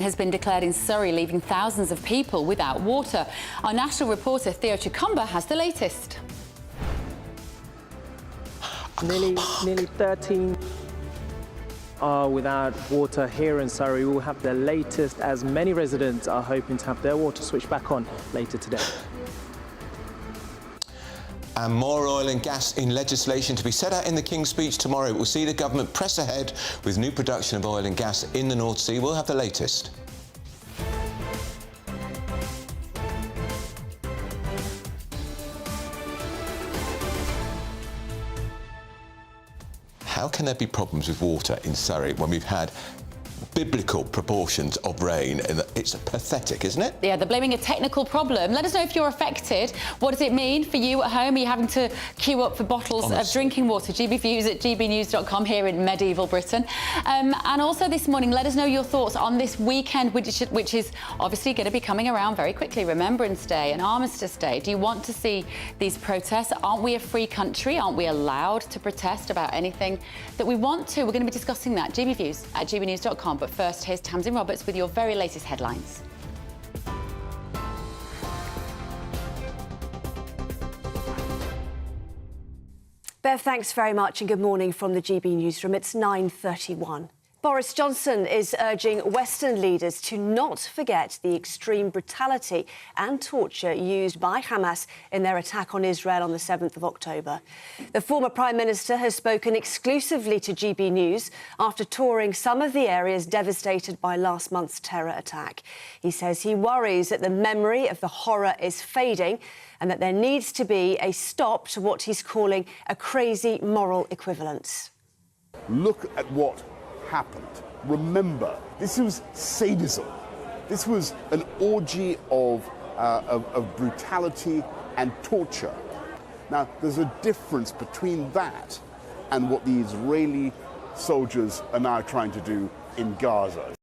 Has been declared in Surrey, leaving thousands of people without water. Our national reporter Theo Chicumba has the latest. Nearly 13 are without water here in Surrey. We'll have the latest, as many residents are hoping to have their water switched back on later today. And more oil and gas in legislation to be set out in the King's speech tomorrow. We'll see the government press ahead with new production of oil and gas in the North Sea. We'll have the latest. How can there be problems with water in Surrey when we've had biblical proportions of rain? And it's pathetic, isn't it? Yeah, they're blaming a technical problem. Let us know if you're affected. What does it mean for you at home? Are you having to queue up for bottles of drinking water? GBviews at gbnews.com here in medieval Britain. And also this morning, let us know your thoughts on this weekend, which is obviously going to be coming around very quickly. Remembrance Day and Armistice Day. Do you want to see these protests? Aren't we a free country? Aren't we allowed to protest about anything that we want to? We're going to be discussing that. GBviews at gbnews.com. But first, here's Tamsin Roberts with your very latest headlines. Bev, thanks very much and good morning from the GB Newsroom. It's 9:31. Boris Johnson is urging Western leaders to not forget the extreme brutality and torture used by Hamas in their attack on Israel on the 7th of October. The former Prime Minister has spoken exclusively to GB News after touring some of the areas devastated by last month's terror attack. He says he worries that the memory of the horror is fading and that there needs to be a stop to what he's calling a crazy moral equivalence. Look at what happened. Remember, this was sadism. This was an orgy of brutality and torture. Now, there's a difference between that and what the Israeli soldiers are now trying to do in Gaza.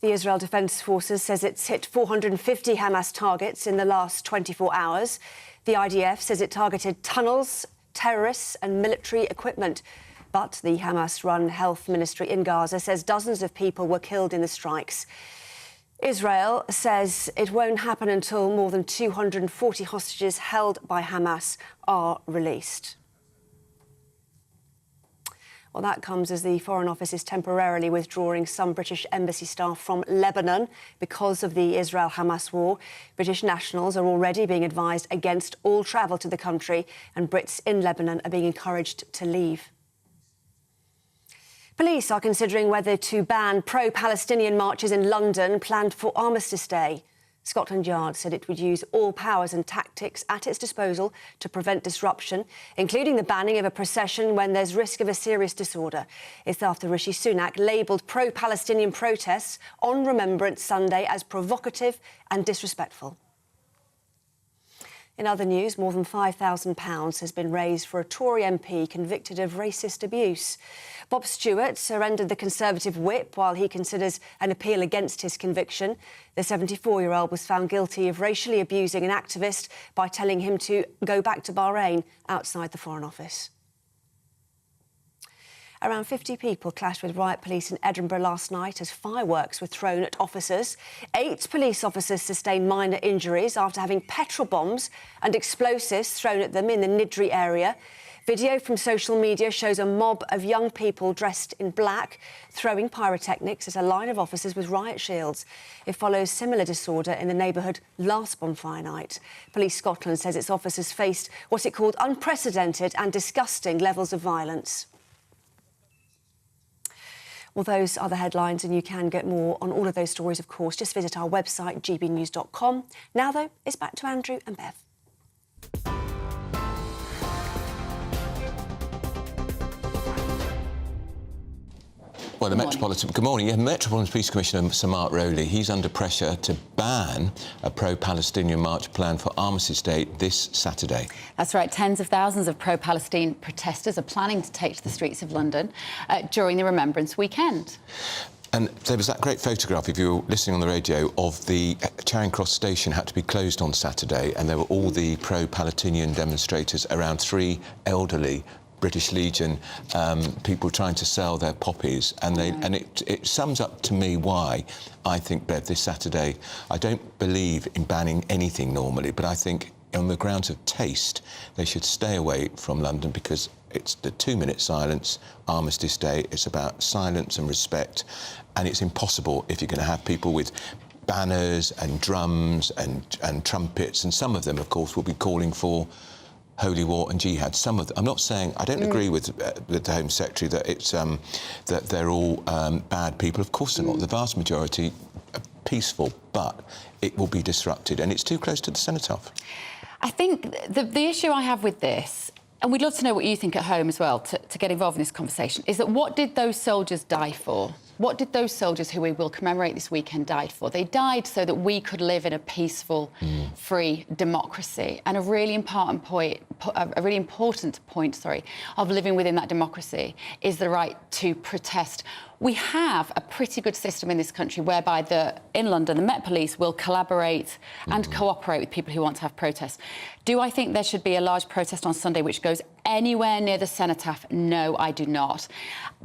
The Israel Defense Forces says it's hit 450 Hamas targets in the last 24 hours. The IDF says it targeted tunnels, terrorists and military equipment. But the Hamas-run health ministry in Gaza says dozens of people were killed in the strikes. Israel says it won't happen until more than 240 hostages held by Hamas are released. Well, that comes as the Foreign Office is temporarily withdrawing some British embassy staff from Lebanon because of the Israel-Hamas war. British nationals are already being advised against all travel to the country, and Brits in Lebanon are being encouraged to leave. Police are considering whether to ban pro-Palestinian marches in London planned for Armistice Day. Scotland Yard said it would use all powers and tactics at its disposal to prevent disruption, including the banning of a procession when there's risk of a serious disorder. It's after Rishi Sunak labelled pro-Palestinian protests on Remembrance Sunday as provocative and disrespectful. In other news, more than £5,000 has been raised for a Tory MP convicted of racist abuse. Bob Stewart surrendered the Conservative whip while he considers an appeal against his conviction. The 74-year-old was found guilty of racially abusing an activist by telling him to go back to Bahrain outside the Foreign Office. Around 50 people clashed with riot police in Edinburgh last night as fireworks were thrown at officers. 8 police officers sustained minor injuries after having petrol bombs and explosives thrown at them in the Niddry area. Video from social media shows a mob of young people dressed in black throwing pyrotechnics at a line of officers with riot shields. It follows similar disorder in the neighbourhood last bonfire night. Police Scotland says its officers faced what it called unprecedented and disgusting levels of violence. Well, those are the headlines, and you can get more on all of those stories, of course. Just visit our website, gbnews.com. Now, though, it's back to Andrew and Bev. Well, the Metropolitan... Good morning. Yeah, Metropolitan Police Commissioner Sir Mark Rowley, he's under pressure to ban a pro-Palestinian march planned for Armistice Day this Saturday. That's right. Tens of thousands of pro-Palestine protesters are planning to take to the streets of London during the Remembrance weekend. And there was that great photograph, if you were listening on the radio, of the Charing Cross station had to be closed on Saturday, and there were all the pro-Palestinian demonstrators around 3 elderly British Legion people trying to sell their poppies, and it sums up to me why I think, Bev, this Saturday, I don't believe in banning anything normally, but I think on the grounds of taste, they should stay away from London, because it's the 2-minute silence, Armistice Day. It's about silence and respect, and it's impossible if you're going to have people with banners and drums and trumpets, and some of them, of course, will be calling for holy war and jihad. Some of them, I'm not saying, I don't agree with the Home Secretary that it's that they're all bad people. Of course they're not. The vast majority are peaceful, but it will be disrupted, and it's too close to the cenotaph. I think the issue I have with this, and we'd love to know what you think at home as well, to get involved in this conversation, is that what did those soldiers die for? What did those soldiers who we will commemorate this weekend die for? They died so that we could live in a peaceful, free democracy. And a really important point, of living within that democracy is the right to protest. We have a pretty good system in this country whereby in London, the Met Police will collaborate and cooperate with people who want to have protests. Do I think there should be a large protest on Sunday which goes anywhere near the cenotaph? No, I do not.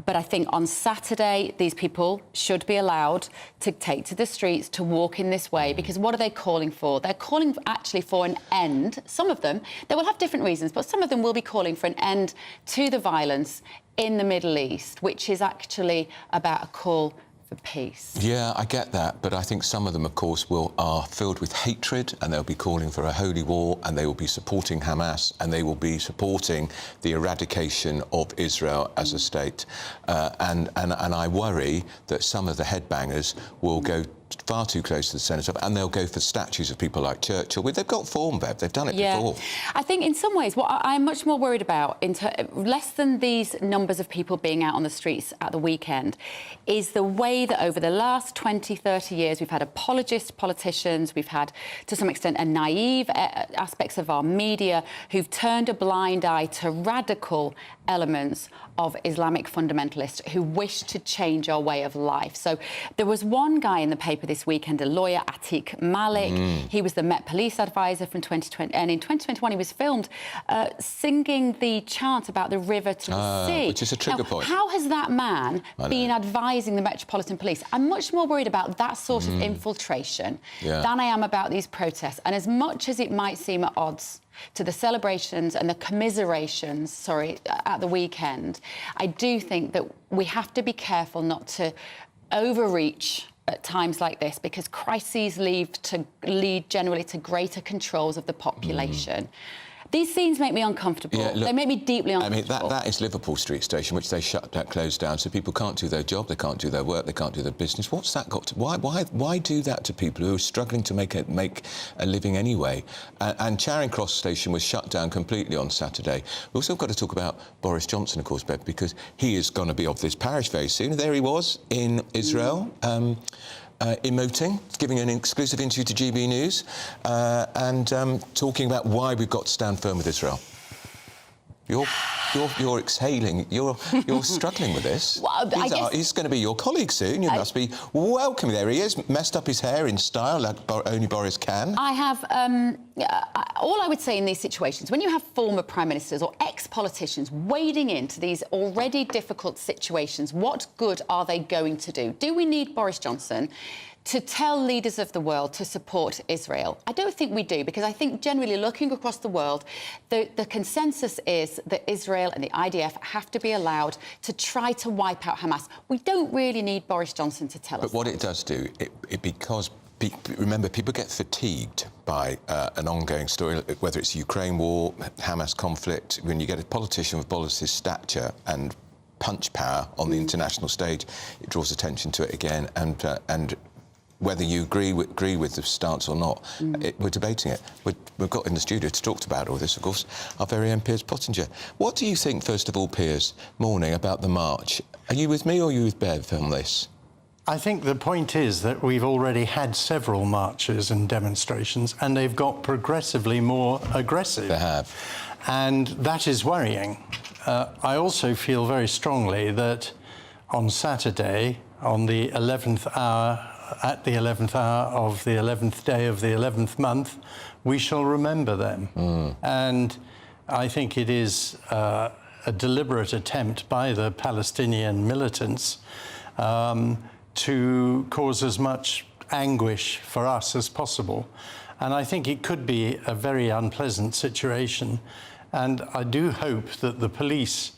But I think on Saturday, these people should be allowed to take to the streets, to walk in this way, because what are they calling for? They're calling actually for an end. Some of them, they will have different reasons, but some of them will be calling for an end to the violence in the Middle East, which is actually about a call for peace. Yeah, I get that, but I think some of them, of course, are filled with hatred, and they'll be calling for a holy war, and they will be supporting Hamas, and they will be supporting the eradication of Israel as a state. And I worry that some of the headbangers will go far too close to the cenotaph, and they'll go for statues of people like Churchill. They've got form, Bev. They've done it before. I think in some ways what I'm much more worried about, less than these numbers of people being out on the streets at the weekend, is the way that over the last 20, 30 years we've had apologist politicians, we've had, to some extent, a naive aspects of our media who've turned a blind eye to radical elements of Islamic fundamentalists who wish to change our way of life. So there was one guy in the paper this weekend, a lawyer, Atiq Malik. He was the Met Police advisor from 2020, and in 2021 he was filmed singing the chant about the river to the sea. Which is a trigger point. How has that man been advising the Metropolitan Police? I'm much more worried about that sort of infiltration than I am about these protests. And as much as it might seem at odds to the celebrations and the commiserations, at the weekend, I do think that we have to be careful not to overreach at times like this, because crises lead generally to greater controls of the population. These scenes make me uncomfortable. Yeah, look, they make me deeply uncomfortable. I mean, that is Liverpool Street Station, which they closed down, so people can't do their job, they can't do their work, they can't do their business. What's that got to... Why do that to people who are struggling to make a living anyway? And Charing Cross Station was shut down completely on Saturday. We've also got to talk about Boris Johnson, of course, Bev, because he is going to be off this parish very soon. There he was in Israel. Emoting, giving an exclusive interview to GBNews, and talking about why we've got to stand firm with Israel. You're exhaling. You're struggling with this. Well, He's going to be your colleague soon. You must be welcome. There he is, messed up his hair in style, like only Boris can. I have... all I would say in these situations, when you have former prime ministers or ex-politicians wading into these already difficult situations, what good are they going to do? Do we need Boris Johnson to tell leaders of the world to support Israel? I don't think we do, because I think generally looking across the world, the consensus is that Israel and the IDF have to be allowed to try to wipe out Hamas. We don't really need Boris Johnson to tell us. But what it does do, remember, people get fatigued by an ongoing story, whether it's Ukraine war, Hamas conflict. When you get a politician with Boris's stature and punch power on the international stage, it draws attention to it again. And whether you agree with the stance or not, we're debating it. We've got in the studio to talk about all this, of course, our very own Piers Pottinger. What do you think, first of all, Piers, morning, about the march? Are you with me or are you with Bev on this? I think the point is that we've already had several marches and demonstrations, and they've got progressively more aggressive. They have. And that is worrying. I also feel very strongly that on Saturday, on the 11th hour, at the 11th hour of the 11th day of the 11th month, we shall remember them. And I think it is a deliberate attempt by the Palestinian militants to cause as much anguish for us as possible. And I think it could be a very unpleasant situation. And I do hope that the police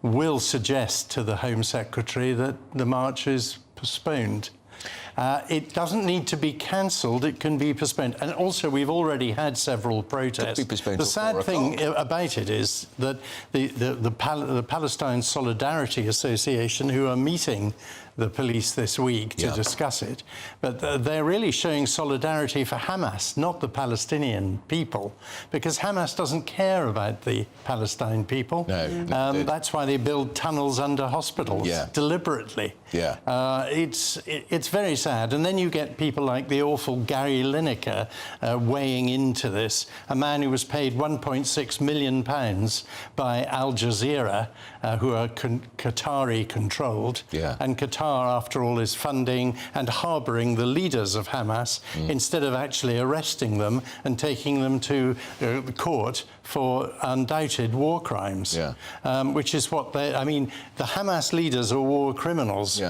will suggest to the Home Secretary that the march is postponed. It doesn't need to be cancelled, it can be postponed. And also, we've already had several protests. The sad thing about it is that the Palestine Solidarity Association, who are meeting the police this week to discuss it, but they're really showing solidarity for Hamas, not the Palestinian people, because Hamas doesn't care about the Palestine people. No, that's why they build tunnels under hospitals deliberately. It's very sad. And then you get people like the awful Gary Lineker weighing into this, a man who was paid £1.6 million by Al Jazeera, who are Qatari-controlled, and Qatar, after all, is funding and harbouring the leaders of Hamas instead of actually arresting them and taking them to the court for undoubted war crimes, which is what they... I mean, the Hamas leaders are war criminals.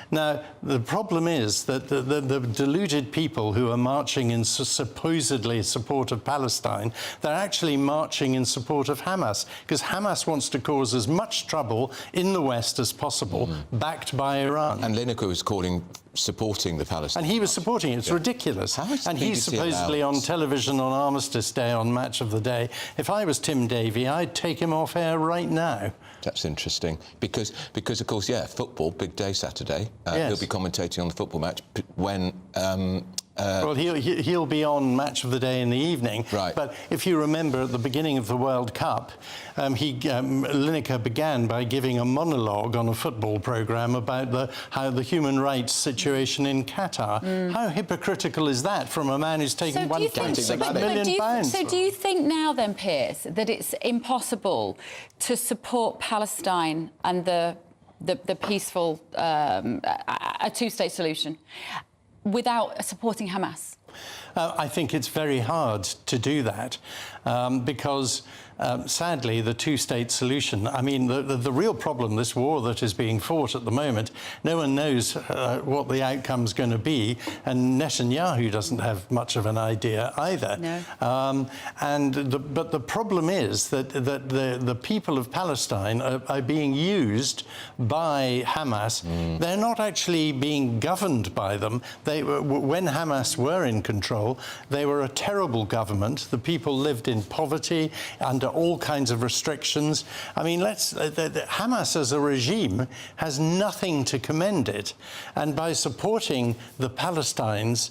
Now, the problem is that the deluded people who are marching in supposedly support of Palestine, they're actually marching in support of Hamas, because Hamas wants to cause as much trouble in the West as possible, backed by Iran. And Lineker was supporting the Palestinians. And he was supporting it. It's ridiculous. And he's supposedly on television on Armistice Day, on Match of the Day. If I was Tim Davie, I'd take him off air right now. That's interesting, because of course, football, big day Saturday. He'll be commentating on the football match when... well, he'll be on Match of the Day in the evening. Right. But if you remember, at the beginning of the World Cup, Lineker began by giving a monologue on a football programme about how the human rights situation in Qatar. How hypocritical is that from a man who's taken £1.6 million? So do you think now then, Piers, that it's impossible to support Palestine and the peaceful, a two-state solution without supporting Hamas? I think it's very hard to do that because, sadly, the two-state solution... I mean, the real problem, this war that is being fought at the moment, no one knows what the outcome's going to be, and Netanyahu doesn't have much of an idea either. No. But the problem is that the people of Palestine are being used by Hamas. They're not actually being governed by them. When Hamas were in control, they were a terrible government. The people lived in poverty, under all kinds of restrictions. I mean, Hamas as a regime has nothing to commend it. And by supporting the Palestinians,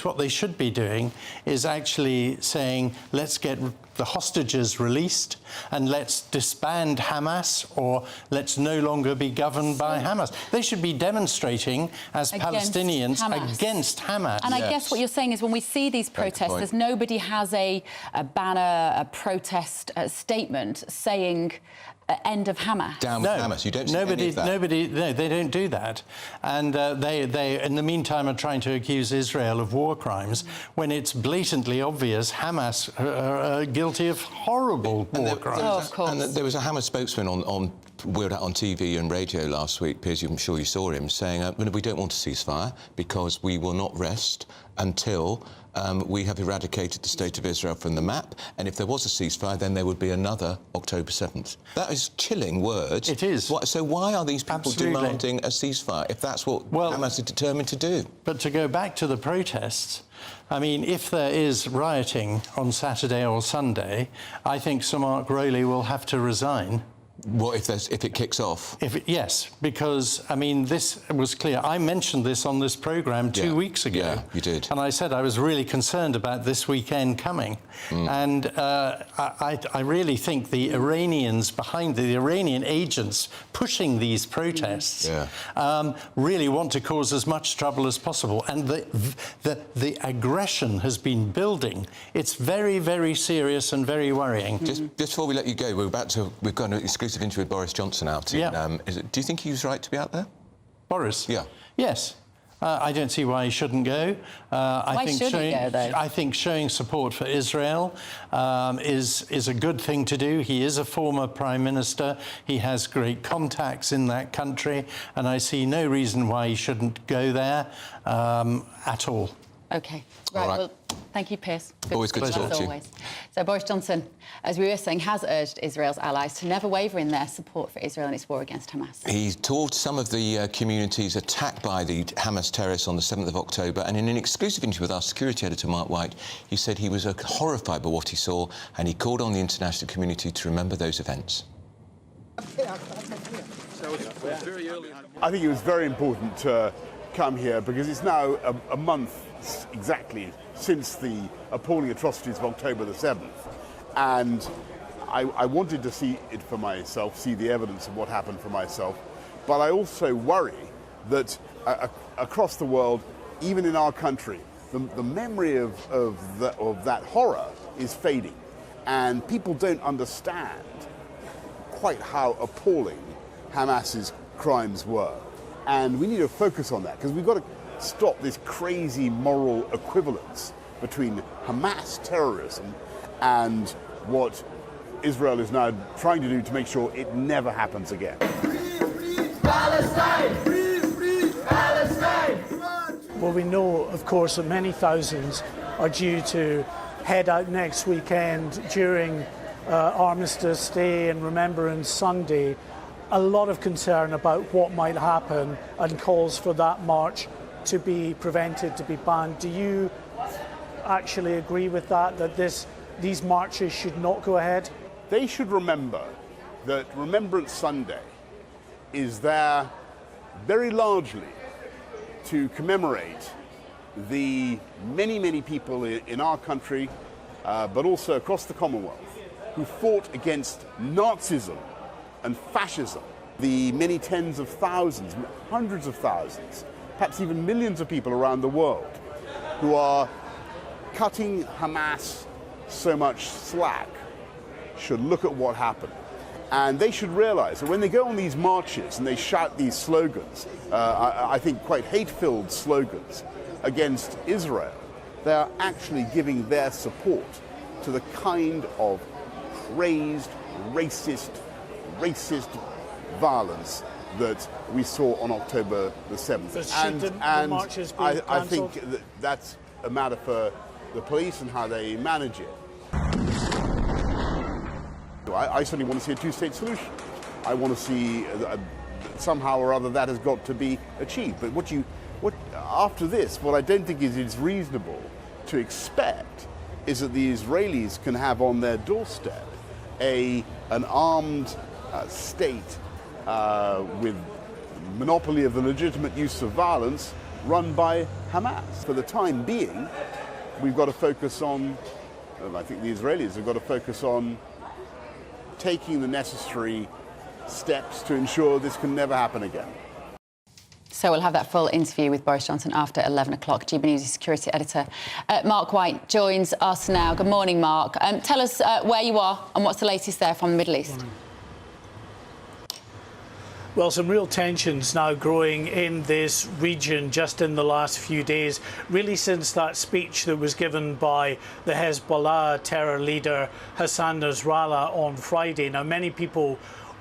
what they should be doing is actually saying, let's get the hostages released and let's disband Hamas, or let's no longer be governed by Hamas. They should be demonstrating as Palestinians against Hamas. And I guess what you're saying is when we see these protesters, nobody has a banner, a protest statement saying end of Hamas. Down with Hamas. You don't see any of that. No, they don't do that. And they, in the meantime, are trying to accuse Israel of war crimes when it's blatantly obvious Hamas are guilty of horrible war crimes. Of course. And there was a Hamas spokesman wheeled out on TV and radio last week, Piers, I'm sure you saw him, saying, we don't want a ceasefire because we will not rest until we have eradicated the State of Israel from the map, and if there was a ceasefire, then there would be another October 7th. That is chilling words. It is. So why are these people demanding a ceasefire if that's what Hamas is determined to do? But to go back to the protests, I mean, if there is rioting on Saturday or Sunday, I think Sir Mark Rowley will have to resign. What if it kicks off? Yes, because, I mean, this was clear. I mentioned this on this programme 2 weeks ago. Yeah, you did. And I said I was really concerned about this weekend coming. And I really think the Iranians behind the Iranian agents pushing these protests really want to cause as much trouble as possible. And the aggression has been building. It's very, very serious and very worrying. Just before we let you go, we've got an exclusive interview with Boris Johnson out. Do you think he was right to be out there? Boris? Yeah. Yes. I don't see why he shouldn't go. Why shouldn't he go, though? I think showing support for Israel is a good thing to do. He is a former Prime Minister. He has great contacts in that country, and I see no reason why he shouldn't go there at all. OK. Right, right. well, thank you, Piers. Always good to talk to you. Always. So Boris Johnson, as we were saying, has urged Israel's allies to never waver in their support for Israel in its war against Hamas. He toured some of the communities attacked by the Hamas terrorists on the 7th of October, and in an exclusive interview with our security editor, Mark White, he said he was horrified by what he saw, and he called on the international community to remember those events. I think it was very important to come here because it's now a month exactly since the appalling atrocities of October the 7th. And I wanted to see it for myself, see the evidence of what happened for myself. But I also worry that across the world, even in our country, the memory of that horror is fading. And people don't understand quite how appalling Hamas's crimes were. And we need to focus on that because we've got to stop this crazy moral equivalence between Hamas terrorism and what Israel is now trying to do to make sure it never happens again. Free, free Palestine! Free, free Palestine! Well, we know, of course, that many thousands are due to head out next weekend during Armistice Day and Remembrance Sunday. A lot of concern about what might happen and calls for that march to be prevented, to be banned. Do you actually agree with that, that these marches should not go ahead? They should remember that Remembrance Sunday is there very largely to commemorate the many, many people in our country, but also across the Commonwealth, who fought against Nazism and fascism. The many tens of thousands, hundreds of thousands, perhaps even millions of people around the world who are cutting Hamas so much slack should look at what happened. And they should realize that when they go on these marches and they shout these slogans, I think quite hate-filled slogans against Israel, they are actually giving their support to the kind of crazed, racist violence that we saw on October the 7th. I think that's a matter for the police and how they manage it. I certainly want to see a two-state solution. I want to see somehow or other that has got to be achieved. But after this, what I don't think is reasonable to expect is that the Israelis can have on their doorstep an armed state with monopoly of the legitimate use of violence run by Hamas. For the time being, we've got to focus on, I think the Israelis have got to focus on taking the necessary steps to ensure this can never happen again. So we'll have that full interview with Boris Johnson after 11 o'clock. GBNews security editor Mark White joins us now. Good morning, Mark. Tell us where you are and what's the latest there from the Middle East. Well, some real tensions now growing in this region just in the last few days, really since that speech that was given by the Hezbollah terror leader Hassan Nasrallah on Friday. Now, many people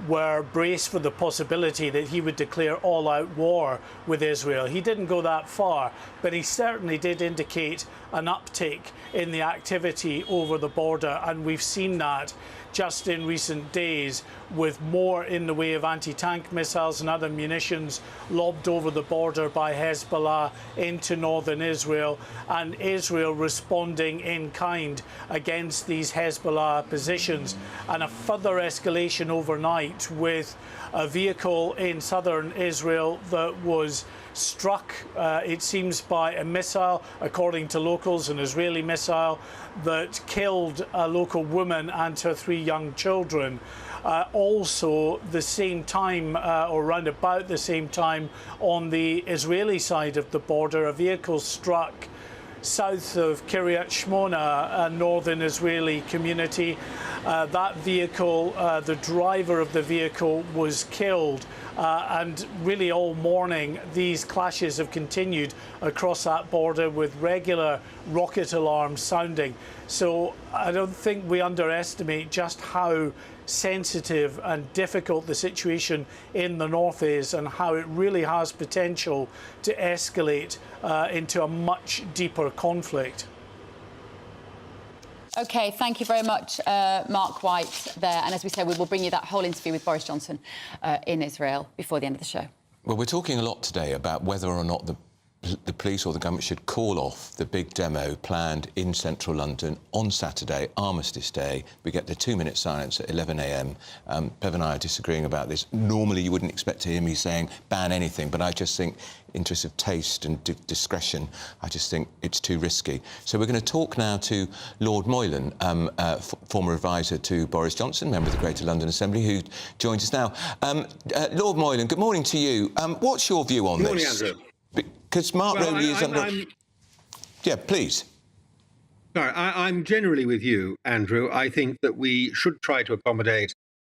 were braced for the possibility that he would declare all-out war with Israel. He didn't go that far, but he certainly did indicate an uptick in the activity over the border, and we've seen that just in recent days, with more in the way of anti-tank missiles and other munitions lobbed over the border by Hezbollah into northern Israel, and Israel responding in kind against these Hezbollah positions. And a further escalation overnight with a vehicle in southern Israel that was struck, it seems, by a missile, according to locals, an Israeli missile that killed a local woman and her 3 young children. Also, the same time, or round about the same time, on the Israeli side of the border, a vehicle struck south of Kiryat Shmona, a northern Israeli community. That vehicle, the driver of the vehicle was killed, and really all morning these clashes have continued across that border with regular rocket alarms sounding. So I don't think we underestimate just how sensitive and difficult the situation in the north is, and how it really has potential to escalate into a much deeper conflict. OK, thank you very much, Mark White there. And as we said, we will bring you that whole interview with Boris Johnson in Israel before the end of the show. Well, we're talking a lot today about whether or not the police or the government should call off the big demo planned in central London on Saturday, Armistice Day. We get the 2-minute silence at 11 a.m. Bev and I are disagreeing about this. Normally, you wouldn't expect to hear me saying ban anything, but I just think, interest of taste and discretion, I just think it's too risky. So we're going to talk now to Lord Moylan, former advisor to Boris Johnson, member of the Greater London Assembly, who joins us now. Lord Moylan, good morning to you. What's your view on this? Good morning, Andrew. Because Mark Rowley is under... Yeah, please. Sorry, I'm generally with you, Andrew. I think that we should try to accommodate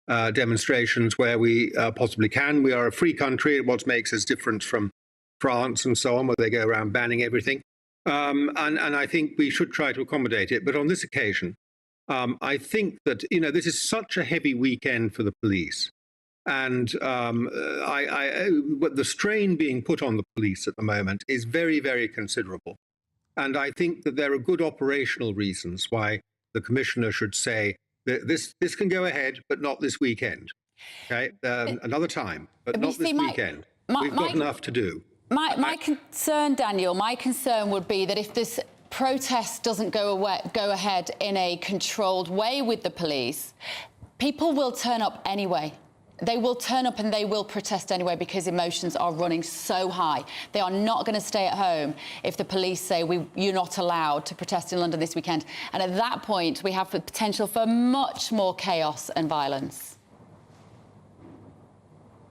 demonstrations where we possibly can. We are a free country. What makes us different from France and so on, where they go around banning everything. And I think we should try to accommodate it. But on this occasion, I think that, you know, this is such a heavy weekend for the police. And the strain being put on the police at the moment is very, very considerable. And I think that there are good operational reasons why the Commissioner should say that this can go ahead, but not this weekend. Okay, another time, but not this weekend. We've got enough to do. My concern, Daniel, my concern would be that if this protest doesn't go ahead in a controlled way with the police, people will turn up anyway. They will turn up and they will protest anyway, because emotions are running so high. They are not going to stay at home if the police say you're not allowed to protest in London this weekend. And at that point, we have the potential for much more chaos and violence.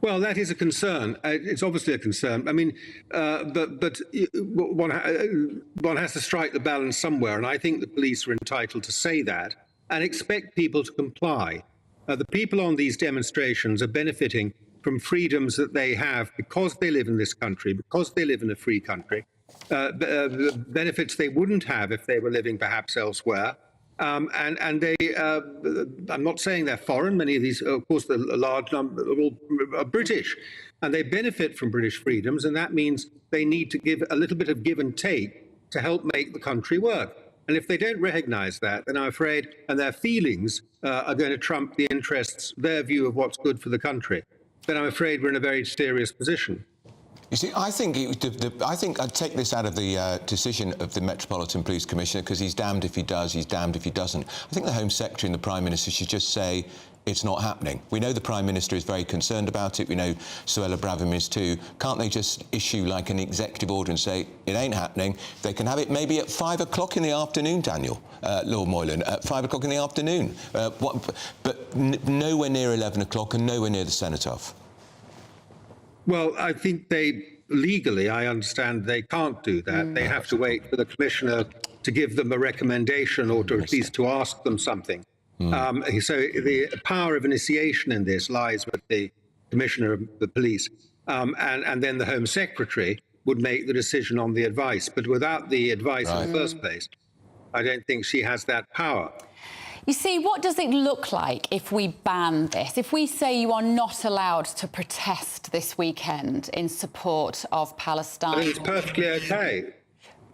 Well, that is a concern. It's obviously a concern. I mean, but one has to strike the balance somewhere. And I think the police are entitled to say that and expect people to comply. The people on these demonstrations are benefiting from freedoms that they have because they live in this country, because they live in a free country, benefits they wouldn't have if they were living perhaps elsewhere. And they, I'm not saying they're foreign. Many of these, of course, the large number are all British, and they benefit from British freedoms. And that means they need to give a little bit of give and take to help make the country work. And if they don't recognise that, then I'm afraid, and their feelings are going to trump the interests, their view of what's good for the country, then I'm afraid we're in a very serious position. You see, I think I'd take this out of the decision of the Metropolitan Police Commissioner, because he's damned if he does, he's damned if he doesn't. I think the Home Secretary and the Prime Minister should just say it's not happening. We know the Prime Minister is very concerned about it. We know Suella Braverman is too. Can't they just issue like an executive order and say it ain't happening? They can have it maybe at 5 o'clock in the afternoon, Daniel, Lord Moylan, at 5 o'clock in the afternoon. But nowhere near 11 o'clock and nowhere near the cenotaph. Well, I think legally, I understand they can't do that. They have to wait for the Commissioner to give them a recommendation, or to at least to ask them something. So the power of initiation in this lies with the Commissioner of the Police, and then the Home Secretary would make the decision on the advice. But without the advice in the first place, I don't think she has that power. You see, what does it look like if we ban this? If we say you are not allowed to protest this weekend in support of Palestine? I think it's perfectly okay.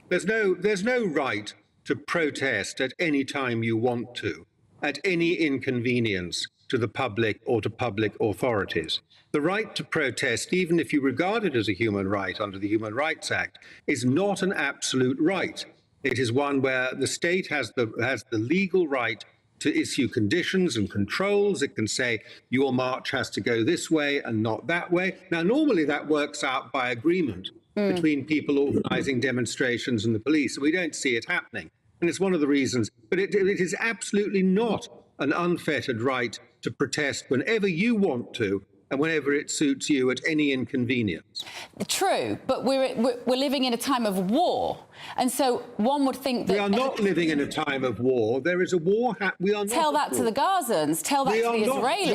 There's no right to protest at any time you want to, at any inconvenience to the public or to public authorities. The right to protest, even if you regard it as a human right under the Human Rights Act, is not an absolute right. It is one where the state has the legal right to issue conditions and controls. It can say your march has to go this way and not that way. Now, normally that works out by agreement between people organising demonstrations and the police. We don't see it happening. And it's one of the reasons. But it is absolutely not an unfettered right to protest whenever you want to and whenever it suits you at any inconvenience. True, but we're living in a time of war. And so one would think that... We are not living in a time of war. There is a war. We are not. Tell that to the Gazans. Tell that to the Israelis.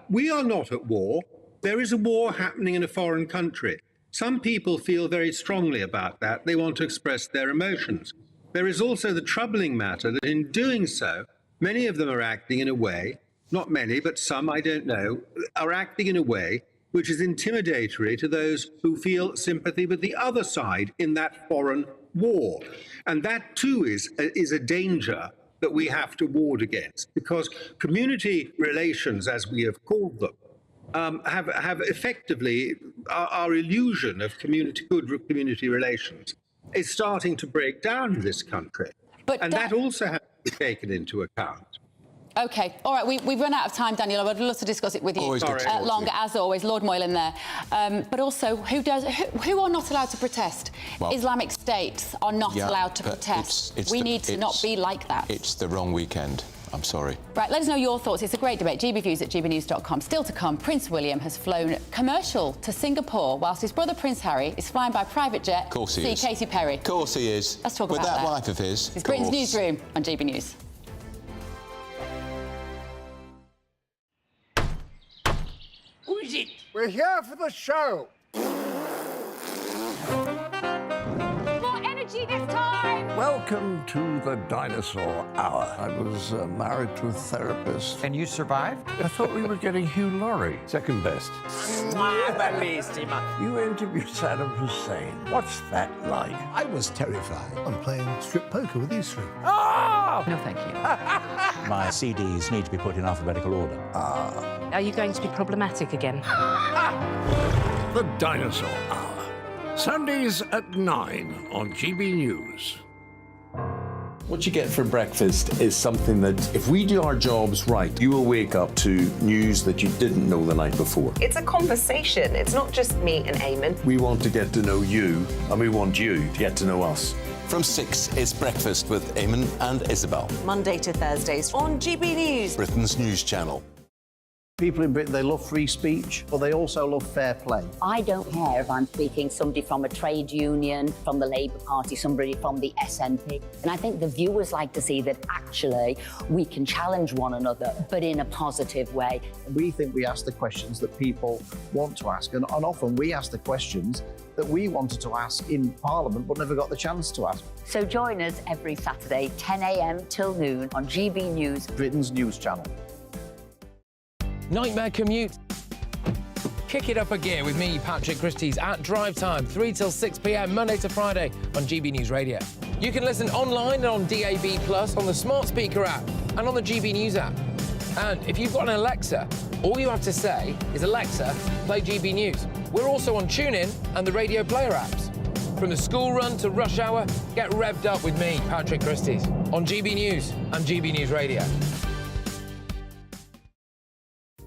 We are not at war. There is a war happening in a foreign country. Some people feel very strongly about that. They want to express their emotions. There is also the troubling matter that in doing so, many of them are acting in a way, not many, but some, I don't know, are acting in a way which is intimidatory to those who feel sympathy with the other side in that foreign war. And that too is a danger that we have to ward against, because community relations, as we have called them, have effectively our illusion of good community relations is starting to break down in this country. And that also has to be taken into account. OK, all right, we've run out of time, Daniel. I would love to discuss it with you longer, as always. Lord Moylan there. But also, who are not allowed to protest? Well, Islamic states are not allowed to protest. We need to not be like that. It's the wrong weekend. I'm sorry. Right, let us know your thoughts. It's a great debate. gbviews@gbnews.com. Still to come, Prince William has flown commercial to Singapore, whilst his brother Prince Harry is flying by private jet. Of course he is. See Katy Perry. Of course he is. Let's talk about that. With that wife of his. It's Britain's Newsroom on GB News. Who is it? We're here for the show. More energy this time! Welcome to the Dinosaur Hour. I was married to a therapist. And you survived? I thought we were getting Hugh Laurie. Second best. You interviewed Saddam Hussein. What's that like? I was terrified. I'm playing strip poker with these three. Ah! No, thank you. My CDs need to be put in alphabetical order. Are you going to be problematic again? The Dinosaur Hour. Sundays at 9 on GB News. What you get for breakfast is something that, if we do our jobs right, you will wake up to news that you didn't know the night before. It's a conversation. It's not just me and Eamon. We want to get to know you, and we want you to get to know us. From 6, it's Breakfast with Eamon and Isabel. Monday to Thursdays on GB News. Britain's news channel. People in Britain, they love free speech, but they also love fair play. I don't care if I'm speaking somebody from a trade union, from the Labour Party, somebody from the SNP. And I think the viewers like to see that actually we can challenge one another, but in a positive way. We think we ask the questions that people want to ask, and often we ask the questions that we wanted to ask in Parliament but never got the chance to ask. So join us every Saturday, 10 a.m. till noon on GB News, Britain's news channel. Nightmare commute. Kick it up a gear with me, Patrick Christie's, at drive time, 3 till 6 p.m, Monday to Friday on GB News Radio. You can listen online and on DAB+, on the smart speaker app and on the GB News app. And if you've got an Alexa, all you have to say is, Alexa, play GB News. We're also on TuneIn and the Radio Player apps. From the school run to rush hour, get revved up with me, Patrick Christie's, on GB News and GB News Radio.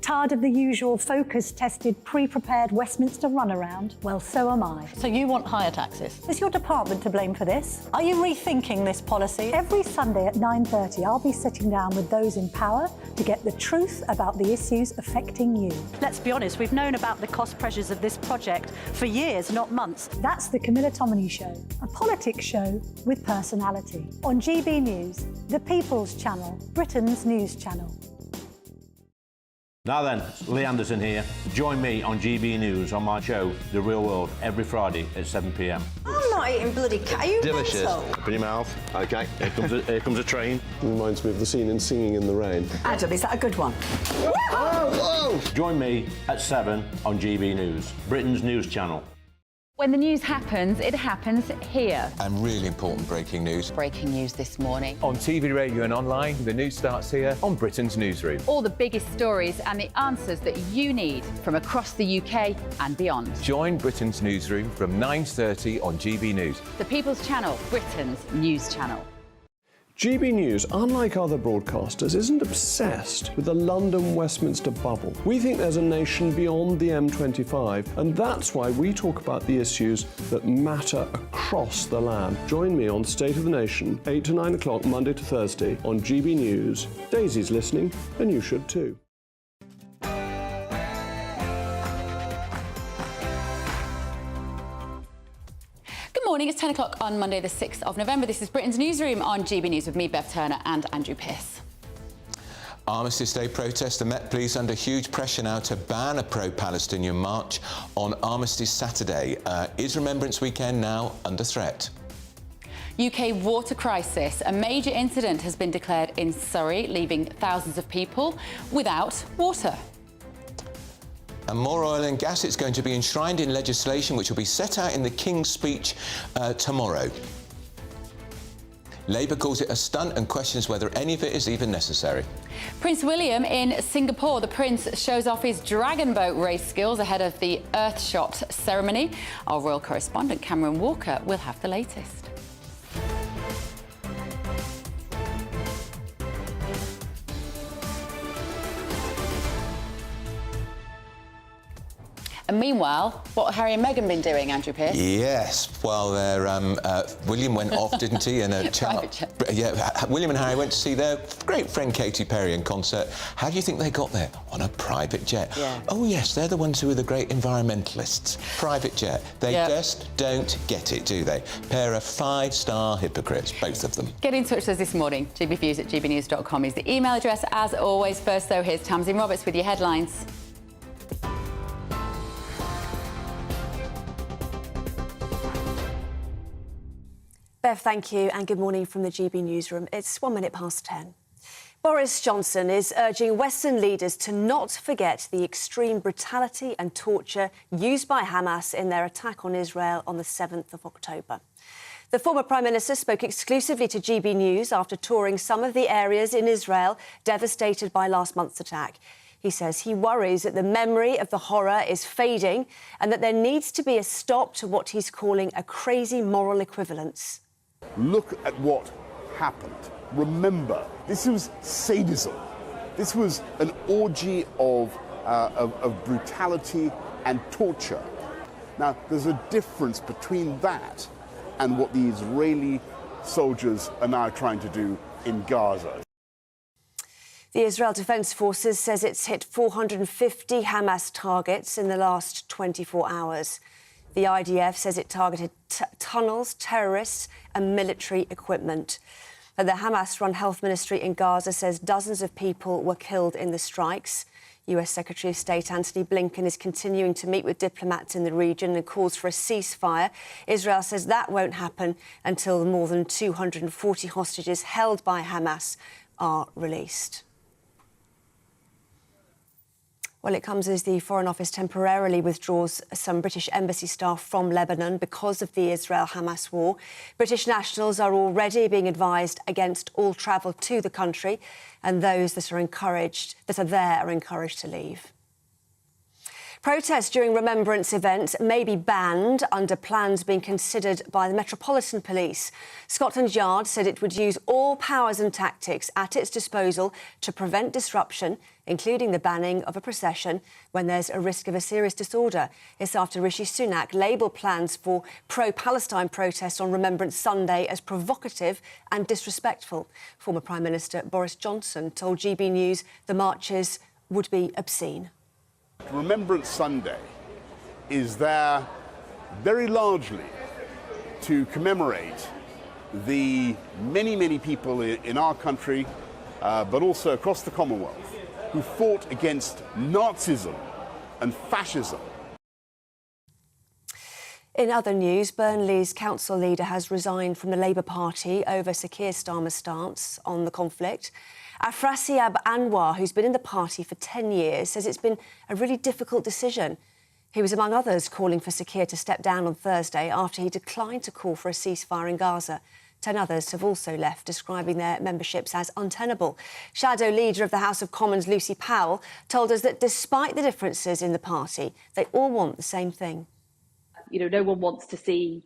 Tired of the usual focus-tested, pre-prepared Westminster runaround? Well, so am I. So you want higher taxes? Is your department to blame for this? Are you rethinking this policy? Every Sunday at 9:30, I'll be sitting down with those in power to get the truth about the issues affecting you. Let's be honest, we've known about the cost pressures of this project for years, not months. That's the Camilla Tominey Show, a politics show with personality. On GB News, the People's Channel, Britain's news channel. Now then, Lee Anderson here. Join me on GB News on my show, The Real World, every Friday at 7 p.m. I'm not eating bloody cat. Are you delicious? mental? Open your mouth. OK, here comes a train. Reminds me of the scene in Singing in the Rain. Adam, is that a good one? Whoa! Join me at 7 on GB News, Britain's news channel. When the news happens, it happens here. And really important breaking news. Breaking news this morning. On TV, radio and online, the news starts here on Britain's Newsroom. All the biggest stories and the answers that you need from across the UK and beyond. Join Britain's Newsroom from 9:30 on GB News. The People's Channel, Britain's news channel. GB News, unlike other broadcasters, isn't obsessed with the London-Westminster bubble. We think there's a nation beyond the M25, and that's why we talk about the issues that matter across the land. Join me on State of the Nation, 8 to 9 o'clock, Monday to Thursday, on GB News. Daisy's listening, and you should too. Good morning, it's 10 o'clock on Monday the 6th of November. This is Britain's Newsroom on GB News with me, Bev Turner, and Andrew Pearce. Armistice Day protest. The Met Police under huge pressure now to ban a pro-Palestinian march on Armistice Saturday. Is Remembrance Weekend now under threat? UK water crisis. A major incident has been declared in Surrey, leaving thousands of people without water. And more oil and gas. It's going to be enshrined in legislation which will be set out in the King's speech tomorrow. Labour calls it a stunt and questions whether any of it is even necessary. Prince William in Singapore. The Prince shows off his dragon boat race skills ahead of the Earthshot ceremony. Our royal correspondent Cameron Walker will have the latest. And meanwhile, what have Harry and Meghan been doing, Andrew Pearce? Yes, well, William went off, didn't he? In a private jet. Yeah, William and Harry went to see their great friend Katy Perry in concert. How do you think they got there? On a private jet. Yeah. Oh yes, they're the ones who are the great environmentalists. Private jet. They just don't get it, do they? Pair of 5-star hypocrites, both of them. Get in touch with us this morning. gbviews@gbnews.com is the email address. As always, first though, here's Tamsin Roberts with your headlines. Bev, thank you, and good morning from the GB Newsroom. It's 1 minute past 10. Boris Johnson is urging Western leaders to not forget the extreme brutality and torture used by Hamas in their attack on Israel on the 7th of October. The former Prime Minister spoke exclusively to GB News after touring some of the areas in Israel devastated by last month's attack. He says he worries that the memory of the horror is fading and that there needs to be a stop to what he's calling a crazy moral equivalence. Look at what happened. Remember, this was sadism. This was an orgy of brutality and torture. Now, there's a difference between that and what the Israeli soldiers are now trying to do in Gaza. The Israel Defense Forces says it's hit 450 Hamas targets in the last 24 hours. The IDF says it targeted tunnels, terrorists and military equipment. The Hamas-run health ministry in Gaza says dozens of people were killed in the strikes. US Secretary of State Antony Blinken is continuing to meet with diplomats in the region and calls for a ceasefire. Israel says that won't happen until more than 240 hostages held by Hamas are released. Well, it comes as the Foreign Office temporarily withdraws some British embassy staff from Lebanon because of the Israel-Hamas war. British nationals are already being advised against all travel to the country, and those that are there are encouraged to leave. Protests during Remembrance events may be banned under plans being considered by the Metropolitan Police. Scotland Yard said it would use all powers and tactics at its disposal to prevent disruption, including the banning of a procession when there's a risk of a serious disorder. It's after Rishi Sunak labelled plans for pro-Palestine protests on Remembrance Sunday as provocative and disrespectful. Former Prime Minister Boris Johnson told GB News the marches would be obscene. Remembrance Sunday is there very largely to commemorate the many, many people in our country, but also across the Commonwealth, who fought against Nazism and fascism. In other news, Burnley's council leader has resigned from the Labour Party over Sir Keir Starmer's stance on the conflict. Afrasiab Anwar, who's been in the party for 10 years, says it's been a really difficult decision. He was, among others, calling for Sir Keir to step down on Thursday after he declined to call for a ceasefire in Gaza. 10 others have also left, describing their memberships as untenable. Shadow Leader of the House of Commons, Lucy Powell, told us that despite the differences in the party, they all want the same thing. You know, no one wants to see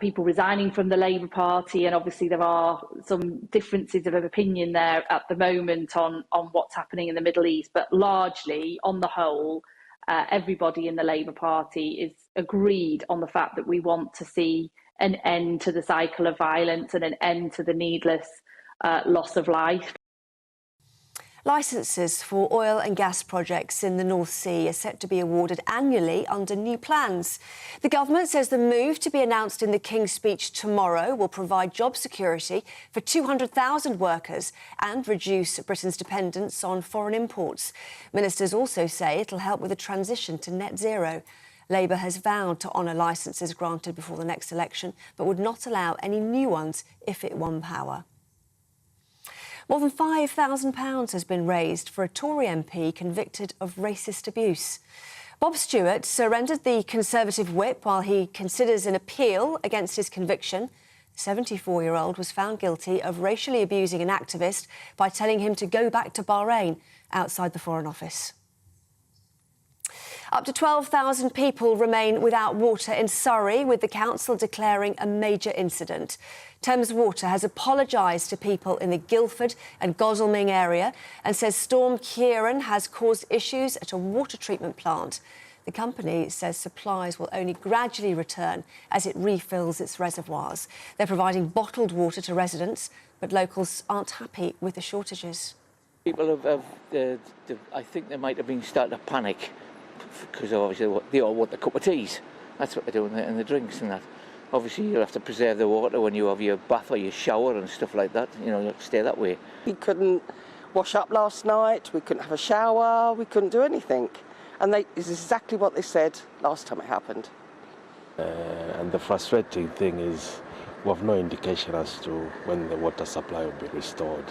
people resigning from the Labour Party, and obviously there are some differences of opinion there at the moment on what's happening in the Middle East, but largely, on the whole, everybody in the Labour Party is agreed on the fact that we want to see an end to the cycle of violence and an end to the needless loss of life. Licences for oil and gas projects in the North Sea are set to be awarded annually under new plans. The government says the move, to be announced in the King's Speech tomorrow, will provide job security for 200,000 workers and reduce Britain's dependence on foreign imports. Ministers also say it'll help with the transition to net zero. Labour has vowed to honour licences granted before the next election, but would not allow any new ones if it won power. More than £5,000 has been raised for a Tory MP convicted of racist abuse. Bob Stewart surrendered the Conservative whip while he considers an appeal against his conviction. The 74-year-old was found guilty of racially abusing an activist by telling him to go back to Bahrain outside the Foreign Office. Up to 12,000 people remain without water in Surrey, with the council declaring a major incident. Thames Water has apologised to people in the Guildford and Godalming area and says Storm Ciarán has caused issues at a water treatment plant. The company says supplies will only gradually return as it refills its reservoirs. They're providing bottled water to residents, but locals aren't happy with the shortages. People I think they might have been starting to panic, because obviously they all want the cup of teas. That's what they do in the drinks and that. Obviously you'll have to preserve the water when you have your bath or your shower and stuff like that. You know, you have to stay that way. We couldn't wash up last night, we couldn't have a shower, we couldn't do anything. And it's exactly what they said last time it happened. And the frustrating thing is we have no indication as to when the water supply will be restored.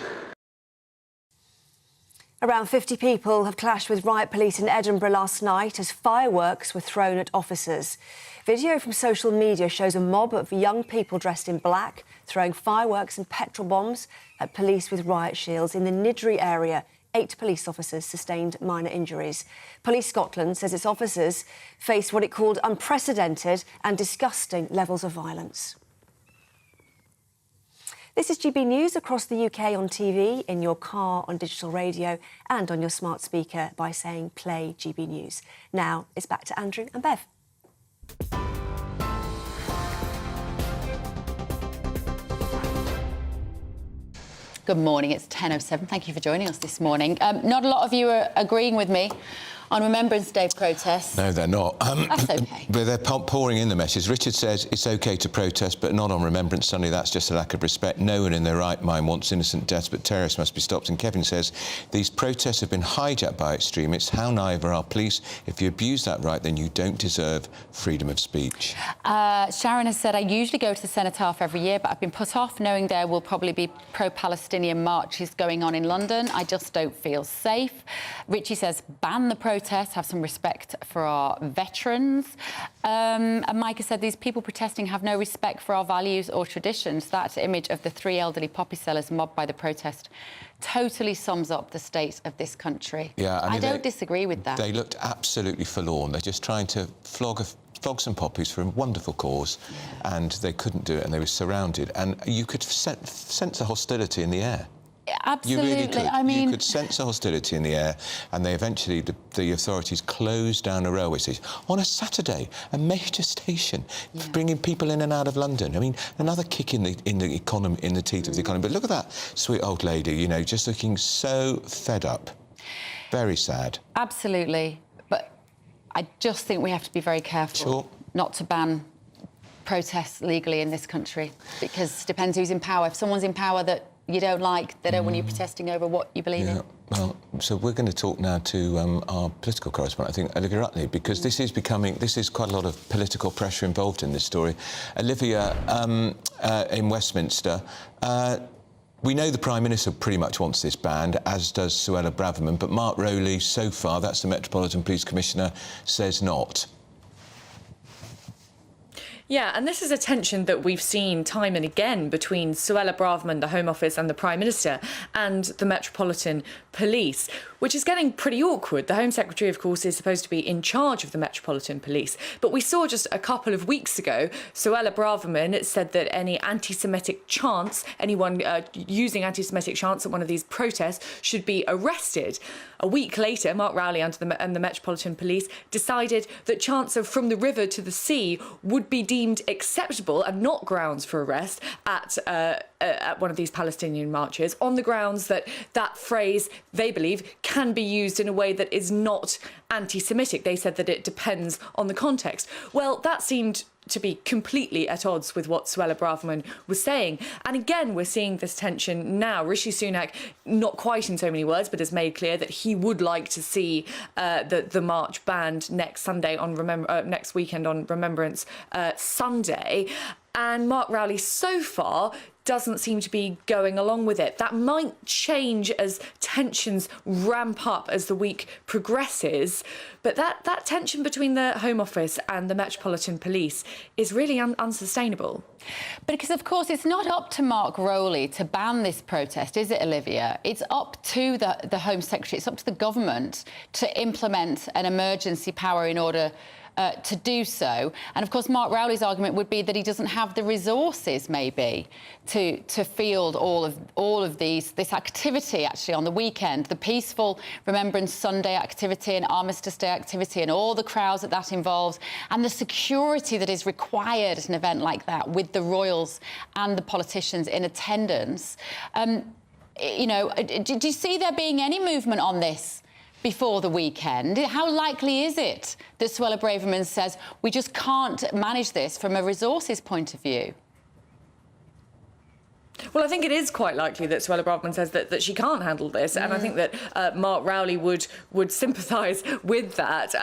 Around 50 people have clashed with riot police in Edinburgh last night as fireworks were thrown at officers. Video from social media shows a mob of young people dressed in black throwing fireworks and petrol bombs at police with riot shields in the Niddry area. 8 police officers sustained minor injuries. Police Scotland says its officers faced what it called unprecedented and disgusting levels of violence. This is GB News across the UK on TV, in your car, on digital radio and on your smart speaker by saying play GB News. Now it's back to Andrew and Bev. Good morning, it's 10:07. Thank you for joining us this morning. Not a lot of you are agreeing with me on Remembrance Day protests. No, they're not. That's OK. But they're pouring in the message. Richard says it's OK to protest, but not on Remembrance Sunday. That's just a lack of respect. No one in their right mind wants innocent deaths, but terrorists must be stopped. And Kevin says these protests have been hijacked by extremists. How naive are our police? If you abuse that right, then you don't deserve freedom of speech. Sharon has said, I usually go to the Cenotaph every year, but I've been put off knowing there will probably be pro-Palestinian marches going on in London. I just don't feel safe. Richie says, ban the protests, have some respect for our veterans. And Micah said these people protesting have no respect for our values or traditions. That image of the 3 elderly poppy sellers mobbed by the protest totally sums up the state of this country. Yeah, I mean, don't disagree with that. They looked absolutely forlorn. They're just trying to flog some poppies for a wonderful cause, and they couldn't do it, and they were surrounded. And you could sense a hostility in the air. Absolutely. You really could. I mean, you could sense a hostility in the air, and they eventually, the authorities closed down a railway station on a Saturday, a major station, bringing people in and out of London. I mean, another kick in the economy, in the teeth of the economy. But look at that sweet old lady, you know, just looking so fed up. Very sad. Absolutely. But I just think we have to be very careful not to ban protests legally in this country, because it depends who's in power. If someone's in power that you don't like, they don't want you protesting over what you believe in. Well, so we're going to talk now to our political correspondent, I think, Olivia Utley, because this is quite a lot of political pressure involved in this story. Olivia, in Westminster, we know the Prime Minister pretty much wants this banned, as does Suella Braverman, but Mark Rowley, so far, that's the Metropolitan Police Commissioner, says not. Yeah, and this is a tension that we've seen time and again between Suella Braverman, the Home Office, and the Prime Minister, and the Metropolitan Police, which is getting pretty awkward. The Home Secretary, of course, is supposed to be in charge of the Metropolitan Police. But we saw just a couple of weeks ago, Suella Braverman said that any anti-Semitic chants, anyone using anti-Semitic chants at one of these protests, should be arrested. A week later, Mark Rowley and the Metropolitan Police decided that chants of "From the River to the Sea" would be deemed acceptable and not grounds for arrest at one of these Palestinian marches, on the grounds that that phrase, they believe, can be used in a way that is not anti-Semitic. They said that it depends on the context. Well, that seemed to be completely at odds with what Suella Braverman was saying. And again, we're seeing this tension now. Rishi Sunak, not quite in so many words, but has made clear that he would like to see the march banned next Sunday on next weekend on Remembrance Sunday. And Mark Rowley so far doesn't seem to be going along with it. That might change as tensions ramp up as the week progresses, but that tension between the Home Office and the Metropolitan Police is really unsustainable. Because, of course, it's not up to Mark Rowley to ban this protest, is it, Olivia? It's up to the Home Secretary, it's up to the government to implement an emergency power in order to do so. And of course, Mark Rowley's argument would be that he doesn't have the resources, maybe, to field all of this activity actually on the weekend, the peaceful Remembrance Sunday activity and Armistice Day activity and all the crowds that involves, and the security that is required at an event like that with the royals and the politicians in attendance. You know, do you see there being any movement on this before the weekend? How likely is it that Suella Braverman says we just can't manage this from a resources point of view? Well, I think it is quite likely that Suella Braverman says that she can't handle this, and I think that Mark Rowley would sympathise with that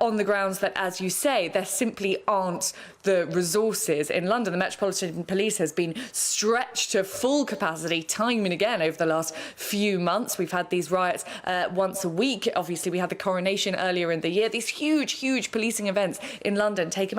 on the grounds that, as you say, there simply aren't the resources in London. The Metropolitan Police has been stretched to full capacity time and again over the last few months. We've had these riots once a week. Obviously, we had the coronation earlier in the year. These huge policing events in London take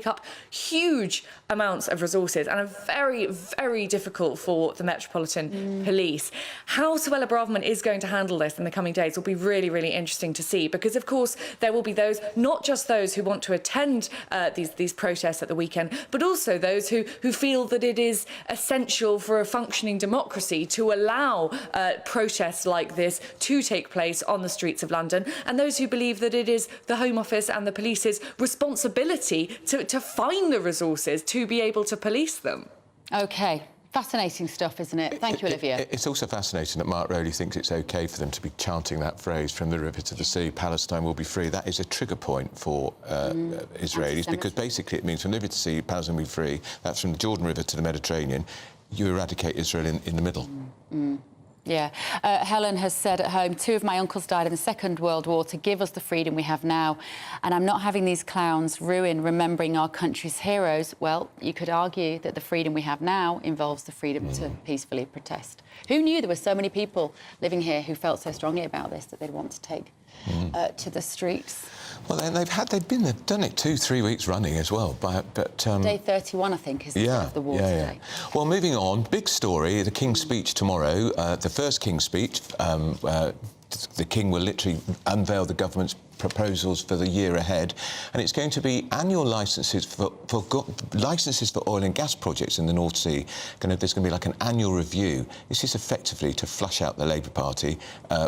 up huge amounts of resources and are very, very difficult for the Metropolitan Police. How Suella Braverman is going to handle this in the coming days will be really, really interesting to see, because, of course, there will be those, not just those who want to attend these protests at the weekend, but also those who feel that it is essential for a functioning democracy to allow protests like this to take place on the streets of London, and those who believe that it is the Home Office and the police's responsibility to find the resources to be able to police them. OK. Fascinating stuff, isn't it? Thank you, Olivia. It's also fascinating that Mark Rowley thinks it's OK for them to be chanting that phrase, from the river to the sea, Palestine will be free. That is a trigger point for Israelis, because basically it means from the river to the sea, Palestine will be free. That's from the Jordan River to the Mediterranean. You eradicate Israel in the middle. Yeah. Helen has said at home, 2 of my uncles died in the Second World War to give us the freedom we have now, and I'm not having these clowns ruin remembering our country's heroes. Well, you could argue that the freedom we have now involves the freedom to peacefully protest. Who knew there were so many people living here who felt so strongly about this that they'd want to take to the streets? Well, they've done it 2-3 weeks running as well. But Day 31, I think, is the of the war today. Well, moving on, big story, the King's speech tomorrow. The first King's speech, the King will literally unveil the government's proposals for the year ahead, and it's going to be annual licences for oil and gas projects in the North Sea. There's going to be like an annual review. This is effectively to flush out the Labour Party,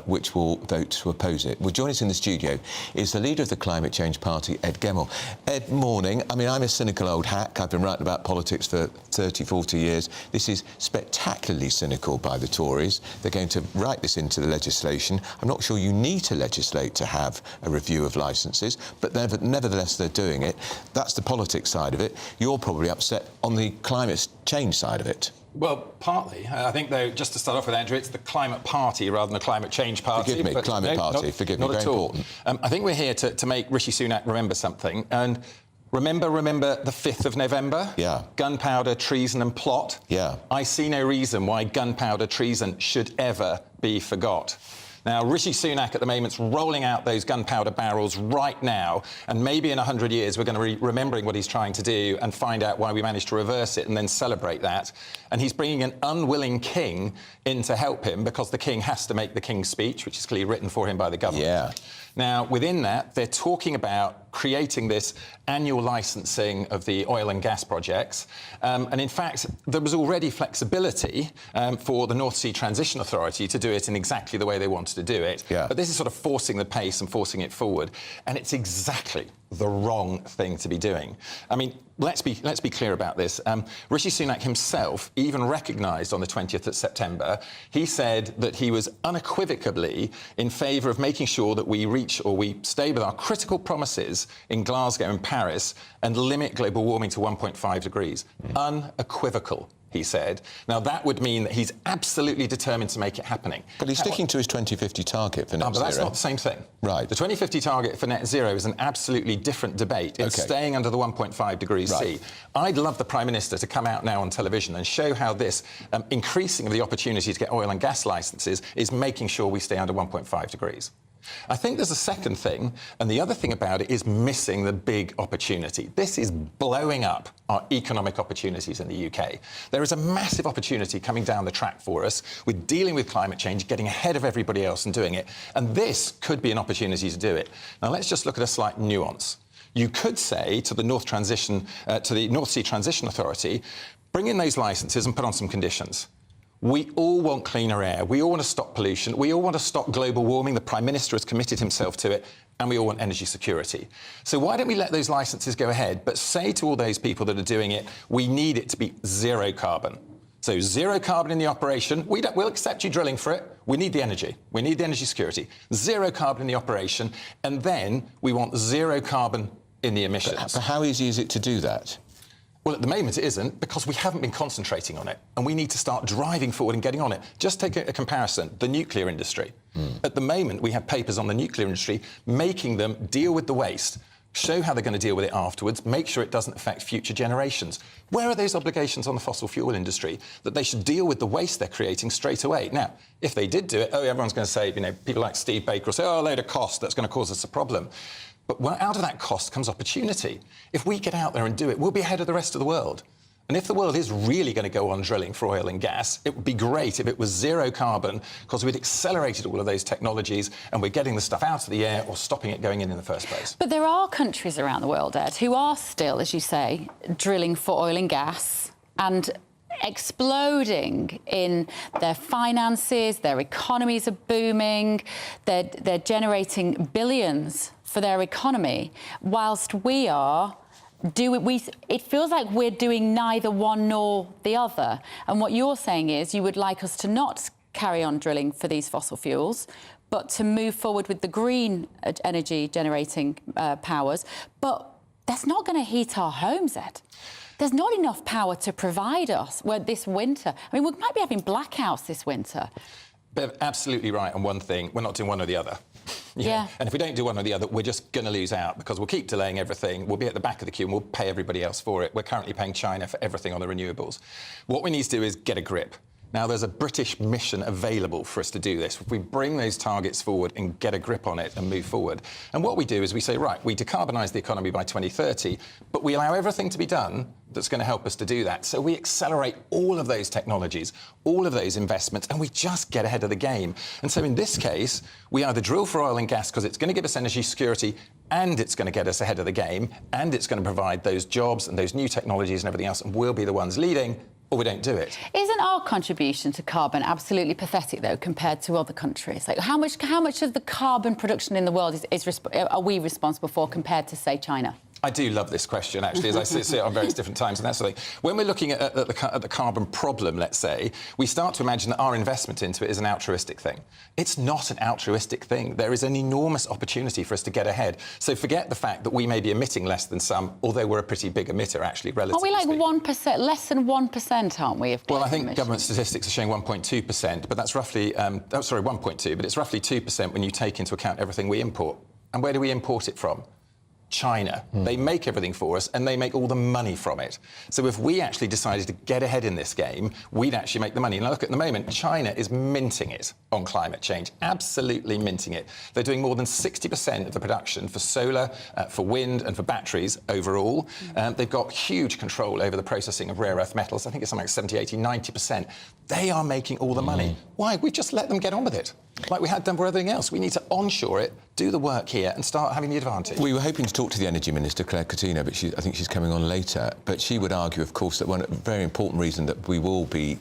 which will vote to oppose it. Well, joining us in the studio is the leader of the Climate Change Party, Ed Gemmell. Ed, morning. I mean, I'm a cynical old hack. I've been writing about politics for 30, 40 years. This is spectacularly cynical by the Tories. They're going to write this into the legislation. I'm not sure you need to legislate to have a review of licences, but nevertheless they're doing it. That's the politics side of it. You're probably upset on the climate change side of it. Well, partly. I think, though, just to start off with, Andrew, it's the Climate Party rather than the Climate Change Party. Forgive me, Climate Party. Forgive me, not at all. I think we're here to make Rishi Sunak remember something. And remember the 5th of November? Yeah. Gunpowder, treason and plot? Yeah. I see no reason why gunpowder treason should ever be forgot. Now, Rishi Sunak at the moment's rolling out those gunpowder barrels right now, and maybe in 100 years we're going to be remembering what he's trying to do and find out why we managed to reverse it and then celebrate that. And he's bringing an unwilling king in to help him, because the king has to make the King's speech, which is clearly written for him by the government. Yeah. Now, within that, they're talking about creating this annual licensing of the oil and gas projects. And in fact, there was already flexibility for the North Sea Transition Authority to do it in exactly the way they wanted to do it. Yeah. But this is sort of forcing the pace and forcing it forward. And it's exactly the wrong thing to be doing. I mean, let's be clear about this. Rishi Sunak himself even recognised on the 20th of September, he said that he was unequivocally in favour of making sure that we reach or we stay with our critical promises in Glasgow and Paris and limit global warming to 1.5 degrees. Unequivocal, he said. Now, that would mean that he's absolutely determined to make it happening. But he's sticking to his 2050 target for net but zero. that's not the same thing. Right. The 2050 target for net zero is an absolutely different debate. It's staying under the 1.5 degrees C. I'd love the Prime Minister to come out now on television and show how this increasing of the opportunity to get oil and gas licences is making sure we stay under 1.5 degrees. I think there's a second thing, and the other thing about it is missing the big opportunity. This is blowing up our economic opportunities in the UK. There is a massive opportunity coming down the track for us with dealing with climate change, getting ahead of everybody else and doing it, and this could be an opportunity to do it. Now, let's just look at a slight nuance. You could say to the North Sea Transition Authority, bring in those licences and put on some conditions. We all want cleaner air. We all want to stop pollution. We all want to stop global warming. The Prime Minister has committed himself to it. And we all want energy security. So why don't we let those licences go ahead, but say to all those people that are doing it, we need it to be zero carbon. So zero carbon in the operation. We'll accept you drilling for it. We need the energy. We need the energy security. Zero carbon in the operation. And then we want zero carbon in the emissions. But how easy is it to do that? Well, at the moment it isn't, because we haven't been concentrating on it, and we need to start driving forward and getting on it. Just take a comparison, the nuclear industry. At the moment, we have papers on the nuclear industry making them deal with the waste, show how they're going to deal with it afterwards, make sure it doesn't affect future generations. Where are those obligations on the fossil fuel industry that they should deal with the waste they're creating straight away? Now, if they did do it, everyone's going to say, people like Steve Baker will say, a load of cost, that's going to cause us a problem. But out of that cost comes opportunity. If we get out there and do it, we'll be ahead of the rest of the world. And if the world is really going to go on drilling for oil and gas, it would be great if it was zero carbon, because we'd accelerated all of those technologies and we're getting the stuff out of the air or stopping it going in the first place. But there are countries around the world, Ed, who are still, as you say, drilling for oil and gas and exploding in their finances, their economies are booming, they're generating billions for their economy, whilst we are it feels like we're doing neither one nor the other. And what you're saying is you would like us to not carry on drilling for these fossil fuels, but to move forward with the green energy generating powers. But that's not going to heat our homes, Ed. There's not enough power to provide us this winter. I mean, we might be having blackouts this winter. But absolutely right on one thing. We're not doing one or the other. Yeah. And if we don't do one or the other, we're just going to lose out, because we'll keep delaying everything. We'll be at the back of the queue and we'll pay everybody else for it. We're currently paying China for everything on the renewables. What we need to do is get a grip. Now, there's a British mission available for us to do this. If we bring those targets forward and get a grip on it and move forward. And what we do is we say, right, we decarbonise the economy by 2030, but we allow everything to be done that's going to help us to do that. So we accelerate all of those technologies, all of those investments, and we just get ahead of the game. And so in this case, we either drill for oil and gas because it's going to give us energy security and it's going to get us ahead of the game and it's going to provide those jobs and those new technologies and everything else, and we'll be the ones leading, or we don't do it. Isn't our contribution to carbon absolutely pathetic, though, compared to other countries? Like, how much of the carbon production in the world are we responsible for compared to, say, China? I do love this question, actually, as I see it on various different times. And that's the thing. When we're looking at the carbon problem, let's say, we start to imagine that our investment into it is an altruistic thing. It's not an altruistic thing. There is an enormous opportunity for us to get ahead. So forget the fact that we may be emitting less than some, although we're a pretty big emitter, actually, relatively Aren't we like speaking. 1%, less than 1%, aren't we? Well, I think government statistics are showing 1.2%, but that's roughly, 1.2, but it's roughly 2% when you take into account everything we import. And where do we import it from? China. They make everything for us and they make all the money from it. So if we actually decided to get ahead in this game, we'd actually make the money. And look, at the moment, China is minting it on climate change, absolutely minting it. They're doing more than 60% of the production for solar, for wind and for batteries overall. They've got huge control over the processing of rare earth metals. I think it's something like 70, 80, 90%. They are making all the money. Why? We just let them get on with it, like we had done for everything else. We need to onshore it, do the work here and start having the advantage. We were hoping to talk to the Energy Minister, Claire Coutinho, but I think she's coming on later. But she would argue, of course, that one very important reason that we will be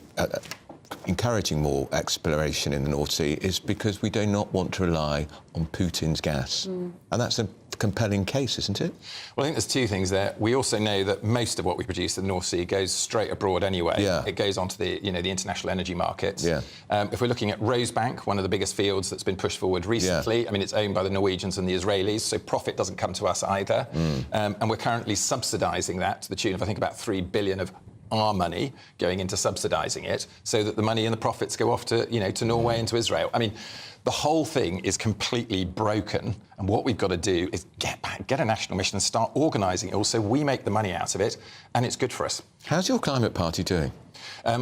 encouraging more exploration in the North Sea is because we do not want to rely on Putin's gas. And that's a compelling case, isn't it? Well, I think there's two things there. We also know that most of what we produce in the North Sea goes straight abroad anyway. Yeah. It goes onto the, the international energy markets. Yeah. If we're looking at Rosebank, one of the biggest fields that's been pushed forward recently, I mean, it's owned by the Norwegians and the Israelis, so profit doesn't come to us either. And we're currently subsidising that to the tune of, I think, about 3 billion of our money going into subsidising it, so that the money and the profits go off to, to Norway and to Israel. I mean, the whole thing is completely broken, and what we've got to do is get a national mission and start organising it all so we make the money out of it, and it's good for us. How's your climate party doing?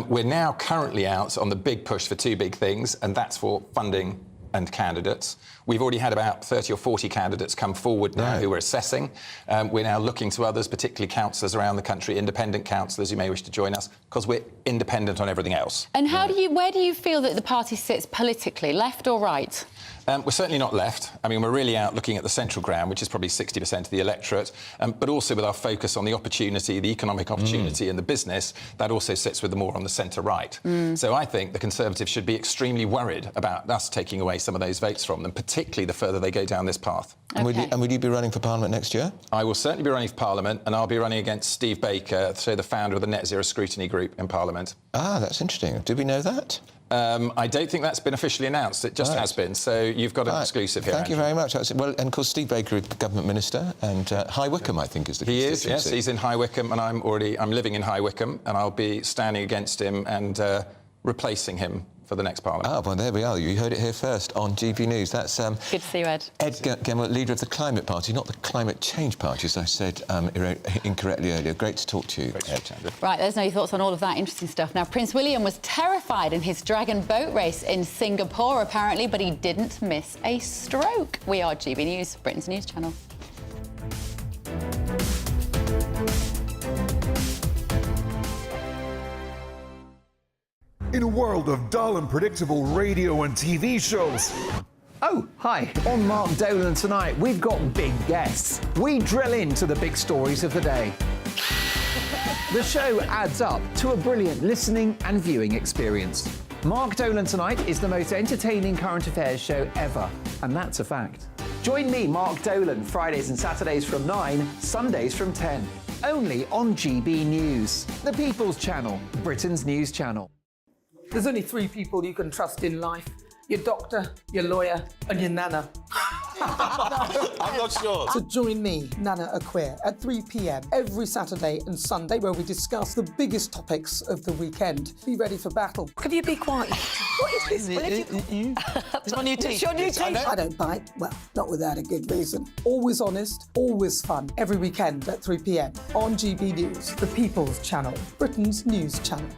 We're now currently out on the big push for two big things, and that's for funding and candidates. We've already had about 30 or 40 candidates come forward now who we're assessing. We're now looking to others, particularly councillors around the country, independent councillors who may wish to join us, because we're independent on everything else. And where do you feel that the party sits politically, left or right? We're certainly not left. I mean, we're really out looking at the central ground, which is probably 60% of the electorate, but also with our focus on the opportunity, the economic opportunity and the business, that also sits with the more on the centre-right. So I think the Conservatives should be extremely worried about us taking away some of those votes from them, particularly the further they go down this path. Okay. And will you be running for Parliament next year? I will certainly be running for Parliament, and I'll be running against Steve Baker, so the founder of the Net Zero Scrutiny Group in Parliament. Ah, that's interesting. Did we know that? I don't think that's been officially announced. It just has been. So you've got an exclusive here. Thank you very much. Well, and of course, Steve Baker is the government minister, and High Wycombe, I think, is the constituency. He is, yes. He's in High Wycombe, and I'm living in High Wycombe, and I'll be standing against him and replacing him for the next Parliament. Ah, well, there we are. You heard it here first on GB News. That's good to see you, Ed. Ed Gemmill, leader of the Climate Party, not the Climate Change Party, as I said incorrectly earlier. Great to talk to you, Ed. Right, let us know your thoughts on all of that interesting stuff. Now, Prince William was terrified in his dragon boat race in Singapore, apparently, but he didn't miss a stroke. We are GB News, Britain's news channel. In a world of dull and predictable radio and TV shows. Oh, hi. On Mark Dolan tonight, we've got big guests. We drill into the big stories of the day. The show adds up to a brilliant listening and viewing experience. Mark Dolan Tonight is the most entertaining current affairs show ever, and that's a fact. Join me, Mark Dolan, Fridays and Saturdays from 9, Sundays from 10. Only on GB News, the People's Channel, Britain's news channel. There's only 3 people you can trust in life. Your doctor, your lawyer, and your nana. I'm not sure. So join me, Nana Aquare, at 3 p.m. every Saturday and Sunday, where we discuss the biggest topics of the weekend. Be ready for battle. Could you be quiet? What is this? It's my new It's teeth. your new teeth. I don't bite. Well, not without a good reason. Always honest, always fun. Every weekend at 3 p.m. on GB News, the People's Channel, Britain's news channel.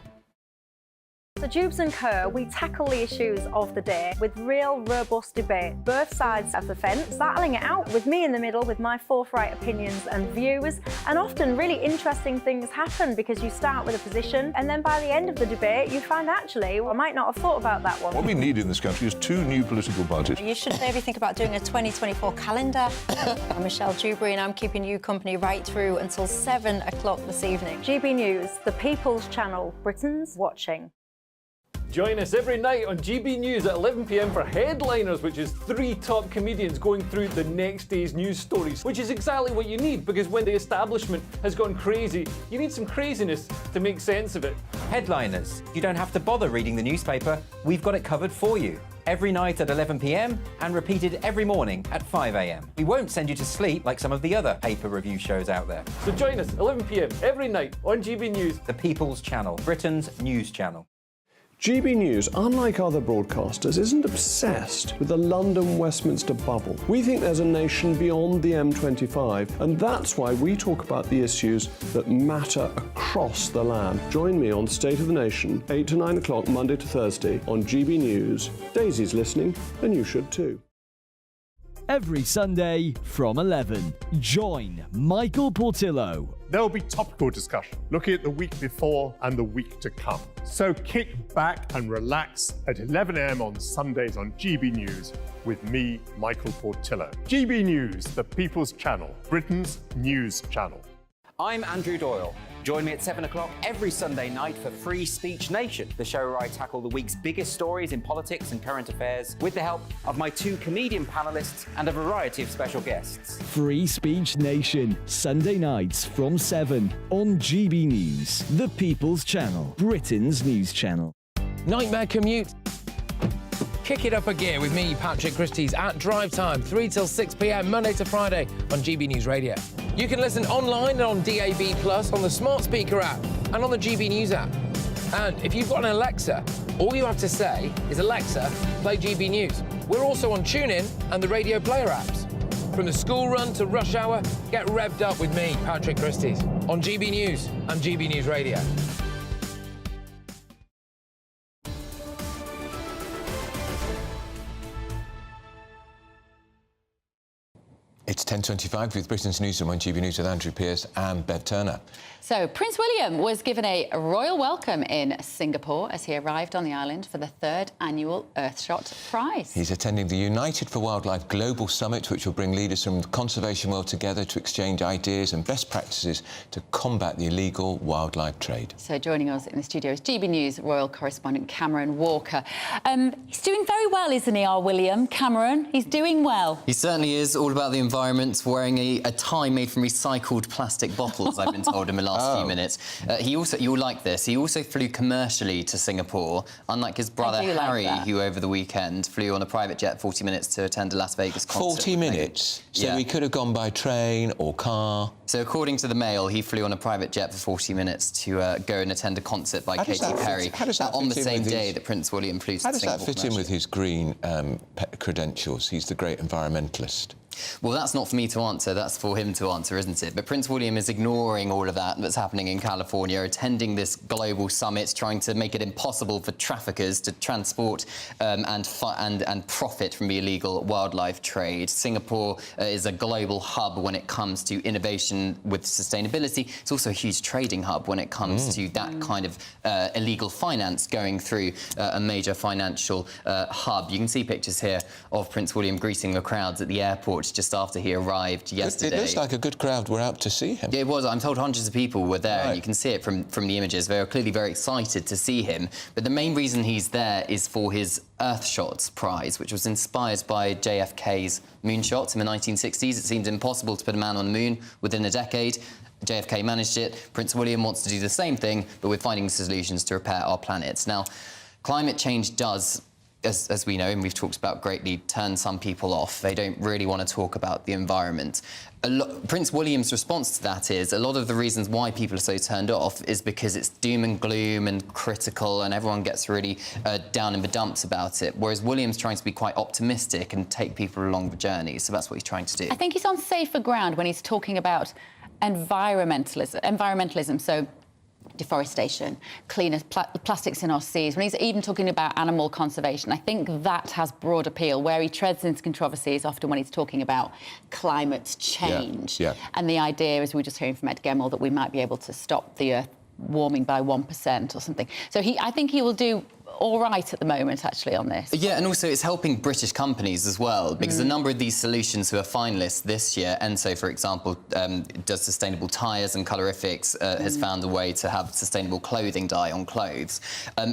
So Jubes and Kerr, we tackle the issues of the day with real, robust debate. Both sides of the fence, battling it out with me in the middle with my forthright opinions and views. And often really interesting things happen because you start with a position and then by the end of the debate you find actually, well, I might not have thought about that one. What we need in this country is 2 new political parties. You should maybe think about doing a 2024 calendar. I'm Michelle Dewberry and I'm keeping you company right through until 7 o'clock this evening. GB News, the People's Channel, Britain's watching. Join us every night on GB News at 11 p.m. for Headliners, which is 3 top comedians going through the next day's news stories, which is exactly what you need, because when the establishment has gone crazy, you need some craziness to make sense of it. Headliners. You don't have to bother reading the newspaper. We've got it covered for you. Every night at 11 p.m. and repeated every morning at 5 a.m. We won't send you to sleep like some of the other paper review shows out there. So join us 11 p.m. every night on GB News. The People's Channel, Britain's news channel. GB News, unlike other broadcasters, isn't obsessed with the London-Westminster bubble. We think there's a nation beyond the M25, and that's why we talk about the issues that matter across the land. Join me on State of the Nation, 8 to 9 o'clock, Monday to Thursday, on GB News. Daisy's listening, and you should too. Every Sunday from 11, join Michael Portillo. There'll be topical discussion, looking at the week before and the week to come. So kick back and relax at 11 a.m. on Sundays on GB News with me, Michael Portillo. GB News, the People's Channel, Britain's news channel. I'm Andrew Doyle. Join me at 7 o'clock every Sunday night for Free Speech Nation, the show where I tackle the week's biggest stories in politics and current affairs with the help of my 2 comedian panellists and a variety of special guests. Free Speech Nation, Sunday nights from 7 on GB News, the People's Channel, Britain's news channel. Nightmare commute. Kick it up a gear with me, Patrick Christie's, at drive time, 3 till 6 p.m, Monday to Friday on GB News Radio. You can listen online and on DAB+, on the smart speaker app and on the GB News app. And if you've got an Alexa, all you have to say is, Alexa, play GB News. We're also on TuneIn and the Radio Player apps. From the school run to rush hour, get revved up with me, Patrick Christie's, on GB News and GB News Radio. It's 10:25 with Britain's Newsroom on GB News with Andrew Pearce and Bev Turner. So, Prince William was given a royal welcome in Singapore as he arrived on the island for the 3rd annual Earthshot Prize. He's attending the United for Wildlife Global Summit, which will bring leaders from the conservation world together to exchange ideas and best practices to combat the illegal wildlife trade. So, joining us in the studio is GB News royal correspondent Cameron Walker. He's doing very well, isn't he, our William? Cameron, he's doing well. He certainly is, all about the environment, wearing a tie made from recycled plastic bottles, I've been told in the last few minutes. He also, you'll like this, he also flew commercially to Singapore, unlike his brother Harry, who over the weekend flew on a private jet 40 minutes to attend a Las Vegas concert. 40 minutes? So he could have gone by train or car? So according to the Mail, he flew on a private jet for 40 minutes to go and attend a concert by Katy Perry on the same day that Prince William flew to Singapore. How does that fit in with his green credentials? He's the great environmentalist. Well, that's not for me to answer, that's for him to answer, isn't it? But Prince William is ignoring all of that that's happening in California, attending this global summit, trying to make it impossible for traffickers to transport and profit from the illegal wildlife trade. Singapore is a global hub when it comes to innovation with sustainability. It's also a huge trading hub when it comes to that kind of illegal finance going through a major financial hub. You can see pictures here of Prince William greeting the crowds at the airport just after he arrived yesterday. It looks like a good crowd were out to see him. Yeah, it was. I'm told hundreds of people were there, and you can see it from the images. They were clearly very excited to see him. But the main reason he's there is for his Earthshot Prize, which was inspired by JFK's moonshots in the 1960s. It seemed impossible to put a man on the moon within a decade. JFK managed it. Prince William wants to do the same thing, but with finding solutions to repair our planet. Now, climate change does, as we know, and we've talked about greatly, turn some people off. They don't really want to talk about the environment. Prince William's response to that is a lot of the reasons why people are so turned off is because it's doom and gloom and critical, and everyone gets really down in the dumps about it, whereas William's trying to be quite optimistic and take people along the journey. So that's what he's trying to do. I think he's on safer ground when he's talking about environmentalism. So deforestation, cleaner plastics in our seas, when he's even talking about animal conservation. I think that has broad appeal. Where he treads into controversy is often when he's talking about climate change. And the idea, as we were just hearing from Ed Gemmell, that we might be able to stop the Earth warming by 1% or something. So I think he will do all right at the moment, actually, on this. Yeah, and also it's helping British companies as well, because a number of these solutions who are finalists this year, Enso, for example, does sustainable tyres, and Colorifics has found a way to have sustainable clothing dye on clothes.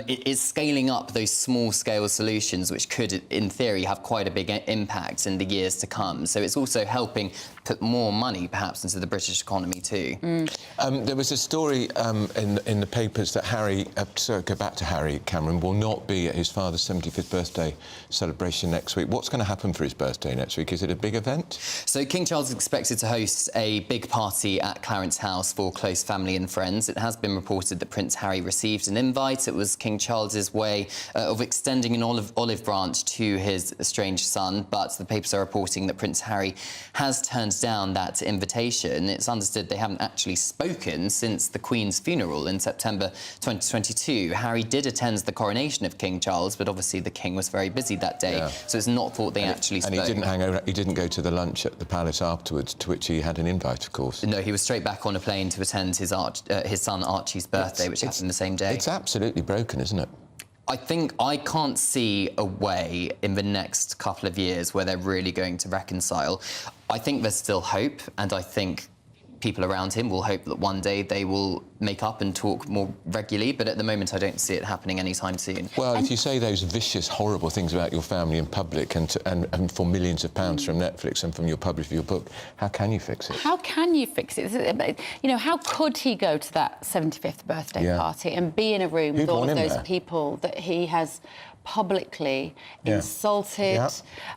It's scaling up those small-scale solutions, which could, in theory, have quite a big impact in the years to come. So it's also helping put more money, perhaps, into the British economy too. There was a story in the papers that Harry, so go back to Harry, Cameron, will not be at his father's 75th birthday celebration next week. What's going to happen for his birthday next week? Is it a big event? So King Charles is expected to host a big party at Clarence House for close family and friends. It has been reported that Prince Harry received an invite. It was King Charles's way of extending an olive branch to his estranged son, but the papers are reporting that Prince Harry has turned down that invitation. It's understood they haven't actually spoken since the Queen's funeral in September 2022. Harry did attend the coronation of King Charles, but obviously the King was very busy that day, so it's not thought they actually spoke. And he didn't hang over, he didn't go to the lunch at the palace afterwards, to which he had an invite, of course. No, he was straight back on a plane to attend his son Archie's birthday, which happened the same day. It's absolutely broken, isn't it? I think I can't see a way in the next couple of years where they're really going to reconcile. I think there's still hope, and I think people around him will hope that one day they will make up and talk more regularly, but at the moment I don't see it happening anytime soon. Well, if you say those vicious, horrible things about your family in public and for millions of pounds from Netflix and from your publish of your book, how can you fix it? How can you fix it? You know, how could he go to that 75th birthday party and be in a room with all of those people that he has publicly insulted?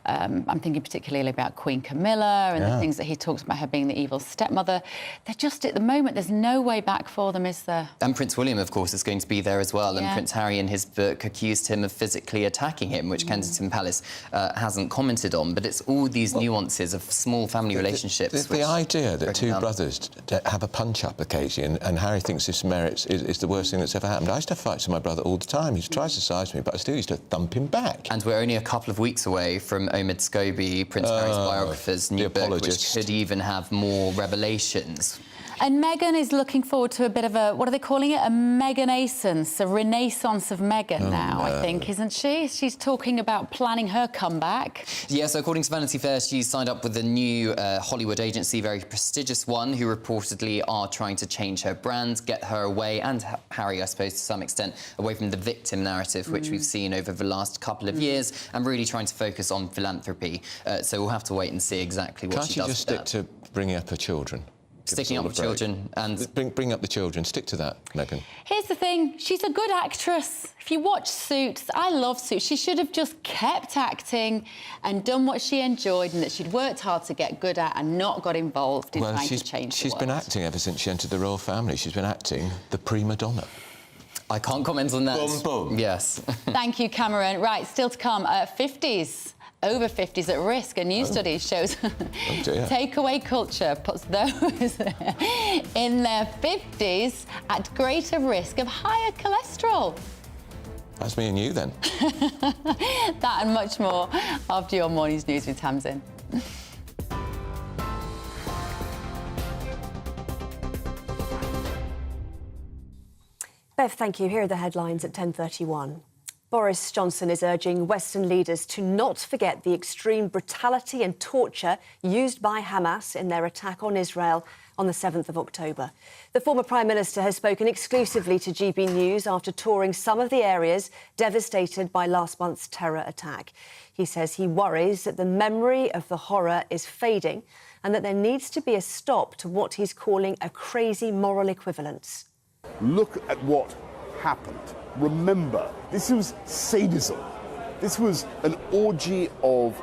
I'm thinking particularly about Queen Camilla and the things that he talks about her being the evil stepmother. They're just, at the moment, there's no way back for them, is there? And Prince William, of course, is going to be there as well. And Prince Harry, in his book, accused him of physically attacking him, which Kensington Palace hasn't commented on. But it's all these nuances of small family relationships. The idea that two brothers have a punch-up occasionally and Harry thinks this merits is the worst thing that's ever happened. I used to have fights with my brother all the time. He tries to size me, but I still used to thump him back. And we're only a couple of weeks away from Omid Scobie, Prince Harry's biographer's new book, which could even have more revelations. And Meghan is looking forward to a bit of a, what are they calling it? A Meghan-ascence, a renaissance of Meghan now, I think, isn't she? She's talking about planning her comeback. Yeah, so according to Vanity Fair, she's signed up with a new Hollywood agency, very prestigious one, who reportedly are trying to change her brand, get her away, and Harry, I suppose, to some extent, away from the victim narrative, which we've seen over the last couple of years, and really trying to focus on philanthropy. So we'll have to wait and see exactly what she does. Can't she just stick to bringing up her children? Sticking up with children and... Bring up the children. Stick to that, Meghan. Here's the thing. She's a good actress. If you watch Suits, I love Suits. She should have just kept acting and done what she enjoyed and that she'd worked hard to get good at and not got involved in trying to change the world. She's been acting ever since she entered the royal family. She's been acting the prima donna. I can't comment on that. Boom, boom. Yes. Thank you, Cameron. Right, still to come. 50s. Over 50s at risk. A new study shows takeaway culture puts those in their 50s at greater risk of higher cholesterol. That's me and you, then. That and much more after your morning's news with Tamsin. Bev, thank you. Here are the headlines at 10:31. Boris Johnson is urging Western leaders to not forget the extreme brutality and torture used by Hamas in their attack on Israel on the 7th of October. The former Prime Minister has spoken exclusively to GB News after touring some of the areas devastated by last month's terror attack. He says he worries that the memory of the horror is fading and that there needs to be a stop to what he's calling a crazy moral equivalence. Look at what happened. Remember, this was sadism. This was an orgy of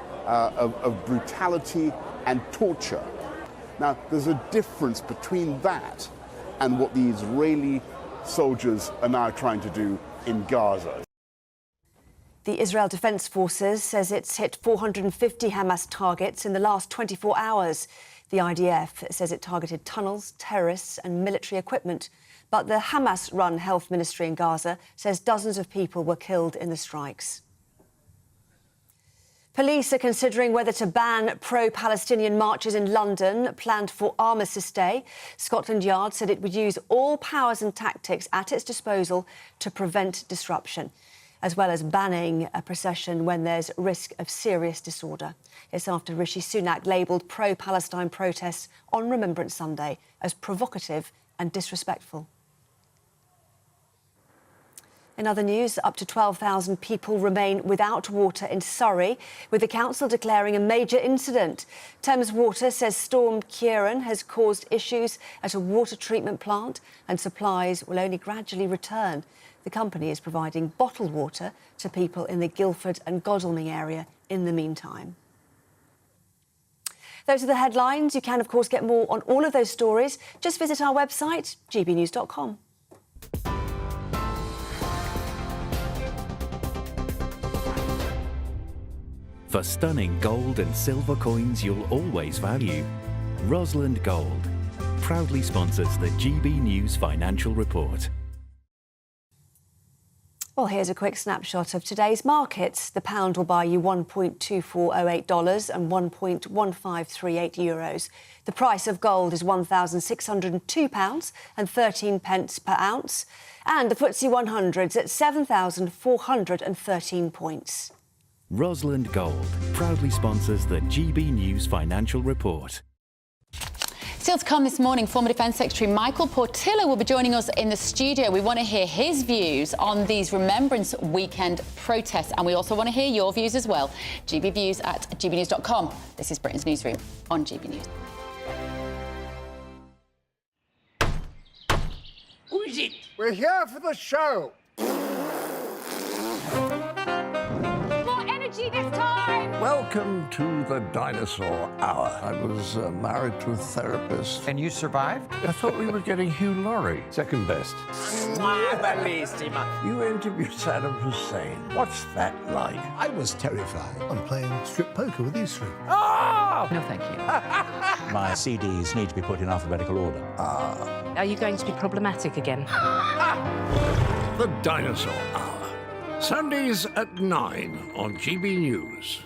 brutality and torture. Now, there's a difference between that and what the Israeli soldiers are now trying to do in Gaza. The Israel Defense Forces says it's hit 450 Hamas targets in the last 24 hours. The IDF says it targeted tunnels, terrorists and military equipment. But the Hamas-run health ministry in Gaza says dozens of people were killed in the strikes. Police are considering whether to ban pro-Palestinian marches in London planned for Armistice Day. Scotland Yard said it would use all powers and tactics at its disposal to prevent disruption, as well as banning a procession when there's risk of serious disorder. It's after Rishi Sunak labelled pro-Palestine protests on Remembrance Sunday as provocative and disrespectful. In other news, up to 12,000 people remain without water in Surrey, with the council declaring a major incident. Thames Water says Storm Ciarán has caused issues at a water treatment plant and supplies will only gradually return. The company is providing bottled water to people in the Guildford and Godalming area in the meantime. Those are the headlines. You can, of course, get more on all of those stories. Just visit our website, gbnews.com. For stunning gold and silver coins you'll always value, Rosland Gold proudly sponsors the GB News Financial Report. Well, here's a quick snapshot of today's markets. The pound will buy you $1.2408 and €1.1538. The price of gold is £1,602 and 13 pence per ounce. And the FTSE 100's at 7,413 points. Rosland Gold proudly sponsors the GB News Financial Report. Still to come this morning, former Defence Secretary Michael Portillo will be joining us in the studio. We want to hear his views on these Remembrance weekend protests, and we also want to hear your views as well. GBviews at gbnews.com. This is Britain's Newsroom on GB News. Who is it? We're here for the show. More energy this time! Welcome to the Dinosaur Hour. I was married to a therapist. And you survived? I thought we were getting Hugh Laurie. Second best. You interviewed Saddam Hussein. What's that like? I was terrified. I'm playing strip poker with these three. Oh! No, thank you. My CDs need to be put in alphabetical order. Are you going to be problematic again? The Dinosaur Hour. Sundays at 9 on GB News.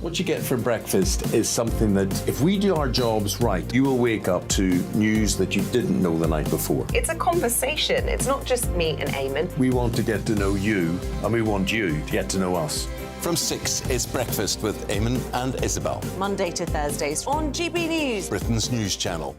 What you get for breakfast is something that, if we do our jobs right, you will wake up to news that you didn't know the night before. It's a conversation. It's not just me and Eamon. We want to get to know you, and we want you to get to know us. From 6, it's Breakfast with Eamon and Isabel. Monday to Thursdays on GB News. Britain's news channel.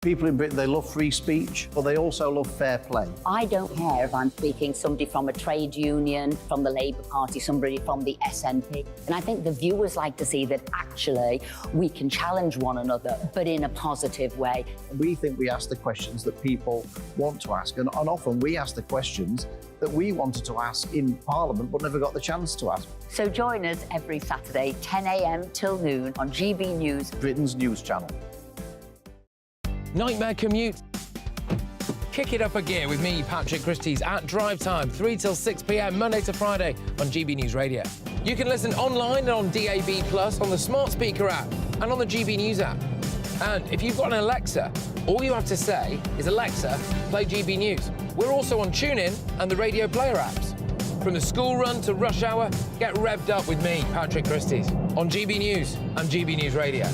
People in Britain, they love free speech, but they also love fair play. I don't care if I'm speaking somebody from a trade union, from the Labour Party, somebody from the SNP. And I think the viewers like to see that actually we can challenge one another, but in a positive way. We think we ask the questions that people want to ask, and often we ask the questions that we wanted to ask in Parliament but never got the chance to ask. So join us every Saturday, 10 a.m. till noon on GB News, Britain's news channel. Nightmare commute. Kick it up a gear with me, Patrick Christie's, at drive time, 3 till 6 p.m, Monday to Friday on GB News Radio. You can listen online and on DAB+, on the smart speaker app and on the GB News app. And if you've got an Alexa, all you have to say is, Alexa, play GB News. We're also on TuneIn and the Radio Player apps. From the school run to rush hour, get revved up with me, Patrick Christie's, on GB News and GB News Radio.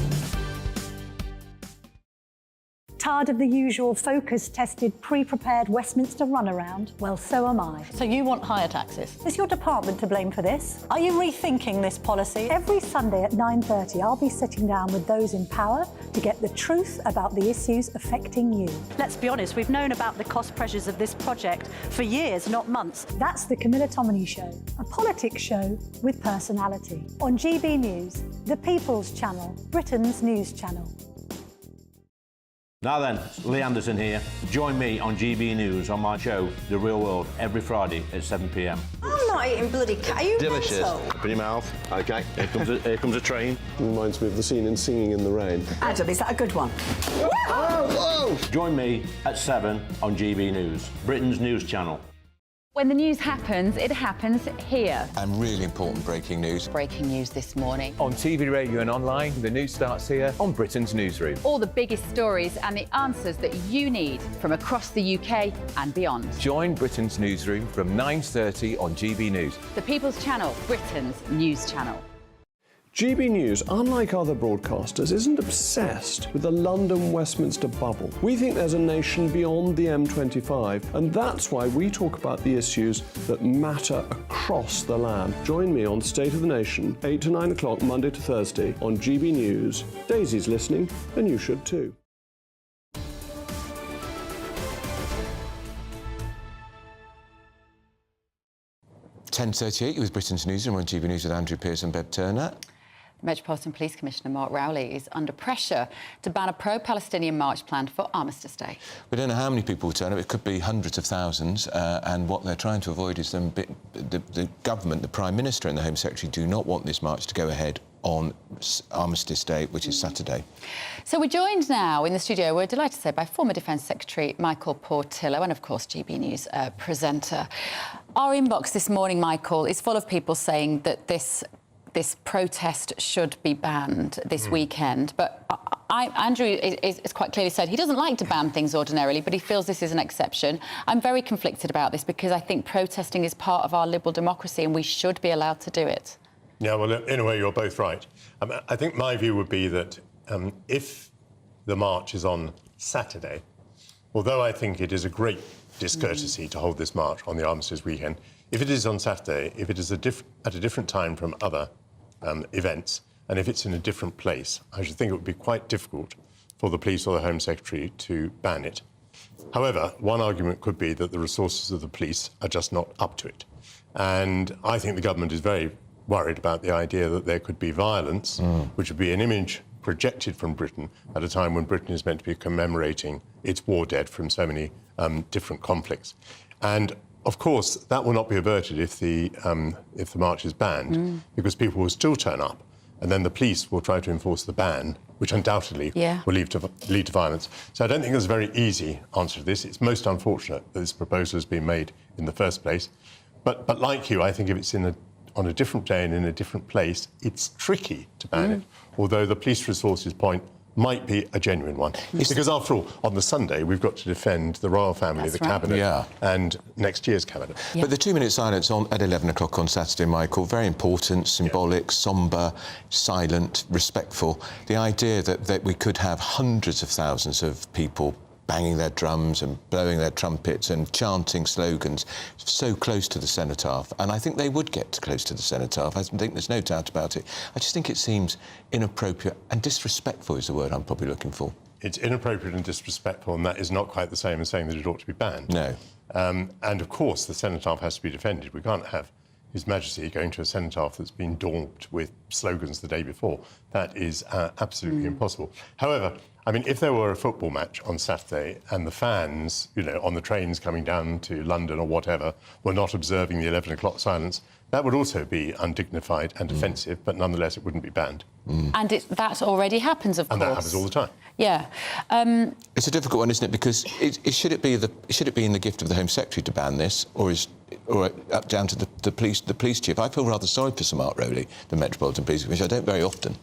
Tired of the usual focus-tested, pre-prepared Westminster runaround? Well, so am I. So you want higher taxes? Is your department to blame for this? Are you rethinking this policy? Every Sunday at 9:30, I'll be sitting down with those in power to get the truth about the issues affecting you. Let's be honest, we've known about the cost pressures of this project for years, not months. That's the Camilla Tominey Show, a politics show with personality. On GB News, the People's Channel, Britain's news channel. Now then, Lee Anderson here. Join me on GB News on my show, The Real World, every Friday at 7 p.m. I'm not eating bloody cat. Are you Delicious. mental? Open your mouth. OK, here comes a train. Reminds me of the scene in Singing in the Rain. Adam, is that a good one? Whoa! Join me at 7 on GB News, Britain's news channel. When the news happens, it happens here. And really important breaking news. Breaking news this morning. On TV, radio and online, the news starts here on Britain's Newsroom. All the biggest stories and the answers that you need from across the UK and beyond. Join Britain's Newsroom from 9:30 on GB News. The People's Channel, Britain's news channel. GB News, unlike other broadcasters, isn't obsessed with the London-Westminster bubble. We think there's a nation beyond the M25, and that's why we talk about the issues that matter across the land. Join me on State of the Nation, 8 to 9 o'clock, Monday to Thursday, on GB News. Daisy's listening, and you should too. .38 with Britain's Newsroom on GB News with Andrew Pearce and Bev Turner. Metropolitan Police Commissioner Mark Rowley is under pressure to ban a pro-Palestinian march planned for Armistice Day. We don't know how many people will turn up. It could be hundreds of thousands, and what they're trying to avoid is the government, the Prime Minister and the Home Secretary do not want this march to go ahead on Armistice Day, which is Saturday. So we're joined now in the studio, we're delighted to say, by former Defence Secretary Michael Portillo and, of course, GB News presenter. Our inbox this morning, Michael, is full of people saying that this protest should be banned this weekend. But Andrew is quite clearly said he doesn't like to ban things ordinarily, but he feels this is an exception. I'm very conflicted about this because I think protesting is part of our liberal democracy and we should be allowed to do it. Yeah, well, in a way, you're both right. I think my view would be that if the march is on Saturday, although I think it is a great discourtesy to hold this march on the Armistice weekend, if it is on Saturday, if it is at a different time from other events, and if it's in a different place, I should think it would be quite difficult for the police or the Home Secretary to ban it. However, one argument could be that the resources of the police are just not up to it. And I think the government is very worried about the idea that there could be violence, which would be an image projected from Britain at a time when Britain is meant to be commemorating its war dead from so many different conflicts. And of course, that will not be averted if the march is banned, because people will still turn up, and then the police will try to enforce the ban, which undoubtedly will lead to violence. So I don't think there's a very easy answer to this. It's most unfortunate that this proposal has been made in the first place. But like you, I think if it's on a different day and in a different place, it's tricky to ban it, although the police resources point might be a genuine one. Because after all, on the Sunday, we've got to defend the royal family, the cabinet, and next year's cabinet. But the 2-minute silence at 11 o'clock on Saturday, Michael, very important, symbolic, sombre, silent, respectful. The idea that we could have hundreds of thousands of people banging their drums and blowing their trumpets and chanting slogans so close to the cenotaph. And I think they would get close to the cenotaph. I think there's no doubt about it. I just think it seems inappropriate and disrespectful is the word I'm probably looking for. It's inappropriate and disrespectful, and that is not quite the same as saying that it ought to be banned. No. And of course, the cenotaph has to be defended. We can't have His Majesty going to a cenotaph that's been daubed with slogans the day before. That is absolutely impossible. However, I mean, if there were a football match on Saturday and the fans, you know, on the trains coming down to London or whatever, were not observing the 11 o'clock silence, that would also be undignified and offensive, but nonetheless it wouldn't be banned. And that already happens, of course. And that happens all the time. Yeah. It's a difficult one, isn't it? Because should it be in the gift of the Home Secretary to ban this, or up down to the police chief? I feel rather sorry for Sir Mark Rowley, the Metropolitan Police Commissioner. I don't very often,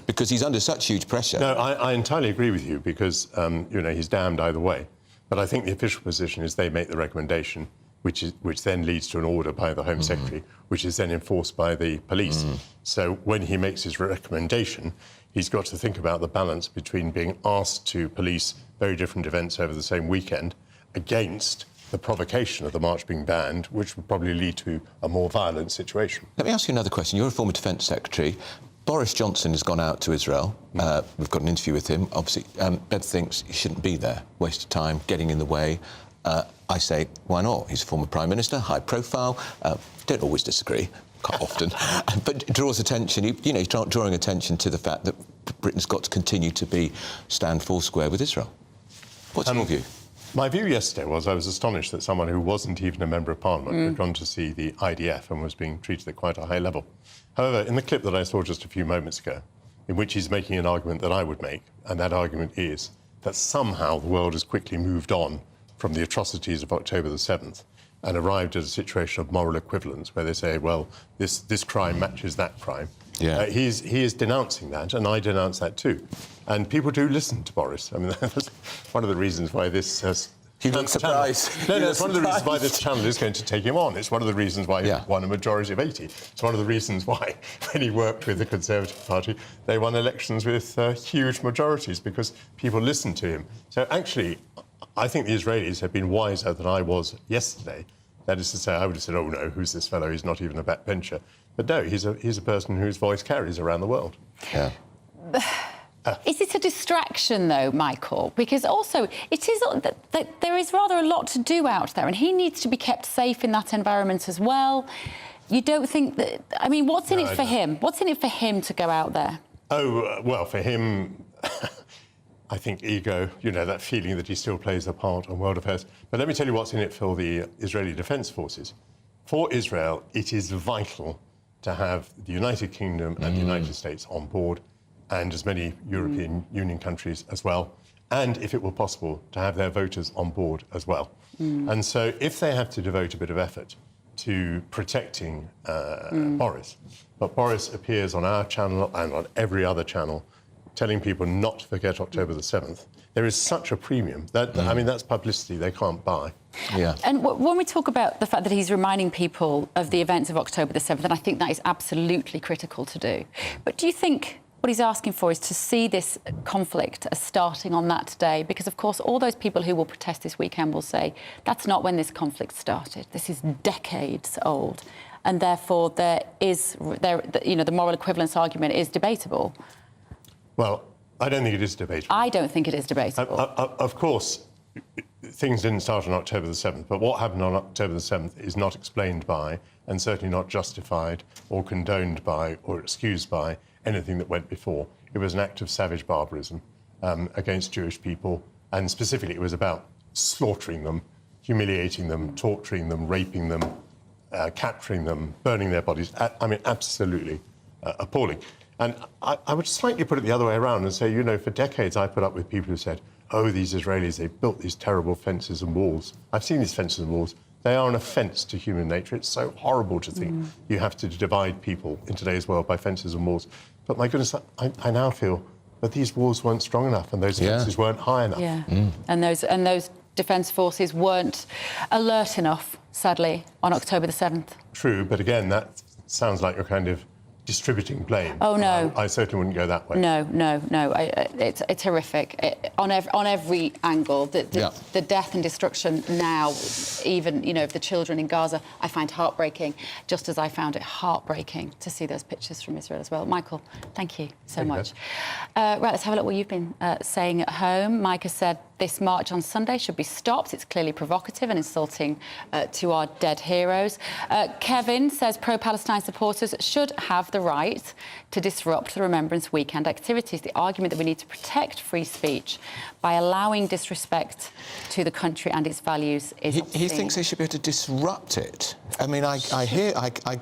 because he's under such huge pressure. No, I entirely agree with you, because you know, he's damned either way. But I think the official position is they make the recommendation, which then leads to an order by the Home Secretary, which is then enforced by the police. So when he makes his recommendation, he's got to think about the balance between being asked to police very different events over the same weekend against the provocation of the march being banned, which would probably lead to a more violent situation. Let me ask you another question. You're a former Defence Secretary. Boris Johnson has gone out to Israel. We've got an interview with him. Obviously, Bev thinks he shouldn't be there. Waste of time, getting in the way. I say, why not? He's a former Prime Minister, high profile. Don't always disagree, quite often. But draws attention, he's drawing attention to the fact that Britain's got to continue to stand foursquare with Israel. What's your view? My view yesterday was I was astonished that someone who wasn't even a Member of Parliament had gone to see the IDF and was being treated at quite a high level. However, in the clip that I saw just a few moments ago, in which he's making an argument that I would make, and that argument is that somehow the world has quickly moved on from the atrocities of October the 7th and arrived at a situation of moral equivalence where they say, well, this crime matches that crime. Yeah. He is denouncing that, and I denounce that too. And people do listen to Boris. I mean, that's one of the reasons why this... You look surprised. No, it's one of the reasons why this channel is going to take him on. It's one of the reasons why he won a majority of 80. It's one of the reasons why, when he worked with the Conservative Party, they won elections with huge majorities, because people listened to him. So actually, I think the Israelis have been wiser than I was yesterday. That is to say, I would have said, oh no, who's this fellow? He's not even a backbencher. But no, he's a person whose voice carries around the world. Yeah. Is it a distraction, though, Michael? Because also, it is that there is rather a lot to do out there, and he needs to be kept safe in that environment as well. You don't think that... I mean, what's in it for him? What's in it for him to go out there? Oh, well, for him, I think ego, that feeling that he still plays a part on world affairs. But let me tell you what's in it for the Israeli Defence Forces. For Israel, it is vital to have the United Kingdom and the United States on board, and as many European Union countries as well, and, if it were possible, to have their voters on board as well. And so if they have to devote a bit of effort to protecting Boris, but Boris appears on our channel and on every other channel telling people not to forget October the 7th, there is such a premium. I mean, that's publicity they can't buy. Yeah. And when we talk about the fact that he's reminding people of the events of October the 7th, and I think that is absolutely critical to do. But do you think what he's asking for is to see this conflict as starting on that day? Because, of course, all those people who will protest this weekend will say, that's not when this conflict started. This is decades old. and therefore the moral equivalence argument is debatable. Well, I don't think it is debatable. I don't think it is debatable. Of course, things didn't start on October the 7th, but what happened on October the 7th is not explained by, and certainly not justified or condoned by or excused by anything that went before. It was an act of savage barbarism against Jewish people, and specifically it was about slaughtering them, humiliating them, torturing them, raping them, capturing them, burning their bodies. I mean, absolutely appalling. And I would slightly put it the other way around and say, you know, for decades I put up with people who said, oh, these Israelis, they've built these terrible fences and walls. I've seen these fences and walls. They are an offence to human nature. It's so horrible to think you have to divide people in today's world by fences and walls. But my goodness, I now feel that these walls weren't strong enough and those fences weren't high enough. Yeah, and those defence forces weren't alert enough, sadly, on October the 7th. True, but again, that sounds like you're kind of distributing blame. Oh, no. I certainly wouldn't go that way. No. It's horrific. On every angle. The death and destruction now, even, you know, of the children in Gaza, I find heartbreaking, just as I found it heartbreaking to see those pictures from Israel as well. Michael, thank you so much. Right, let's have a look what you've been saying at home. Mike has said, this march on Sunday should be stopped. It's clearly provocative and insulting to our dead heroes. Kevin says pro-Palestine supporters should have the right to disrupt the Remembrance weekend activities. The argument that we need to protect free speech by allowing disrespect to the country and its values is obscene. He thinks they should be able to disrupt it. I mean, I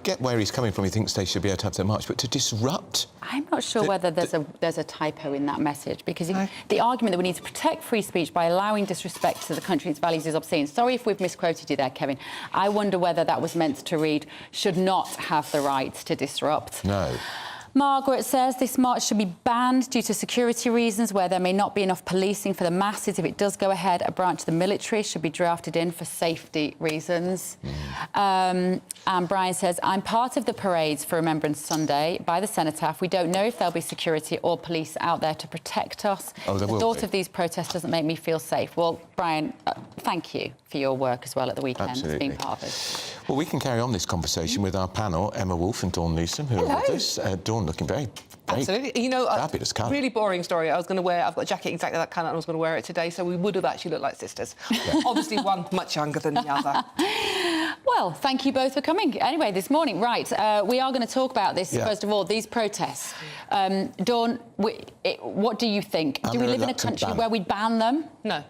get where he's coming from. He thinks they should be able to have their march, but to disrupt... I'm not sure whether there's a typo in that message, because the argument that we need to protect free speech by allowing disrespect to the country and its values is obscene. Sorry if we've misquoted you there, Kevin. I wonder whether that was meant to read, should not have the right to disrupt. No. Margaret says this march should be banned due to security reasons, where there may not be enough policing for the masses. If it does go ahead, a branch of the military should be drafted in for safety reasons. And Brian says, I'm part of the parades for Remembrance Sunday by the Cenotaph. We don't know if there'll be security or police out there to protect us. Oh, there the will thought be. of these protests doesn't make me feel safe. Well, Brian, thank you for your work as well at the weekend. Absolutely. It's been part of it. Well, we can carry on this conversation with our panel, Emma Wolfe and Dawn Newsroom, who are with us. Dawn looking very absolutely. You know, fabulous colour. Really boring story. I've got a jacket exactly that colour and I was going to wear it today, so we would have actually looked like sisters. Yeah. Obviously, one much younger than the other. Well, thank you both for coming. Anyway, this morning, right, we are going to talk about this, first of all, these protests. Dawn, what do you think? Do we live in a country where we ban them? No.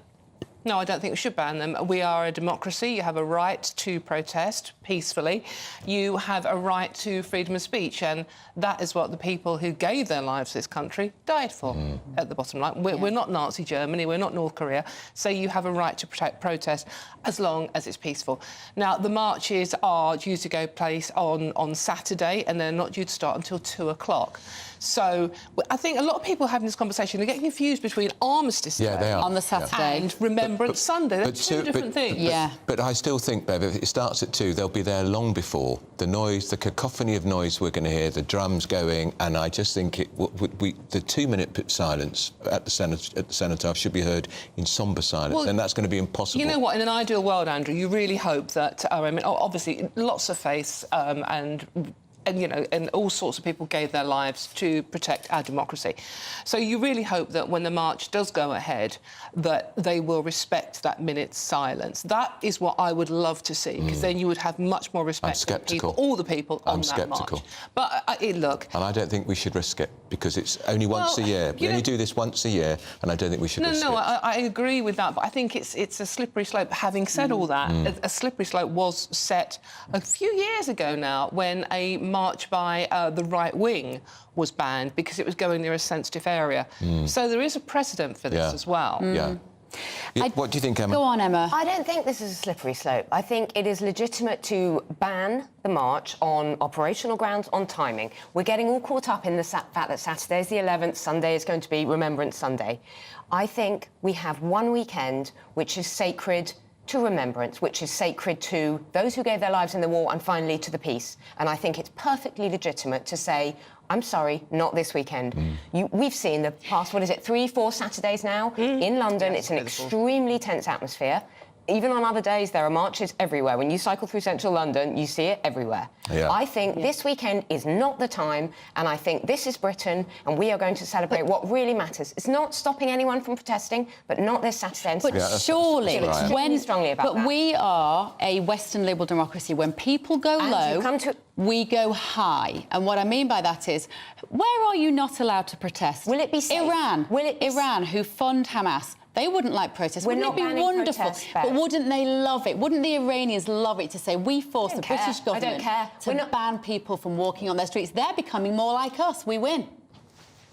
No, I don't think we should ban them. We are a democracy. You have a right to protest peacefully. You have a right to freedom of speech, and that is what the people who gave their lives to this country died for, at the bottom line. We're not Nazi Germany, we're not North Korea, so you have a right to protest as long as it's peaceful. Now, the marches are due to go place on Saturday, and they're not due to start until 2 o'clock. So I think a lot of people are having this conversation. They're getting confused between Armistice Day on the Saturday and Remembrance Sunday. They're two different things. But I still think, Bev, if it starts at 2, they'll be there long before. The noise, the cacophony of noise we're going to hear, the drums going, and I just think the 2-minute silence at the Cenotaph should be heard in sombre silence, and that's going to be impossible. You know what? In an ideal world, Andrew, you really hope that. I mean, obviously, lots of faith and you know, and all sorts of people gave their lives to protect our democracy. So you really hope that when the march does go ahead, that they will respect that minute's silence. That is what I would love to see, because then you would have much more respect for people, all the people on that march. But look... And I don't think we should risk it, because it's only once a year. We only do this once a year, and I don't think we should risk it. No, I agree with that, but I think it's a slippery slope. Having said all that, a slippery slope was set a few years ago now, when a march by the right wing was banned because it was going near a sensitive area. So there is a precedent for this as well. What do you think, Emma? Go on, Emma. I don't think this is a slippery slope. I think it is legitimate to ban the march on operational grounds, on timing. We're getting all caught up in the fact that Saturday is the 11th, Sunday is going to be Remembrance Sunday. I think we have one weekend which is sacred to remembrance, which is sacred to those who gave their lives in the war and finally to the peace. And I think it's perfectly legitimate to say, I'm sorry, not this weekend. We've seen the past, 3, 4 Saturdays now in London. It's an extremely tense atmosphere. even on other days, there are marches everywhere. When you cycle through central London, you see it everywhere. Yeah. I think this weekend is not the time, and I think this is Britain, and we are going to celebrate what really matters. It's not stopping anyone from protesting, but not this Saturday and But Sunday. surely, strongly about that. we are a Western liberal democracy. When people go low, we go high. And what I mean by that is, where are you not allowed to protest? Will it be safe? Iran. Iran, who fund Hamas. They wouldn't like protests. Wouldn't it be wonderful? But wouldn't they love it? Wouldn't the Iranians love it to say, we force the British government to ban people from walking on their streets? They're becoming more like us. We win.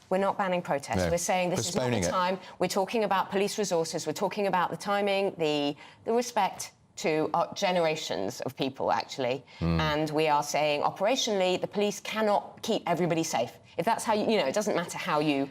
We're not banning protests. No. We're saying this is not the time. We're talking about police resources. We're talking about the timing, the respect to generations of people, actually. And we are saying, operationally, the police cannot keep everybody safe. If that's how you know, it doesn't matter how you,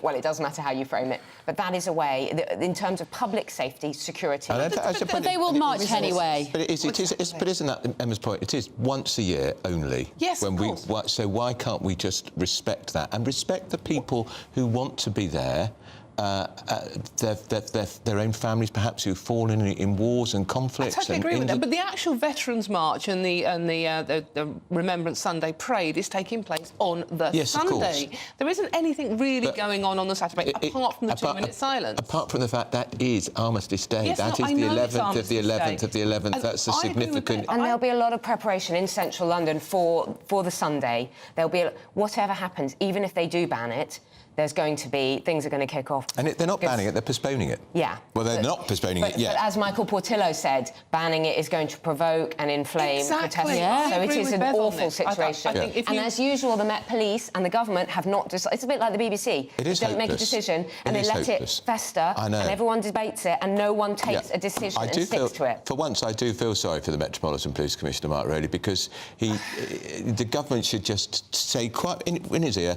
well, it does matter how you frame it, but that is a way, in terms of public safety, security. But they will march anyway. But but isn't that Emma's point? It is once a year only. Yes, of course. So why can't we just respect that and respect the people who want to be there? Their own families, perhaps, who've fallen in wars and conflicts. I totally agree with that. But the actual Veterans March and the Remembrance Sunday parade is taking place on the Sunday. There isn't anything really going on the Saturday, apart from the 2-minute silence. Apart from the fact that is Armistice Day. Yes, that is the 11th of the 11th of the 11th. That's a significant. And there'll be a lot of preparation in central London for the Sunday. There'll be whatever happens, even if they do ban it. There's going to be things are going to kick off. And they're not banning it; they're postponing it. Yeah. Well, they're not postponing it yet. But as Michael Portillo said, banning it is going to provoke and inflame protesters. Yeah. So it is an awful situation. I think and as usual, the Met Police and the government have not decided. It's a bit like the BBC. It is They don't make a decision and they let it fester, and everyone debates it, and no one takes a decision and sticks to it. For once, I do feel sorry for the Metropolitan Police Commissioner, Mark Rowley, because the government should just say quite in his ear,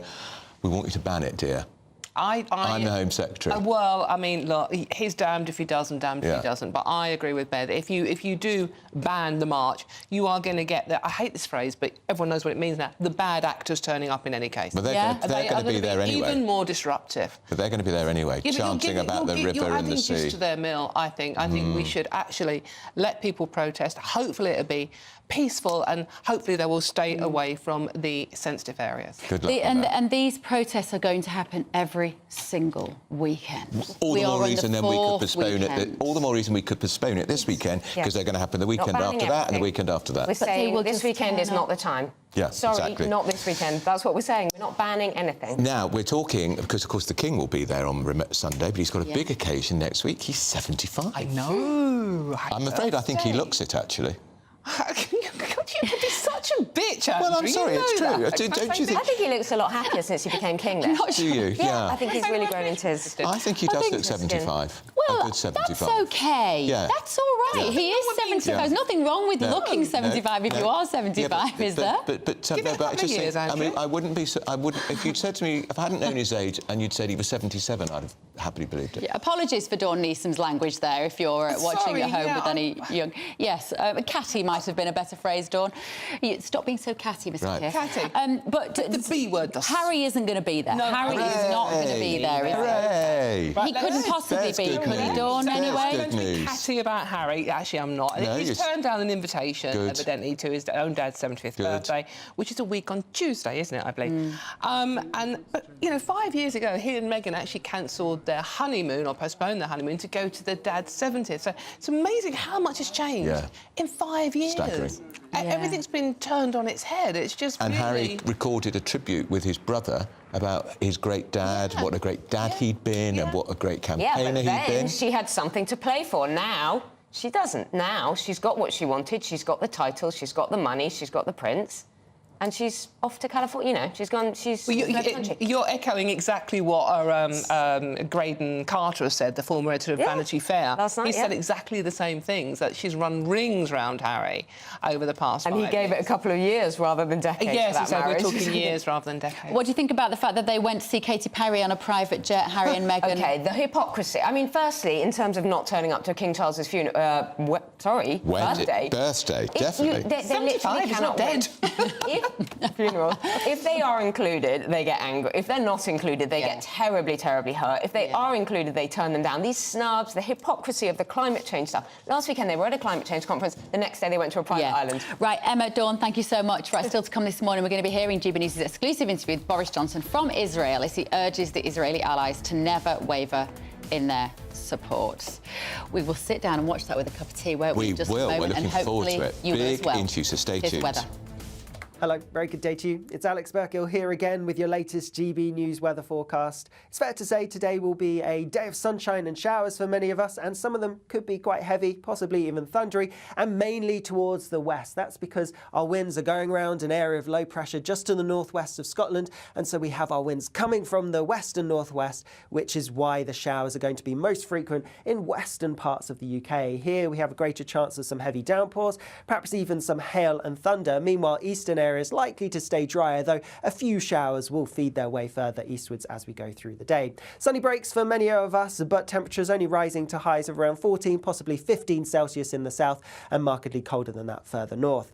"We want you to ban it, dear." I'm the Home Secretary. Well, I mean, look, he's damned if he does and damned if he doesn't. But I agree with Ben. If you do ban the march, you are going to get I hate this phrase, but everyone knows what it means now. The bad actors turning up in any case. But they're going to be there anyway. Even more disruptive. But they're going to be there anyway, chanting about the river and the sea. You're adding to their mill, I think. I think we should actually let people protest. Hopefully it'll be peaceful, and hopefully they will stay away from the sensitive areas. Good luck and these protests are going to happen every single weekend. All the more reason then we could postpone it. All the more reason we could postpone it this weekend, because they're going to happen the weekend after that and the weekend after that. We're saying this weekend is not the time. Yeah, sorry, exactly. not this weekend. That's what we're saying. We're not banning anything. Now, we're talking, because, of course, the King will be there on Sunday, but he's got a big occasion next week. He's 75. I know. I'm afraid I think he looks it, actually. He's such a bitch, Andrew. Well, I'm sorry, it's true. Don't you think? I think he looks a lot happier since he became king. Then. Do you? Yeah. I think he's really grown into his. I think he does look 75. Well, a good 75. that's okay. Yeah. That's all right. Yeah. He is 75. There's nothing wrong with looking 75 if you are 75, is there? But I just think, I mean, I wouldn't be. If you'd said to me, if I hadn't known his age and you'd said he was 77, I'd have happily believed it. Yeah, apologies for Dawn Neeson's language there. If you're watching at home with any young, yes, catty might have been a better phrase, Dawn. Stop being so catty, Mr. Kiff. Catty. But the B word does. Harry isn't going to be there. No, Harry is not going to be there. Hooray! He couldn't possibly be, could he, Dawn? Anyway, I'm going to be catty about Harry. Actually, I'm not. No, he's turned down an invitation, evidently, to his own dad's 75th birthday, which is a week on Tuesday, isn't it? I believe. But you know, 5 years ago, he and Meghan actually cancelled their honeymoon or postponed their honeymoon to go to their dad's 70th. So it's amazing how much has changed in 5 years. Staggering. Everything's been turned on its head. It's just and really... Harry recorded a tribute with his brother about his great dad, what a great dad he'd been, and what a great campaigner he'd been. She had something to play for. Now she doesn't. Now she's got what she wanted. She's got the title. She's got the money. She's got the prince. And she's off to California. You know, she's gone. She's. Well, you're echoing exactly what Graydon Carter has said, the former editor of Vanity Fair. Last night, he said exactly the same things, that she's run rings round Harry over the past 5 years. And he gave it a couple of years rather than decades. Yes, for that we're marriage. talking years rather than decades. what do you think about the fact that they went to see Katy Perry on a private jet, Harry and Meghan? OK, the hypocrisy. I mean, firstly, in terms of not turning up to King Charles's funeral, birthday. Birthday, definitely. They 75, literally he's cannot not dead. funeral. If they are included, they get angry. If they're not included, they get terribly, terribly hurt. If they are included, they turn them down. These snubs, the hypocrisy of the climate change stuff. Last weekend, they were at a climate change conference. The next day, they went to a private island. Right, Emma, Dawn, thank you so much. Right, still to come this morning, we're going to be hearing GB News' exclusive interview with Boris Johnson from Israel as he urges the Israeli allies to never waver in their support. We will sit down and watch that with a cup of tea, won't we? We will. We're looking forward to it. You will as well. Interview, so stay tuned. Weather. Hello, very good day to you. It's Alex Burkill here again with your latest GB News weather forecast. It's fair to say today will be a day of sunshine and showers for many of us, and some of them could be quite heavy, possibly even thundery, and mainly towards the west. That's because our winds are going around an area of low pressure just to the northwest of Scotland, and so we have our winds coming from the west and northwest, which is why the showers are going to be most frequent in western parts of the UK. Here we have a greater chance of some heavy downpours, perhaps even some hail and thunder. Meanwhile, eastern areas likely to stay drier, though a few showers will feed their way further eastwards as we go through the day. Sunny breaks for many of us, but temperatures only rising to highs of around 14, possibly 15 Celsius in the south, and markedly colder than that further north.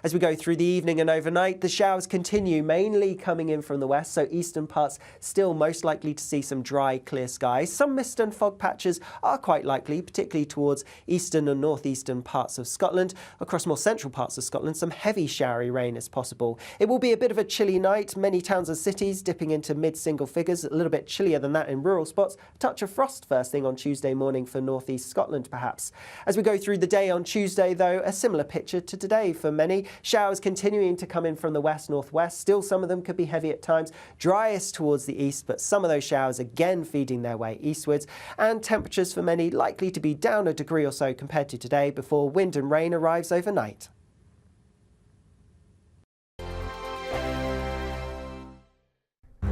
As we go through the evening and overnight, the showers continue, mainly coming in from the west, so eastern parts still most likely to see some dry, clear skies. Some mist and fog patches are quite likely, particularly towards eastern and northeastern parts of Scotland. Across more central parts of Scotland, some heavy showery rain is possible. It will be a bit of a chilly night, many towns and cities dipping into mid-single figures, a little bit chillier than that in rural spots. A touch of frost first thing on Tuesday morning for northeast Scotland, perhaps. As we go through the day on Tuesday, though, a similar picture to today for many. Showers continuing to come in from the west-northwest. Still, some of them could be heavy at times. Driest towards the east, but some of those showers again feeding their way eastwards. And temperatures for many likely to be down a degree or so compared to today before wind and rain arrives overnight.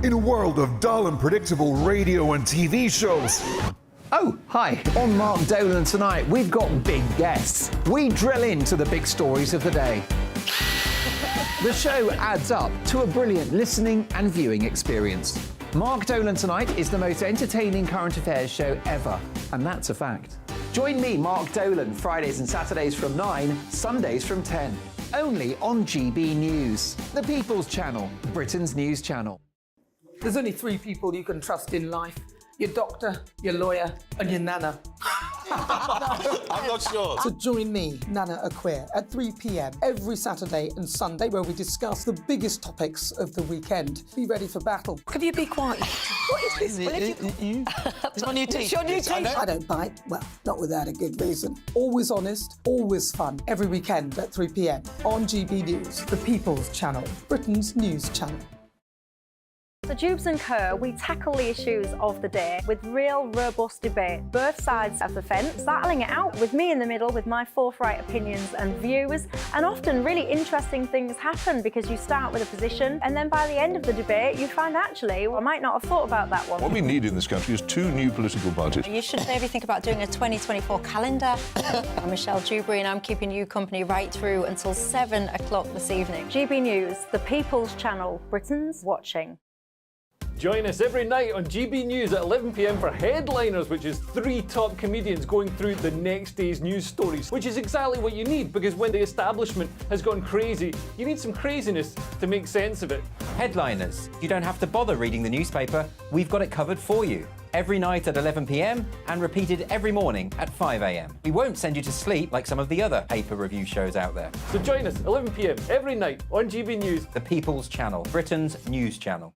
In a world of dull and predictable radio and TV shows. Oh, hi. On Mark Dolan tonight, we've got big guests. We drill into the big stories of the day. The show adds up to a brilliant listening and viewing experience. Mark Dolan Tonight is the most entertaining current affairs show ever, and that's a fact. Join me, Mark Dolan, Fridays and Saturdays from 9, Sundays from 10. Only on GB News, the People's Channel, Britain's news channel. There's only 3 people you can trust in life. Your doctor, your lawyer, and your nana. I'm not sure. So join me, Nana Aquare, at 3 p.m. every Saturday and Sunday, where we discuss the biggest topics of the weekend. Be ready for battle. Could you be quiet? What is this? It's my new teeth. It's your new teeth. I don't bite. Well, not without a good reason. Always honest, always fun. Every weekend at 3 p.m. on GB News, the People's Channel, Britain's news channel. So Jubes and Kerr, we tackle the issues of the day with real, robust debate, both sides of the fence, battling it out with me in the middle with my forthright opinions and views. And often really interesting things happen because you start with a position and then by the end of the debate you find actually, well, I might not have thought about that one. What we need in this country is 2 new political parties. You should maybe think about doing a 2024 calendar. I'm Michelle Dewberry and I'm keeping you company right through until 7 o'clock this evening. GB News, the People's Channel, Britain's watching. Join us every night on GB News at 11 p.m. for Headliners, which is 3 top comedians going through the next day's news stories, which is exactly what you need, because when the establishment has gone crazy, you need some craziness to make sense of it. Headliners. You don't have to bother reading the newspaper. We've got it covered for you. Every night at 11 p.m. and repeated every morning at 5 a.m. We won't send you to sleep like some of the other paper review shows out there. So join us 11 p.m. every night on GB News. The People's Channel, Britain's news channel.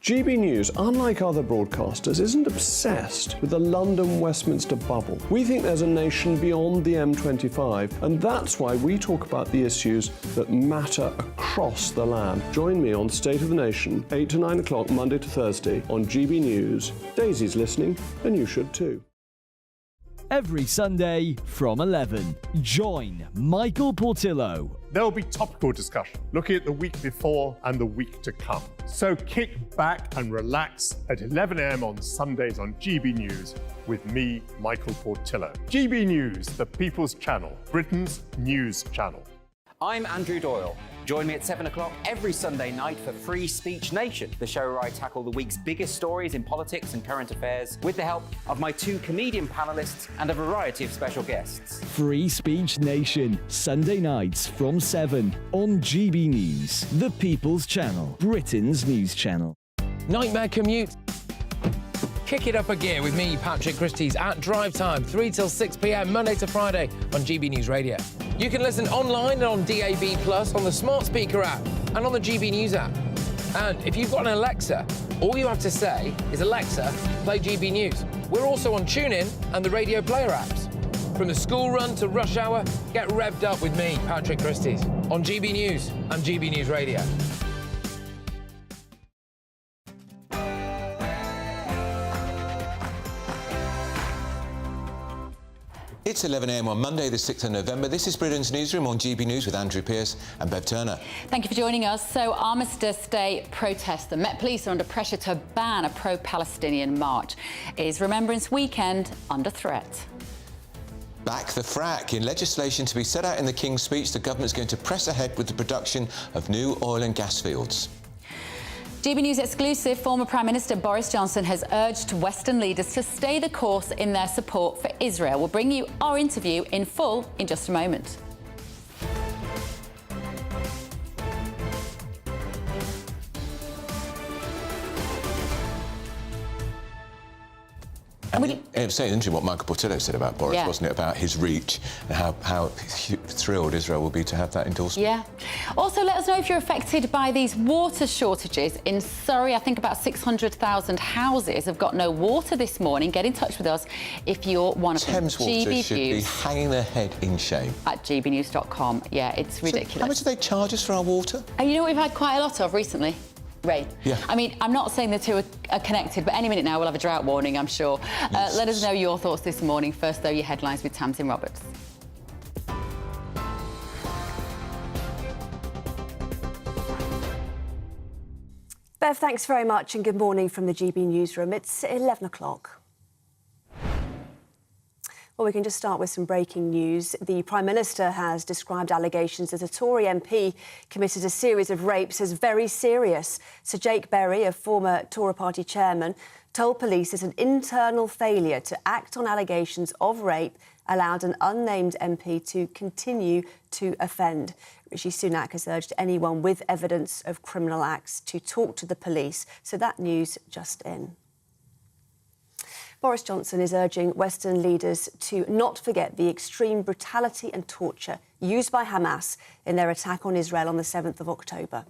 GB News, unlike other broadcasters, isn't obsessed with the London-Westminster bubble. We think there's a nation beyond the M25, and that's why we talk about the issues that matter across the land. Join me on State of the Nation, 8 to 9 o'clock, Monday to Thursday, on GB News. Daisy's listening, and you should too. Every Sunday from 11, join Michael Portillo. There will be topical discussion, looking at the week before and the week to come. So kick back and relax at 11 a.m. on Sundays on GB News with me, Michael Portillo. GB News, the People's Channel, Britain's news channel. I'm Andrew Doyle. Join me at 7 o'clock every Sunday night for Free Speech Nation, the show where I tackle the week's biggest stories in politics and current affairs with the help of my 2 comedian panellists and a variety of special guests. Free Speech Nation, Sunday nights from 7 on GB News, the People's Channel, Britain's news channel. Nightmare commute. Kick it up a gear with me, Patrick Christys, at drive time, 3 till 6 p.m, Monday to Friday on GB News Radio. You can listen online and on DAB+, on the smart speaker app and on the GB News app. And if you've got an Alexa, all you have to say is, Alexa, play GB News. We're also on TuneIn and the Radio Player apps. From the school run to rush hour, get revved up with me, Patrick Christys, on GB News and GB News Radio. It's 11 a.m. on Monday, the 6th of November. This is Britain's Newsroom on GB News with Andrew Pearce and Bev Turner. Thank you for joining us. So, Armistice Day protests. The Met Police are under pressure to ban a pro-Palestinian march. Is Remembrance Weekend under threat? Back the frack. In legislation to be set out in the King's speech, the government's going to press ahead with the production of new oil and gas fields. GB News exclusive, former Prime Minister Boris Johnson has urged Western leaders to stay the course in their support for Israel. We'll bring you our interview in full in just a moment. It was interesting what Michael Portillo said about Boris, wasn't it? About his reach and how thrilled Israel will be to have that endorsement. Yeah. Also, let us know if you're affected by these water shortages in Surrey. I think about 600,000 houses have got no water this morning. Get in touch with us if you're one of them. Thames Water should be hanging their head in shame. At gbnews.com. Yeah, it's ridiculous. So how much do they charge us for our water? You know what we've had quite a lot of recently? Rain. Yeah. I mean, I'm not saying the two are connected, but any minute now we'll have a drought warning, I'm sure. Yes. Let us know your thoughts this morning. First, though, your headlines with Tamsin Roberts. Bev, thanks very much and good morning from the GB Newsroom. It's 11 o'clock. Well, we can just start with some breaking news. The Prime Minister has described allegations that a Tory MP committed a series of rapes as very serious. Sir Jake Berry, a former Tory party chairman, told police that an internal failure to act on allegations of rape allowed an unnamed MP to continue to offend. Rishi Sunak has urged anyone with evidence of criminal acts to talk to the police. So that news just in. Boris Johnson is urging Western leaders to not forget the extreme brutality and torture used by Hamas in their attack on Israel on the 7th of October.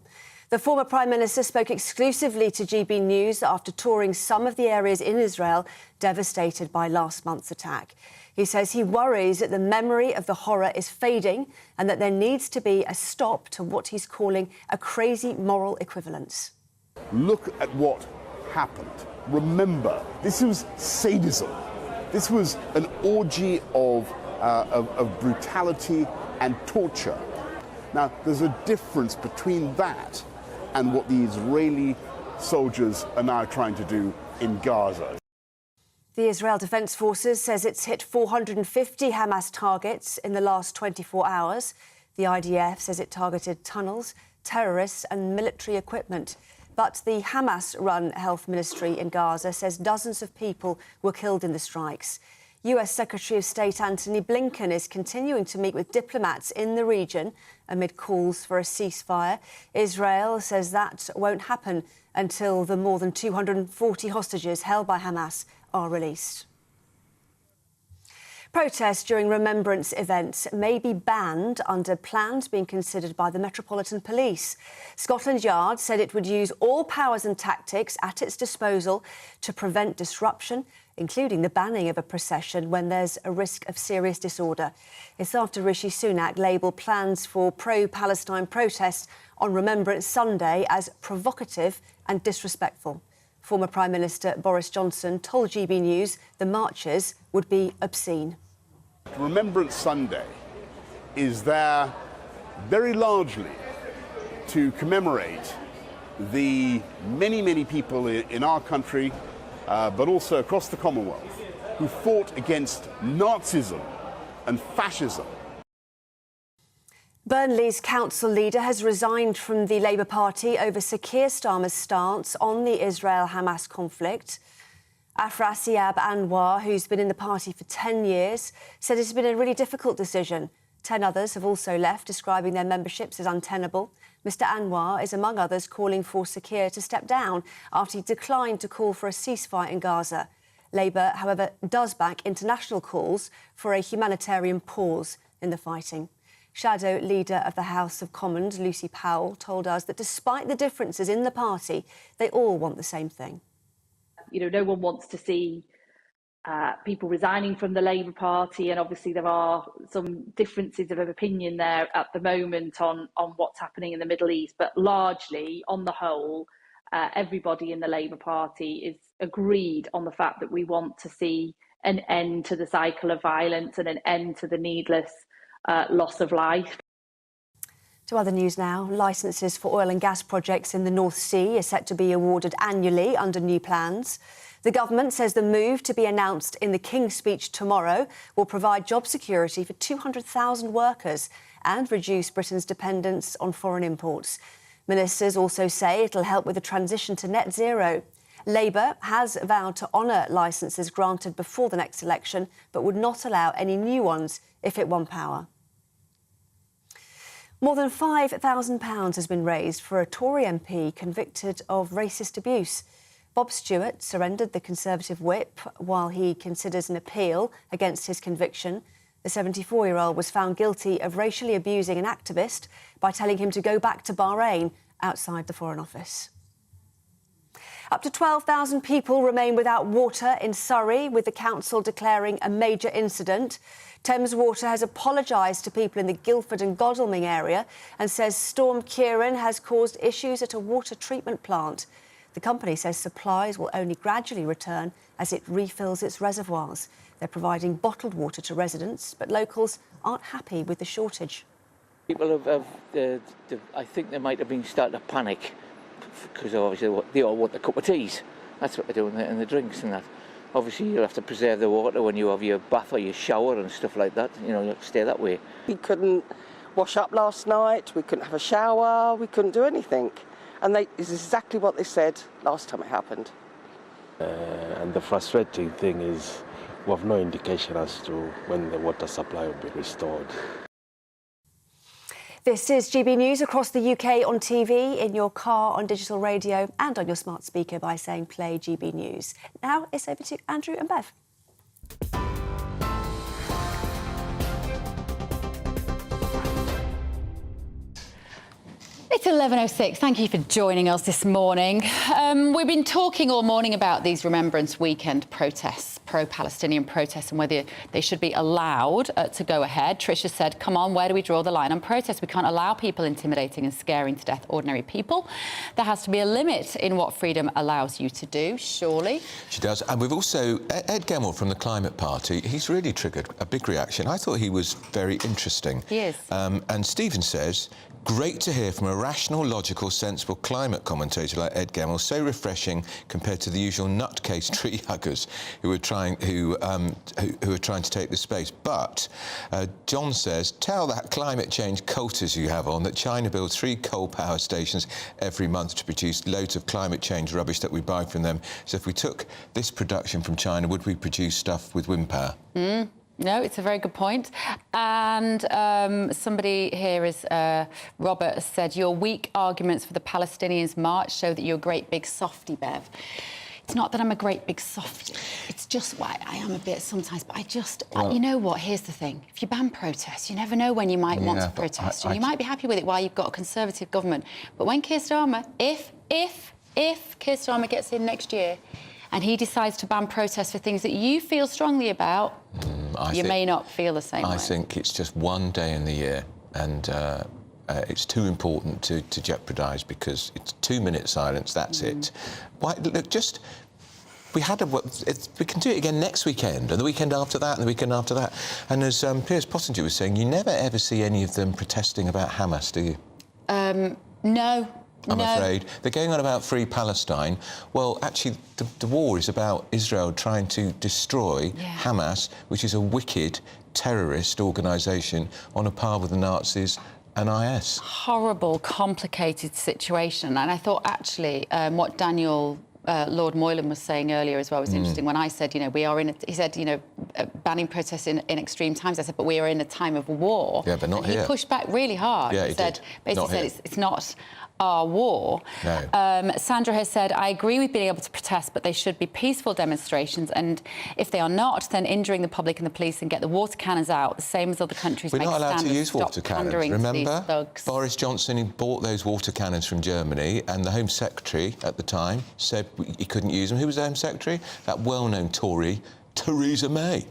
The former Prime Minister spoke exclusively to GB News after touring some of the areas in Israel devastated by last month's attack. He says he worries that the memory of the horror is fading and that there needs to be a stop to what he's calling a crazy moral equivalence. Look at what happened. Remember, this was sadism. This was an orgy of brutality and torture. Now, there's a difference between that and what the Israeli soldiers are now trying to do in Gaza. The Israel Defense Forces says it's hit 450 Hamas targets in the last 24 hours. The IDF says it targeted tunnels, terrorists and military equipment. But the Hamas-run health ministry in Gaza says dozens of people were killed in the strikes. US Secretary of State Antony Blinken is continuing to meet with diplomats in the region amid calls for a ceasefire. Israel says that won't happen until the more than 240 hostages held by Hamas are released. Protests during Remembrance events may be banned under plans being considered by the Metropolitan Police. Scotland Yard said it would use all powers and tactics at its disposal to prevent disruption, including the banning of a procession when there's a risk of serious disorder. It's after Rishi Sunak labelled plans for pro-Palestine protests on Remembrance Sunday as provocative and disrespectful. Former Prime Minister Boris Johnson told GB News the marches would be obscene. Remembrance Sunday is there very largely to commemorate the many, many people in our country, but also across the Commonwealth, who fought against Nazism and fascism. Burnley's council leader has resigned from the Labour Party over Sir Keir Starmer's stance on the Israel-Hamas conflict. Afrasiab Anwar, who's been in the party for 10 years, said it's been a really difficult decision. 10 others have also left, describing their memberships as untenable. Mr Anwar is, among others, calling for Sir Keir to step down after he declined to call for a ceasefire in Gaza. Labour, however, does back international calls for a humanitarian pause in the fighting. Shadow Leader of the House of Commons, Lucy Powell, told us that despite the differences in the party, they all want the same thing. You know, no one wants to see people resigning from the Labour Party, and obviously there are some differences of opinion there at the moment on what's happening in the Middle East, but largely, on the whole, everybody in the Labour Party is agreed on the fact that we want to see an end to the cycle of violence and an end to the needless loss of life. To other news now, licences for oil and gas projects in the North Sea are set to be awarded annually under new plans. The government says the move, to be announced in the King's Speech tomorrow, will provide job security for 200,000 workers and reduce Britain's dependence on foreign imports. Ministers also say it'll help with the transition to net zero. Labour has vowed to honour licences granted before the next election, but would not allow any new ones if it won power. More than £5,000 has been raised for a Tory MP convicted of racist abuse. Bob Stewart surrendered the Conservative whip while he considers an appeal against his conviction. The 74-year-old was found guilty of racially abusing an activist by telling him to go back to Bahrain outside the Foreign Office. Up to 12,000 people remain without water in Surrey, with the council declaring a major incident. Thames Water has apologised to people in the Guildford and Godalming area and says Storm Ciarán has caused issues at a water treatment plant. The company says supplies will only gradually return as it refills its reservoirs. They're providing bottled water to residents, but locals aren't happy with the shortage. People I think they might have been starting to panic because obviously they all want a cup of teas. That's what they're doing, and the drinks and that. Obviously, you'll have to preserve the water when you have your bath or your shower and stuff like that. You know, you have to stay that way. We couldn't wash up last night, we couldn't have a shower, we couldn't do anything. And it's exactly what they said last time it happened. And the frustrating thing is we have no indication as to when the water supply will be restored. This is GB News across the UK on TV, in your car, on digital radio and on your smart speaker by saying play GB News. Now it's over to Andrew and Bev. It's 11:06. Thank you for joining us this morning. We've been talking all morning about these Remembrance Weekend protests, pro-Palestinian protests, and whether they should be allowed to go ahead. Tricia said, come on, where do we draw the line on protests? We can't allow people intimidating and scaring to death ordinary people. There has to be a limit in what freedom allows you to do, surely. She does. And we've also, Ed Gemmell from the Climate Party, he's really triggered a big reaction. I thought he was very interesting. He is. And Stephen says, great to hear from a rational, logical, sensible climate commentator like Ed Gemmell, so refreshing compared to the usual nutcase tree huggers who are trying to take the space. But John says, tell that climate change culters you have on that China builds 3 coal power stations every month to produce loads of climate change rubbish that we buy from them. So if we took this production from China, would we produce stuff with wind power? No, it's a very good point. And somebody here is, Robert, said, your weak arguments for the Palestinians' march show that you're a great big softy, Bev. It's not that I'm a great big softy. It's just why I am a bit sometimes. But you know what? Here's the thing. If you ban protests, you never know when you might want to protest. And you might be happy with it while you've got a Conservative government. But when Keir Starmer, if Keir Starmer gets in next year and he decides to ban protests for things that you feel strongly about, you may not feel the same way. I think it's just one day in the year, and it's too important to jeopardise, because it's 2-minute silence, that's it. Why, look, we can do it again next weekend, and the weekend after that, and the weekend after that. And as Piers Pottinger was saying, you never ever see any of them protesting about Hamas, do you? No. I'm afraid. They're going on about Free Palestine. Well, actually, the war is about Israel trying to destroy Hamas, which is a wicked terrorist organisation on a par with the Nazis and IS. Horrible, complicated situation. And I thought, actually, what Daniel Lord Moylan was saying earlier as well was interesting. When I said, you know, we are in, he said, you know, banning protests in extreme times. I said, but we are in a time of war. Yeah, but not and here. He pushed back really hard. Yeah, he said, did. basically said it's not our war. No. Sandra has said, I agree with being able to protest, but they should be peaceful demonstrations. And if they are not, then injuring the public and the police and get the water cannons out, the same as other countries. We're make not allowed to standards, use stop water cannons. pandering to these Remember, thugs. Boris Johnson, he bought those water cannons from Germany, and the Home Secretary at the time said he couldn't use them. Who was the Home Secretary? That well-known Tory, Theresa May.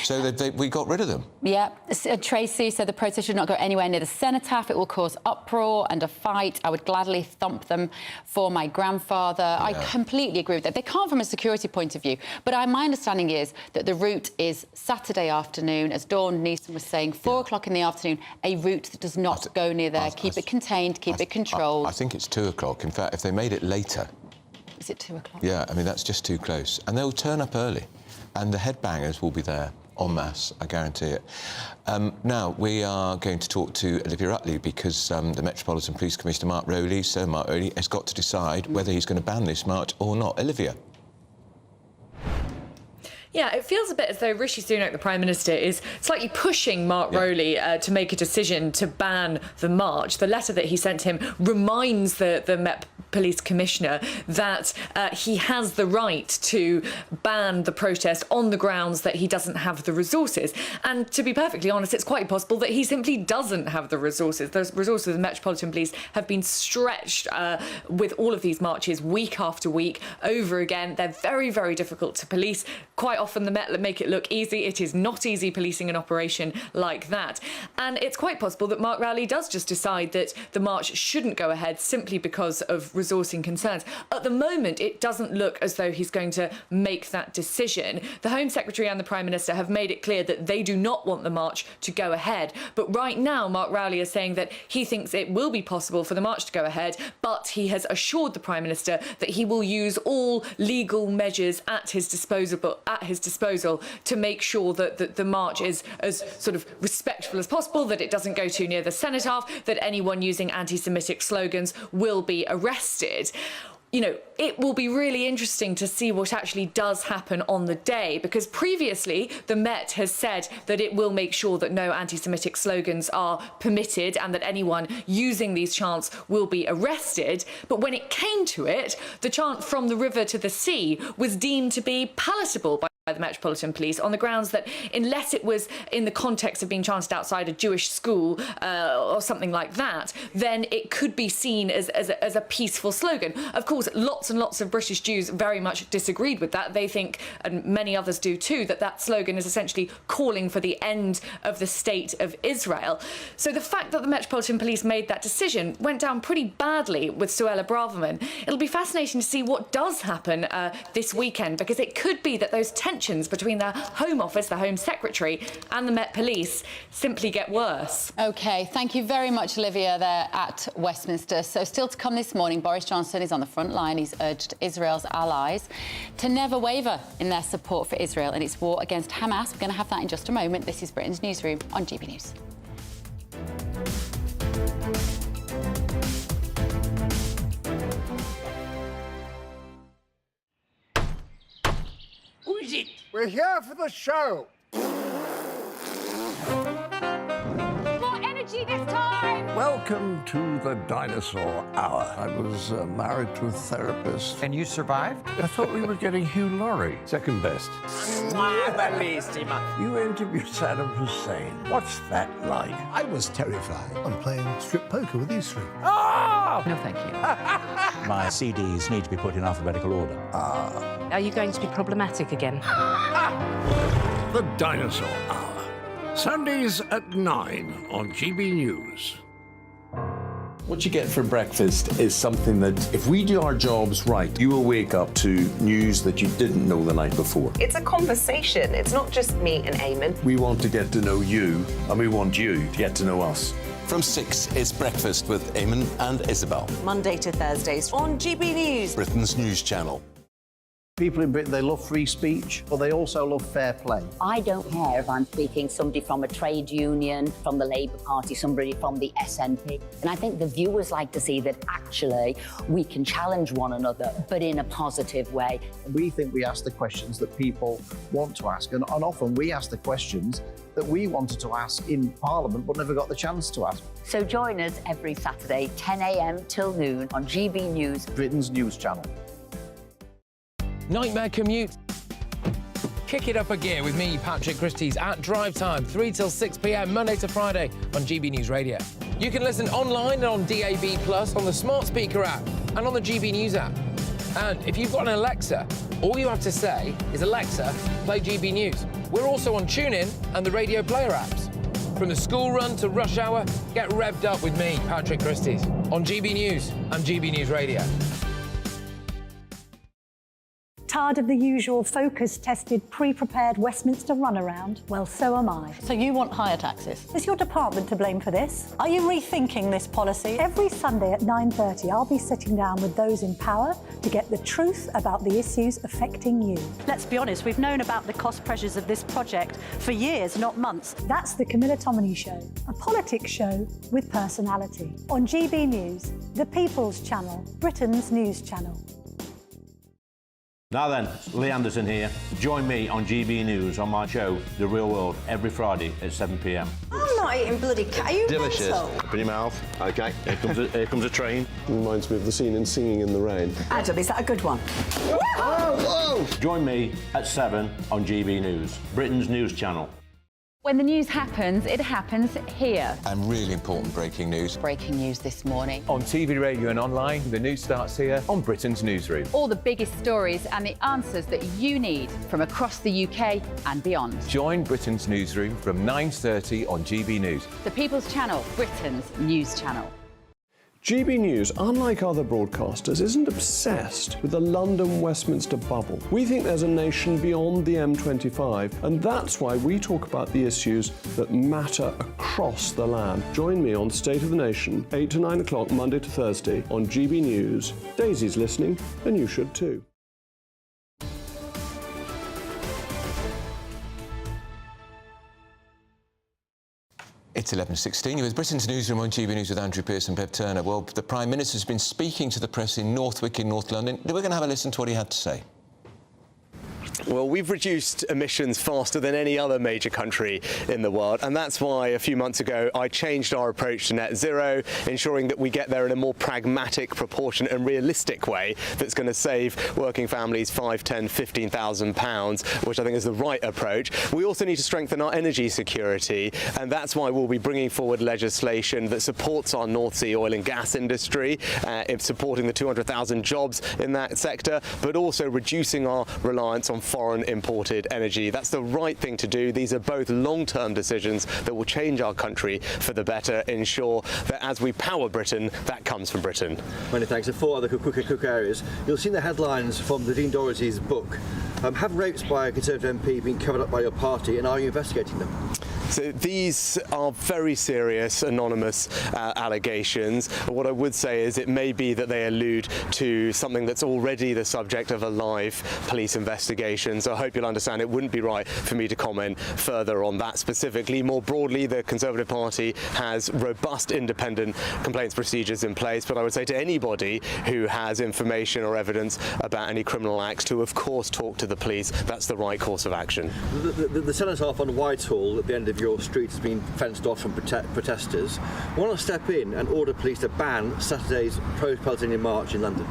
So we got rid of them. Yeah. Tracy said the protest should not go anywhere near the cenotaph. It will cause uproar and a fight. I would gladly thump them for my grandfather. Yeah. I completely agree with that. They can't from a security point of view. But my understanding is that the route is Saturday afternoon, as Dawn Neeson was saying, 4 o'clock in the afternoon, a route that does not go near there. Keep it contained, keep it controlled. I think it's 2 o'clock. In fact, if they made it later... Is it 2 o'clock? Yeah, I mean, that's just too close. And they'll turn up early. And the headbangers will be there en masse, I guarantee it. Now, we are going to talk to Olivia Utley because the Metropolitan Police Commissioner, Mark Rowley, has got to decide whether he's going to ban this march or not. Olivia. Yeah, it feels a bit as though Rishi Sunak, the Prime Minister, is slightly pushing Mark Rowley to make a decision to ban the march. The letter that he sent him reminds the Met Police Commissioner that he has the right to ban the protest on the grounds that he doesn't have the resources. And to be perfectly honest, it's quite possible that he simply doesn't have the resources. Those resources of the Metropolitan Police have been stretched with all of these marches week after week over again. They're very, very difficult to police. Quite often the Met make it look easy. It is not easy policing an operation like that. And it's quite possible that Mark Rowley does just decide that the march shouldn't go ahead simply because of resourcing concerns. At the moment, it doesn't look as though he's going to make that decision. The Home Secretary and the Prime Minister have made it clear that they do not want the march to go ahead. But right now, Mark Rowley is saying that he thinks it will be possible for the march to go ahead, but he has assured the Prime Minister that he will use all legal measures at his disposal to make sure that the march is as sort of respectful as possible, that it doesn't go too near the cenotaph, that anyone using anti-Semitic slogans will be arrested. You know, it will be really interesting to see what actually does happen on the day, because previously the Met has said that it will make sure that no anti-Semitic slogans are permitted and that anyone using these chants will be arrested. But when it came to it, the chant "From the River to the Sea" was deemed to be palatable by the Metropolitan Police on the grounds that unless it was in the context of being chanted outside a Jewish school or something like that, then it could be seen as a peaceful slogan. Of course, lots and lots of British Jews very much disagreed with that. They think, and many others do too, that that slogan is essentially calling for the end of the state of Israel. So the fact that the Metropolitan Police made that decision went down pretty badly with Suella Braverman. It'll be fascinating to see what does happen this weekend, because it could be that those tensions between the Home Office, the Home Secretary and the Met Police simply get worse. OK, thank you very much, Olivia, there at Westminster. So still to come this morning, Boris Johnson is on the front line. He's urged Israel's allies to never waver in their support for Israel in its war against Hamas. We're going to have that in just a moment. This is Britain's Newsroom on GB News. Who is it? We're here for the show. More energy this time! Welcome to the Dinosaur Hour. I was married to a therapist. And you survived? I thought we were getting Hugh Laurie. Second best. You interviewed Saddam Hussein. What's that like? I was terrified. I'm playing strip poker with these three. Ah! No, thank you. My CDs need to be put in alphabetical order. Are you going to be problematic again? The Dinosaur Hour. Sundays at 9 on GB News. What you get for breakfast is something that, if we do our jobs right, you will wake up to news that you didn't know the night before. It's a conversation. It's not just me and Eamon. We want to get to know you, and we want you to get to know us. From 6, it's Breakfast with Eamon and Isabel. Monday to Thursdays on GB News. Britain's news channel. People in Britain, they love free speech, but they also love fair play. I don't care if I'm speaking somebody from a trade union, from the Labour Party, somebody from the SNP. And I think the viewers like to see that actually we can challenge one another, but in a positive way. We think we ask the questions that people want to ask, and often we ask the questions that we wanted to ask in Parliament but never got the chance to ask. So join us every Saturday, 10 a.m. till noon on GB News, Britain's news channel. Nightmare commute. Kick it up a gear with me, Patrick Christie's, at drive time, 3 till 6 p.m, Monday to Friday on GB News Radio. You can listen online and on DAB+, on the smart speaker app and on the GB News app. And if you've got an Alexa, all you have to say is, Alexa, play GB News. We're also on TuneIn and the Radio Player apps. From the school run to rush hour, get revved up with me, Patrick Christie's, on GB News and GB News Radio. Tired of the usual focus-tested, pre-prepared Westminster runaround? Well, so am I. So you want higher taxes? Is your department to blame for this? Are you rethinking this policy? Every Sunday at 9:30, I'll be sitting down with those in power to get the truth about the issues affecting you. Let's be honest, we've known about the cost pressures of this project for years, not months. That's the Camilla Tominey Show, a politics show with personality. On GB News, the People's Channel, Britain's news channel. Now then, Lee Anderson here. Join me on GB News on my show, The Real World, every Friday at 7 p.m. I'm not eating bloody cat. Are you Delicious. mental? Open your mouth. OK, here comes a train. Reminds me of the scene in Singing in the Rain. Adam, is that a good one? Whoa! Join me at 7 on GB News, Britain's news channel. When the news happens, it happens here. And really important breaking news. Breaking news this morning. On TV, radio and online, the news starts here on Britain's Newsroom. All the biggest stories and the answers that you need from across the UK and beyond. Join Britain's Newsroom from 9:30 on GB News. The People's Channel, Britain's news channel. GB News, unlike other broadcasters, isn't obsessed with the London-Westminster bubble. We think there's a nation beyond the M25, and that's why we talk about the issues that matter across the land. Join me on State of the Nation, 8 to 9 o'clock, Monday to Thursday, on GB News. Daisy's listening, and you should too. It's 11:16. You're with Britain's Newsroom on GB News with Andrew Pearce and Bev Turner. Well, the Prime Minister's been speaking to the press in Northwick in North London. We're going to have a listen to what he had to say. Well, we've reduced emissions faster than any other major country in the world, and that's why a few months ago I changed our approach to net zero, ensuring that we get there in a more pragmatic, proportionate and realistic way that's going to save working families £5,000, £10,000, £15,000, which I think is the right approach. We also need to strengthen our energy security, and that's why we'll be bringing forward legislation that supports our North Sea oil and gas industry, supporting the 200,000 jobs in that sector, but also reducing our reliance on foreign imported energy. That's the right thing to do. These are both long-term decisions that will change our country for the better, ensure that as we power Britain, that comes from Britain. Many thanks. And 4 other quick areas. You'll see the headlines from Nadine Dorries' book. Have rapes by a Conservative MP been covered up by your party, and are you investigating them? So these are very serious anonymous allegations. What I would say is it may be that they allude to something that's already the subject of a live police investigation. So I hope you'll understand it wouldn't be right for me to comment further on that specifically. More broadly, the Conservative Party has robust independent complaints procedures in place, but I would say to anybody who has information or evidence about any criminal acts to, of course, talk to the police. That's the right course of action. The cenotaph on Whitehall at the end of your street has been fenced off from protesters. Why not step in and order police to ban Saturday's pro-Palestinian march in London?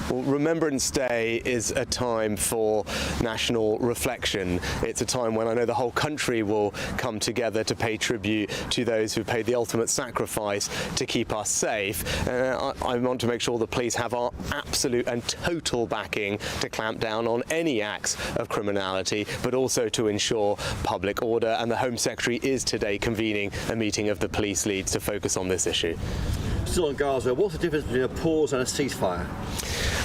Well, Remembrance Day is a time for national reflection. It's a time when I know the whole country will come together to pay tribute to those who paid the ultimate sacrifice to keep us safe. I want to make sure the police have our absolute and total backing to clamp down on any acts of criminality, but also to ensure public order. And the Home Secretary is today convening a meeting of the police leads to focus on this issue. still on Gaza, what's the difference between a pause and a ceasefire?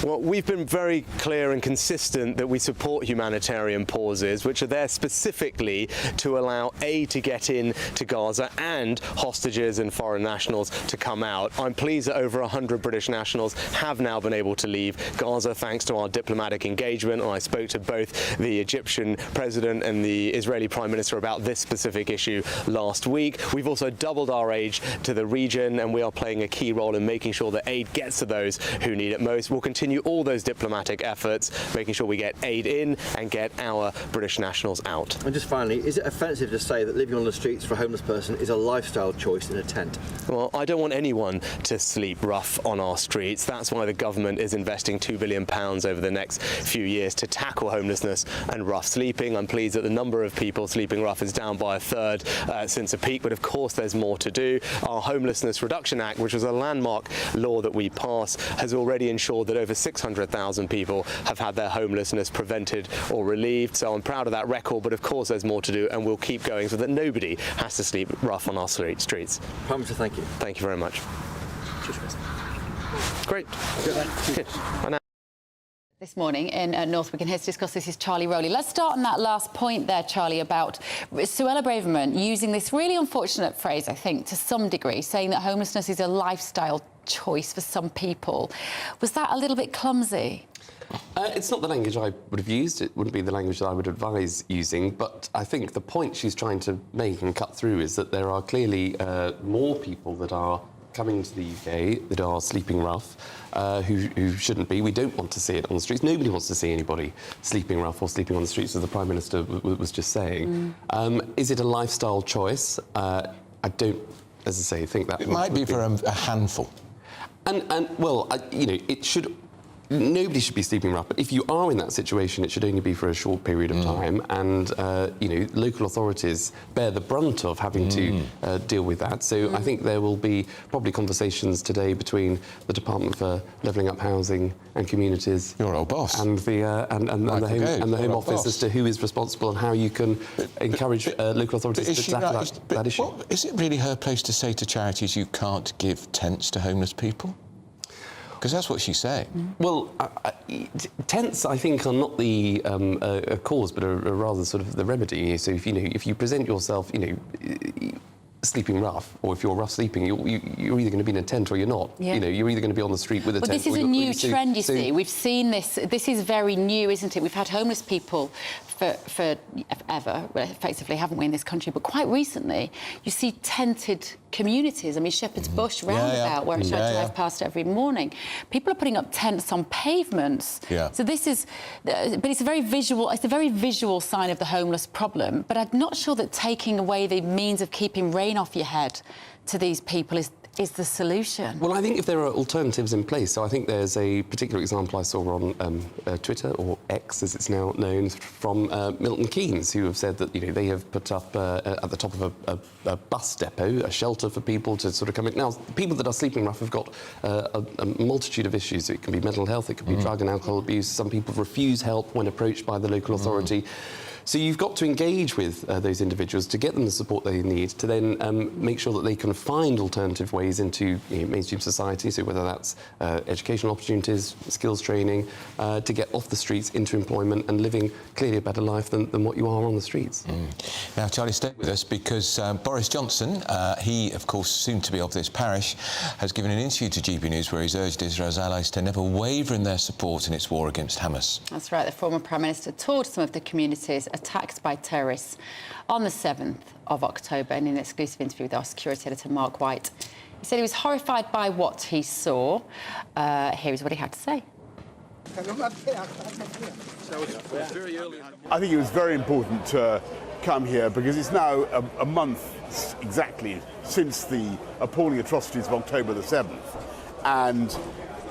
Well, we've been very clear and consistent that we support humanitarian pauses, which are there specifically to allow aid to get in to Gaza and hostages and foreign nationals to come out. I'm pleased that over 100 British nationals have now been able to leave Gaza thanks to our diplomatic engagement, and I spoke to both the Egyptian president and the Israeli prime minister about this specific issue last week. We've also doubled our aid to the region, and we are playing a key role in making sure that aid gets to those who need it most. We'll continue all those diplomatic efforts, making sure we get aid in and get our British nationals out. And just finally, is it offensive to say that living on the streets for a homeless person is a lifestyle choice in a tent? Well, I don't want anyone to sleep rough on our streets. That's why the government is investing £2 billion over the next few years to tackle homelessness and rough sleeping. I'm pleased that the number of people sleeping rough is down by a third since a peak, but of course there's more to do. Our Homelessness Reduction Act, which was a landmark law that we passed, has already ensured that over 600,000 people have had their homelessness prevented or relieved. So I'm proud of that record, but of course there's more to do, and we'll keep going so that nobody has to sleep rough on our streets. Prime Minister, thank you. Thank you very much. Cheers, Chris. Great. Good. This morning in Northwick, and here to discuss this is Charlie Rowley. Let's start on that last point there, Charlie, about Suella Braverman using this really unfortunate phrase, I think, to some degree, saying that homelessness is a lifestyle choice for some people. Was that a little bit clumsy? It's not the language I would have used. It wouldn't be the language that I would advise using. But I think the point she's trying to make and cut through is that there are clearly more people that are coming to the UK that are sleeping rough, who shouldn't be. We don't want to see it on the streets. Nobody wants to see anybody sleeping rough or sleeping on the streets, as the Prime Minister was just saying. Is it a lifestyle choice? I don't, as I say, think that... It might be for a handful. And well, you know, it should... Nobody should be sleeping rough, but if you are in that situation, it should only be for a short period of time, and you know, local authorities bear the brunt of having to deal with that. So I think there will be probably conversations today between the Department for Levelling Up Housing and Communities, your old boss, and the Home Office as to who is responsible and how you can encourage local authorities to tackle that issue. Well, is it really her place to say to charities you can't give tents to homeless people? Because that's what she's saying. Well, tents, I think, are not the a cause, but are rather sort of the remedy. So if you present yourself, sleeping rough, or if you're rough sleeping, you're either going to be in a tent or you're not. Yeah. You're either going to be on the street with a tent. But this is a new trend, you see. We've seen this. This is very new, isn't it? We've had homeless people for ever, effectively, haven't we, in this country? But quite recently, you see tented communities. I mean, Shepherd's Bush roundabout, where I try to drive past every morning. People are putting up tents on pavements. Yeah. So this is, but it's a very visual. It's a very visual sign of the homeless problem. But I'm not sure that taking away the means of keeping rain off your head to these people is the solution. Well, I think if there are alternatives in place, so I think there's a particular example I saw on Twitter, or X as it's now known, from Milton Keynes, who have said that they have put up at the top of a bus depot a shelter for people to sort of come in. Now, people that are sleeping rough have got a multitude of issues. It can be mental health, it can be drug and alcohol abuse. Some people refuse help when approached by the local authority. So you've got to engage with those individuals to get them the support they need, to then make sure that they can find alternative ways into mainstream society, so whether that's educational opportunities, skills training, to get off the streets into employment and living clearly a better life than what you are on the streets. Now, Charlie, stay with us, because Boris Johnson, he, of course, soon to be of this parish, has given an interview to GB News where he's urged Israel's allies to never waver in their support in its war against Hamas. That's right. The former Prime Minister toured some of the communities attacked by terrorists on the 7th of October in an exclusive interview with our security editor, Mark White. He said he was horrified by what he saw. Here is what he had to say. I think it was very important to come here because it's now a month exactly since the appalling atrocities of October the 7th. And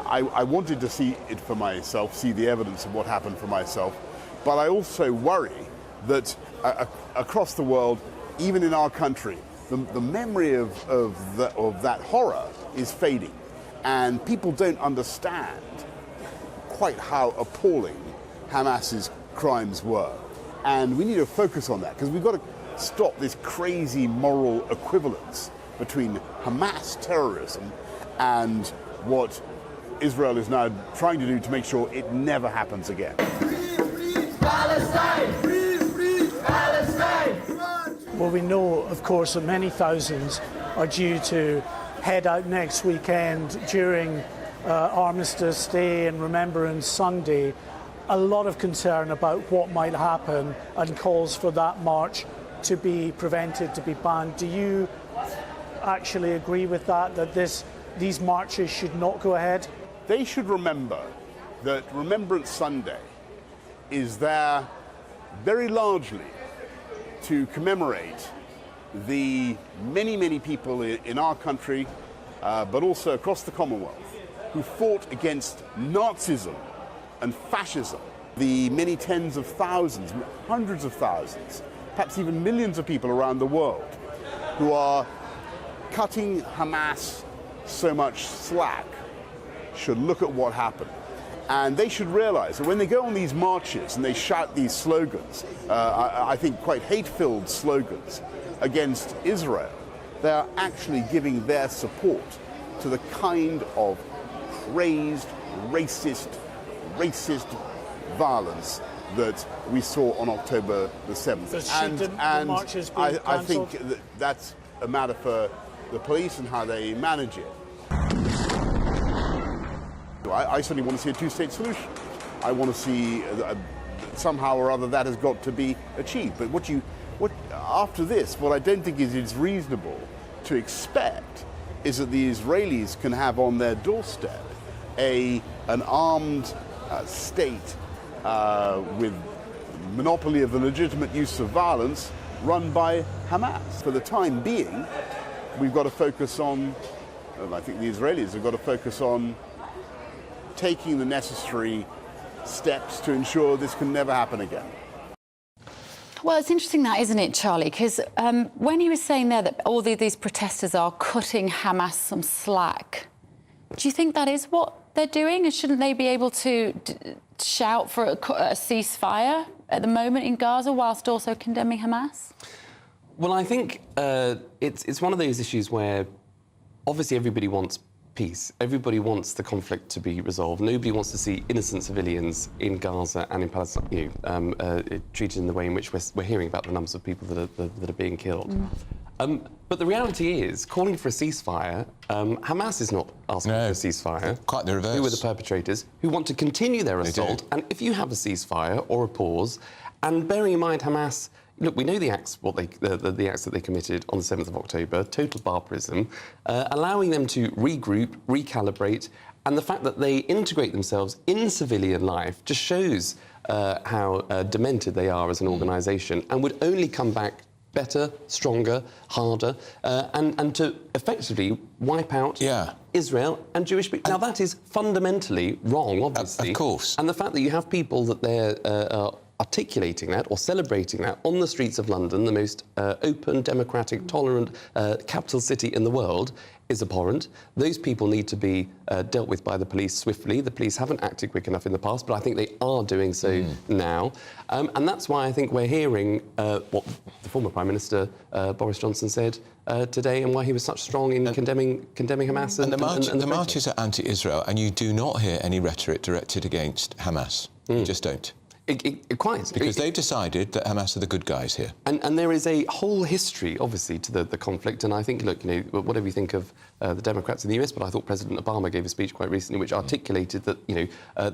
I wanted to see it for myself, see the evidence of what happened for myself. But I also worry that across the world, even in our country, the memory of that horror is fading. And people don't understand quite how appalling Hamas's crimes were. And we need to focus on that, because we've got to stop this crazy moral equivalence between Hamas terrorism and what Israel is now trying to do to make sure it never happens again. Palestine! Free, free Palestine! Well, we know, of course, that many thousands are due to head out next weekend during Armistice Day and Remembrance Sunday. A lot of concern about what might happen and calls for that march to be prevented, to be banned. Do you actually agree with that, that these marches should not go ahead? They should remember that Remembrance Sunday is there very largely to commemorate the many, many people in our country, but also across the Commonwealth, who fought against Nazism and fascism. The many tens of thousands, hundreds of thousands, perhaps even millions of people around the world who are cutting Hamas so much slack should look at what happened. And they should realize that when they go on these marches and they shout these slogans, I think quite hate-filled slogans against Israel, they are actually giving their support to the kind of crazed, racist violence that we saw on October the 7th. I think that's a matter for the police and how they manage it. I certainly want to see a two-state solution. I want to see somehow or other that has got to be achieved. But after this, what I don't think is reasonable to expect is that the Israelis can have on their doorstep an armed state with monopoly of the legitimate use of violence run by Hamas. For the time being, we've got to focus on, I think the Israelis have got to focus on taking the necessary steps to ensure this can never happen again. Well, it's interesting that, isn't it, Charlie? Because when he was saying there that all these protesters are cutting Hamas some slack, do you think that is what they're doing? And shouldn't they be able to shout for a ceasefire at the moment in Gaza whilst also condemning Hamas? Well, I think it's one of those issues where obviously everybody wants peace. Everybody wants the conflict to be resolved. Nobody wants to see innocent civilians in Gaza and in Palestine treated in the way in which we're hearing about the numbers of people that are being killed. But the reality is, calling for a ceasefire, Hamas is not asking for a ceasefire. Quite the reverse. Who are the perpetrators who want to continue their assault? And if you have a ceasefire or a pause, and bearing in mind Hamas, look, we know the acts, the acts that they committed on the 7th of October, total barbarism, allowing them to regroup, recalibrate, and the fact that they integrate themselves in civilian life just shows how demented they are as an organisation and would only come back better, stronger, harder, and to effectively wipe out Israel and Jewish people. Now, that is fundamentally wrong, obviously. Of course. And the fact that you have people that they're articulating that or celebrating that on the streets of London, the most open, democratic, tolerant capital city in the world, is abhorrent. Those people need to be dealt with by the police swiftly. The police haven't acted quick enough in the past, but I think they are doing so now. And that's why I think we're hearing what the former Prime Minister Boris Johnson said today, and why he was such strong in condemning Hamas. And the marches are anti-Israel, and you do not hear any rhetoric directed against Hamas. You just don't. Quite. Because they've decided that Hamas are the good guys here. And there is a whole history, obviously, to the conflict. And I think, look, whatever you think of the Democrats in the US, but I thought President Obama gave a speech quite recently which articulated that,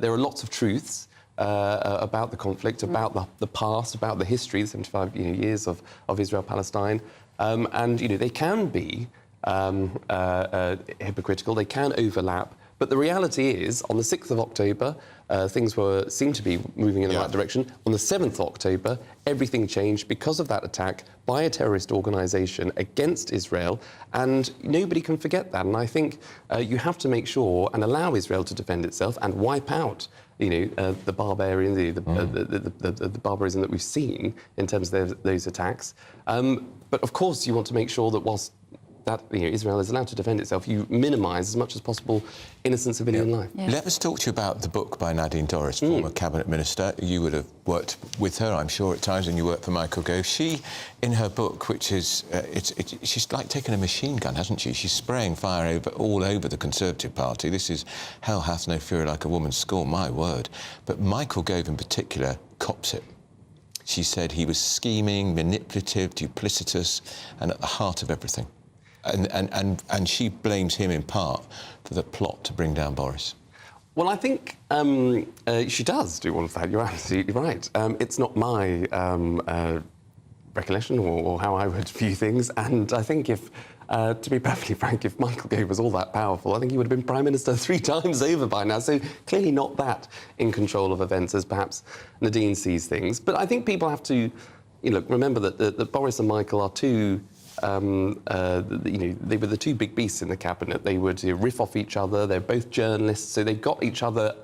there are lots of truths about the conflict, about the past, about the history, the 75 years of Israel-Palestine. And, they can be hypocritical, they can overlap. But the reality is, on the 6th of October, things seemed to be moving in the right direction. On the 7th of October, everything changed because of that attack by a terrorist organisation against Israel, and nobody can forget that. And I think you have to make sure and allow Israel to defend itself and wipe out, the the barbarism that we've seen in terms of those attacks. But of course, you want to make sure that whilst that Israel is allowed to defend itself, you minimise as much as possible innocent civilian life. Yeah. Let us talk to you about the book by Nadine Dorries, former cabinet minister. You would have worked with her, I'm sure, at times, and you worked for Michael Gove. She, in her book, which is she's like taking a machine gun, hasn't she? She's spraying fire all over the Conservative Party. This is hell hath no fury like a woman's scorn, my word. But Michael Gove, in particular, cops it. She said he was scheming, manipulative, duplicitous, and at the heart of everything. And she blames him in part for the plot to bring down Boris. Well, I think she does do all of that. You're absolutely right. It's not my recollection or how I would view things. And I think if, to be perfectly frank, if Michael Gove was all that powerful, I think he would have been Prime Minister 3 times over by now. So clearly not that in control of events as perhaps Nadine sees things. But I think people have to, remember that Boris and Michael are two... they were the two big beasts in the cabinet. They would riff off each other. They're both journalists, so they got each other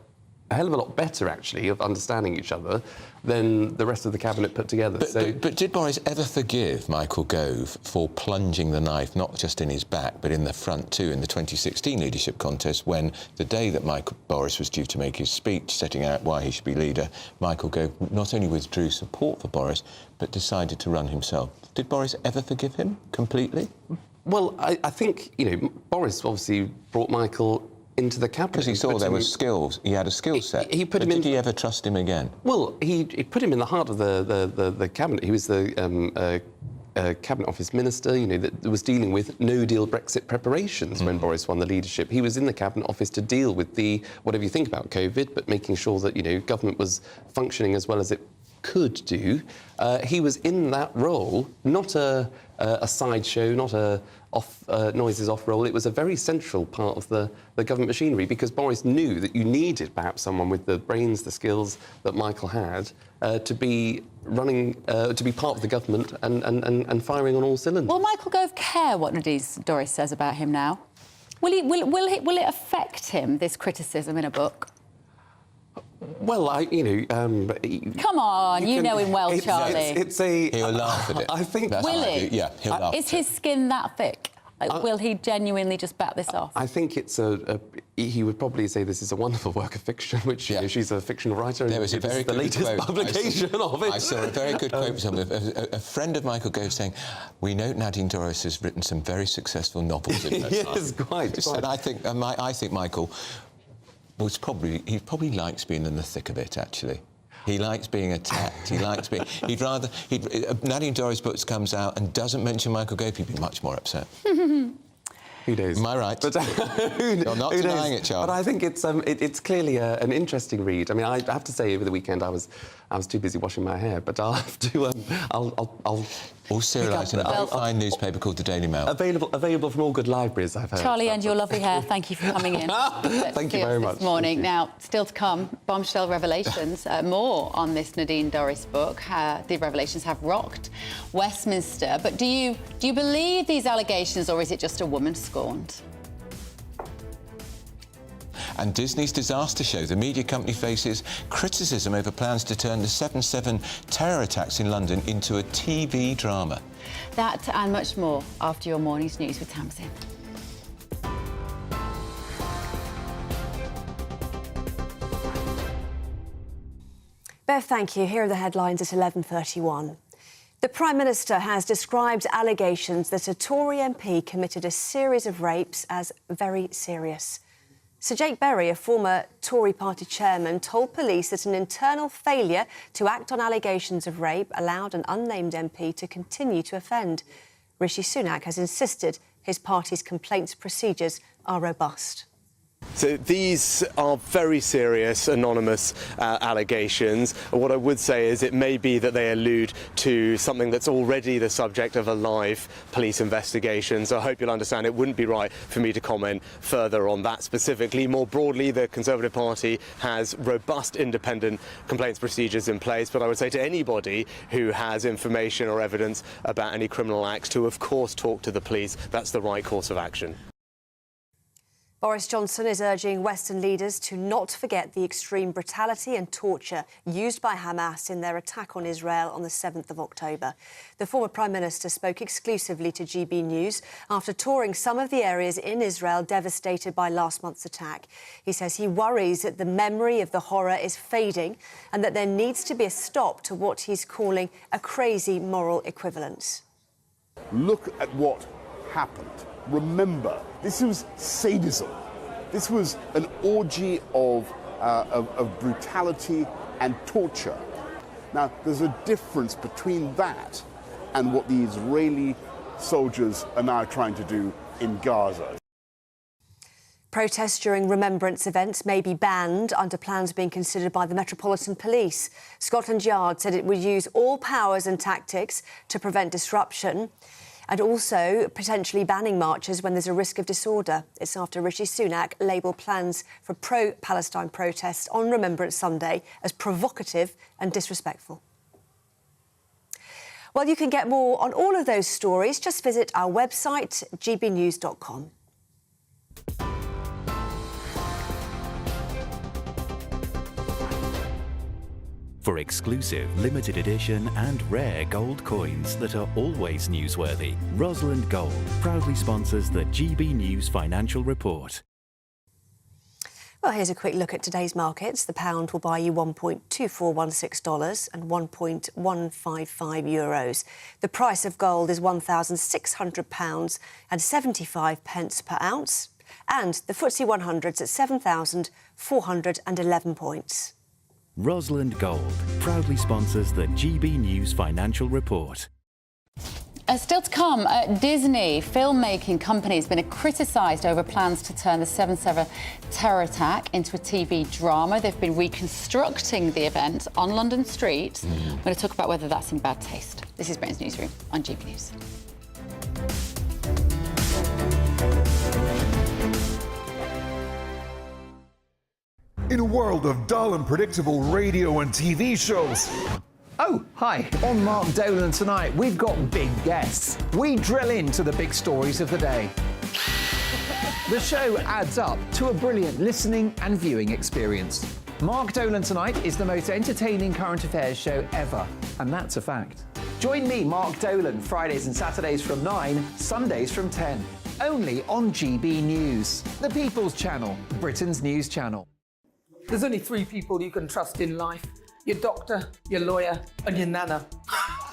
a hell of a lot better, actually, of understanding each other than the rest of the cabinet put together. But did Boris ever forgive Michael Gove for plunging the knife not just in his back but in the front too in the 2016 leadership contest, when the day that Boris was due to make his speech setting out why he should be leader, Michael Gove not only withdrew support for Boris but decided to run himself? Did Boris ever forgive him completely? Well, I think, Boris obviously brought Michael into the cabinet. Because he saw there were skills. He had a skill set. Did he ever trust him again? Well, he put him in the heart of the cabinet. He was the cabinet office minister, that was dealing with no-deal Brexit preparations when Boris won the leadership. He was in the cabinet office to deal with whatever you think about COVID, but making sure that, government was functioning as well as it could do. He was in that role, not a sideshow, not a noises off role. It was a very central part of the government machinery, because Boris knew that you needed perhaps someone with the brains, the skills that Michael had to be running, to be part of the government and firing on all cylinders. Will Michael Gove care what Nadine Dorries says about him now? Will it affect him, this criticism in a book? Well, come on, you know him well, Charlie. He'll laugh at it. I think... Will he? Yeah, he'll laugh. Is his skin that thick? Will he genuinely just bat this off? I think it's he would probably say this is a wonderful work of fiction, which she's a fictional writer. There was a very good latest quote. publication of it. I saw a very good quote from a friend of Michael Gove saying, "We know Nadine Dorries has written some very successful novels in her time." Yes, quite. And I think Michael he probably likes being in the thick of it, actually. He likes being attacked. He likes being... Nadine Dorries' books comes out and doesn't mention Michael Gove, he'd be much more upset. Who knows? Am I right? But, You're not denying it, Charles. But I think it's clearly an interesting read. I mean, I have to say, over the weekend I was too busy washing my hair, but I'll have to... I'll all serialised in a very fine newspaper called the Daily Mail. Available from all good libraries, I've heard. Charlie, and your lovely hair, thank you for coming in. Thank you very much. This morning. Now, still to come, bombshell revelations. More on this Nadine Dorries book. The revelations have rocked Westminster. But do you believe these allegations, or is it just a woman scorned? And Disney's disaster show, the media company faces criticism over plans to turn the 7/7 terror attacks in London into a TV drama. That and much more after your morning's news with Tamsin. Bev, thank you. Here are the headlines at 11:31. The Prime Minister has described allegations that a Tory MP committed a series of rapes as very serious. Sir Jake Berry, a former Tory party chairman, told police that an internal failure to act on allegations of rape allowed an unnamed MP to continue to offend. Rishi Sunak has insisted his party's complaints procedures are robust. So these are very serious, anonymous allegations. What I would say is it may be that they allude to something that's already the subject of a live police investigation. So I hope you'll understand it wouldn't be right for me to comment further on that specifically. More broadly, the Conservative Party has robust independent complaints procedures in place. But I would say to anybody who has information or evidence about any criminal acts to, of course, talk to the police. That's the right course of action. Boris Johnson is urging Western leaders to not forget the extreme brutality and torture used by Hamas in their attack on Israel on the 7th of October. The former Prime Minister spoke exclusively to GB News after touring some of the areas in Israel devastated by last month's attack. He says he worries that the memory of the horror is fading and that there needs to be a stop to what he's calling a crazy moral equivalence. Look at what happened. Remember, this was sadism. This was an orgy of brutality and torture. Now, there's a difference between that and what the Israeli soldiers are now trying to do in Gaza. Protests during Remembrance events may be banned under plans being considered by the Metropolitan Police. Scotland Yard said it would use all powers and tactics to prevent disruption, and also potentially banning marches when there's a risk of disorder. It's after Rishi Sunak labelled plans for pro-Palestine protests on Remembrance Sunday as provocative and disrespectful. Well, you can get more on all of those stories. Just visit our website, gbnews.com. For exclusive, limited edition and rare gold coins that are always newsworthy, Rosalind Gold proudly sponsors the GB News Financial Report. Well, here's a quick look at today's markets. The pound will buy you $1.2416 and €1.155. The price of gold is £1,600 and 75 pence per ounce. And the FTSE 100's at 7,411 points. Rosalind Gold proudly sponsors the GB News Financial Report. Still to come, Disney filmmaking company has been criticised over plans to turn the 7/7 terror attack into a TV drama. They've been reconstructing the event on London Street. We're going to talk about whether that's in bad taste. This is Britain's Newsroom on GB News. In a world of dull and predictable radio and TV shows. Oh, hi. On Mark Dolan tonight, we've got big guests. We drill into the big stories of the day. The show adds up to a brilliant listening and viewing experience. Mark Dolan tonight is the most entertaining current affairs show ever, and that's a fact. Join me, Mark Dolan, Fridays and Saturdays from 9, Sundays from 10. Only on GB News, the People's Channel, Britain's news channel. There's only 3 people you can trust in life. Your doctor, your lawyer, and your nana.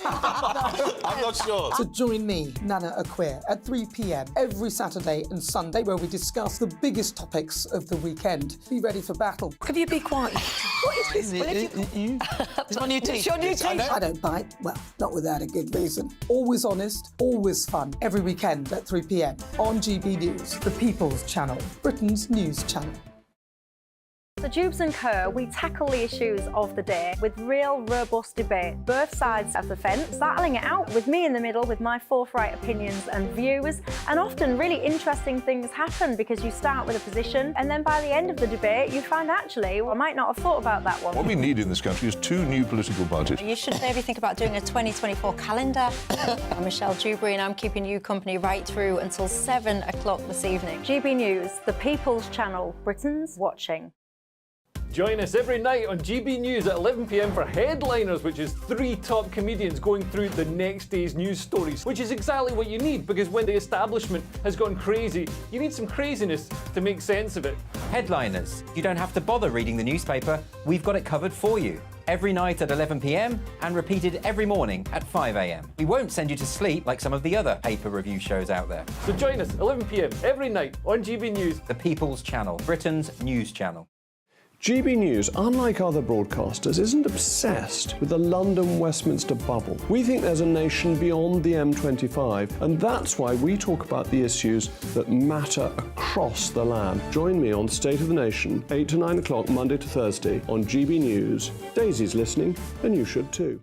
I'm not sure. So join me, Nana Aquare, at 3 p.m. every Saturday and Sunday, where we discuss the biggest topics of the weekend. Be ready for battle. Could you be quiet? What is this? It's my new teeth. It's your new teeth. I don't bite. Well, not without a good reason. Always honest, always fun. Every weekend at 3 p.m. on GB News, the People's Channel, Britain's news channel. So Jubes and Kerr, we tackle the issues of the day with real, robust debate, both sides of the fence, battling it out with me in the middle with my forthright opinions and views. And often really interesting things happen because you start with a position and then by the end of the debate you find actually, well, I might not have thought about that one. What we need in this country is 2 new political parties. You should maybe think about doing a 2024 calendar. I'm Michelle Dewberry and I'm keeping you company right through until 7 o'clock this evening. GB News, the People's Channel, Britain's watching. Join us every night on GB News at 11 p.m. for Headliners, which is 3 top comedians going through the next day's news stories, which is exactly what you need, because when the establishment has gone crazy, you need some craziness to make sense of it. Headliners. You don't have to bother reading the newspaper. We've got it covered for you. Every night at 11 p.m. and repeated every morning at 5 a.m. We won't send you to sleep like some of the other paper review shows out there. So join us 11 p.m. every night on GB News. The People's Channel, Britain's news channel. GB News, unlike other broadcasters, isn't obsessed with the London-Westminster bubble. We think there's a nation beyond the M25, and that's why we talk about the issues that matter across the land. Join me on State of the Nation, 8 to 9 o'clock, Monday to Thursday, on GB News. Daisy's listening, and you should too.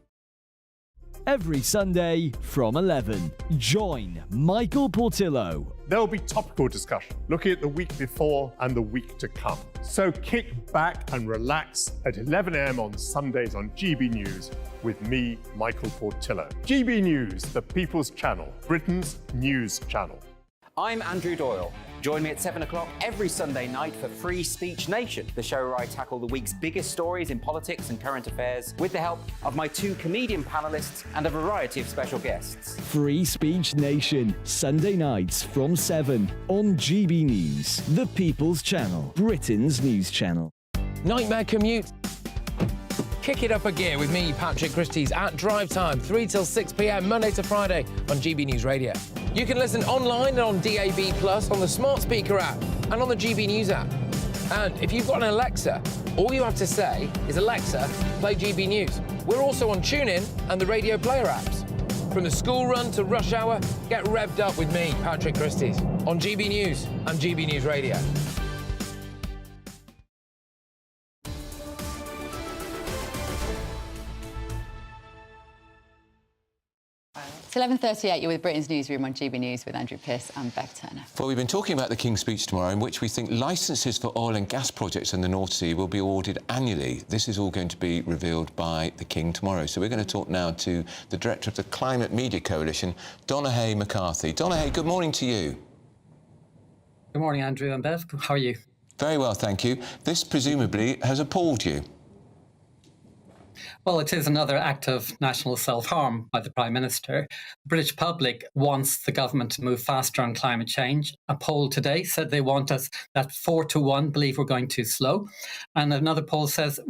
Every Sunday from 11, join Michael Portillo. There will be topical discussion, looking at the week before and the week to come. So kick back and relax at 11 a.m. on Sundays on GB News with me, Michael Portillo. GB News, the People's Channel, Britain's news channel. I'm Andrew Doyle. Join me at 7 o'clock every Sunday night for Free Speech Nation, the show where I tackle the week's biggest stories in politics and current affairs with the help of my 2 comedian panellists and a variety of special guests. Free Speech Nation, Sunday nights from 7 on GB News, the People's Channel, Britain's news channel. Nightmare commute? Kick it up a gear with me, Patrick Christie's at Drive Time, 3 till 6 p.m, Monday to Friday on GB News Radio. You can listen online and on DAB+, on the smart speaker app and on the GB News app. And if you've got an Alexa, all you have to say is, Alexa, play GB News. We're also on TuneIn and the Radio Player apps. From the school run to rush hour, get revved up with me, Patrick Christie's, on GB News and GB News Radio. It's 11:38. You're with Britain's Newsroom on GB News with Andrew Pearce and Bev Turner. Well, we've been talking about the King's Speech tomorrow, in which we think licences for oil and gas projects in the North Sea will be awarded annually. This is all going to be revealed by the King tomorrow. So we're going to talk now to the director of the Climate Media Coalition, Donnahay McCarthy. Donnahay, good morning to you. Good morning, Andrew and Bev. How are you? Very well, thank you. This presumably has appalled you. Well, it is another act of national self-harm by the Prime Minister. The British public wants the government to move faster on climate change. A poll today said they want us, that 4 to 1 believe we're going too slow. And another poll says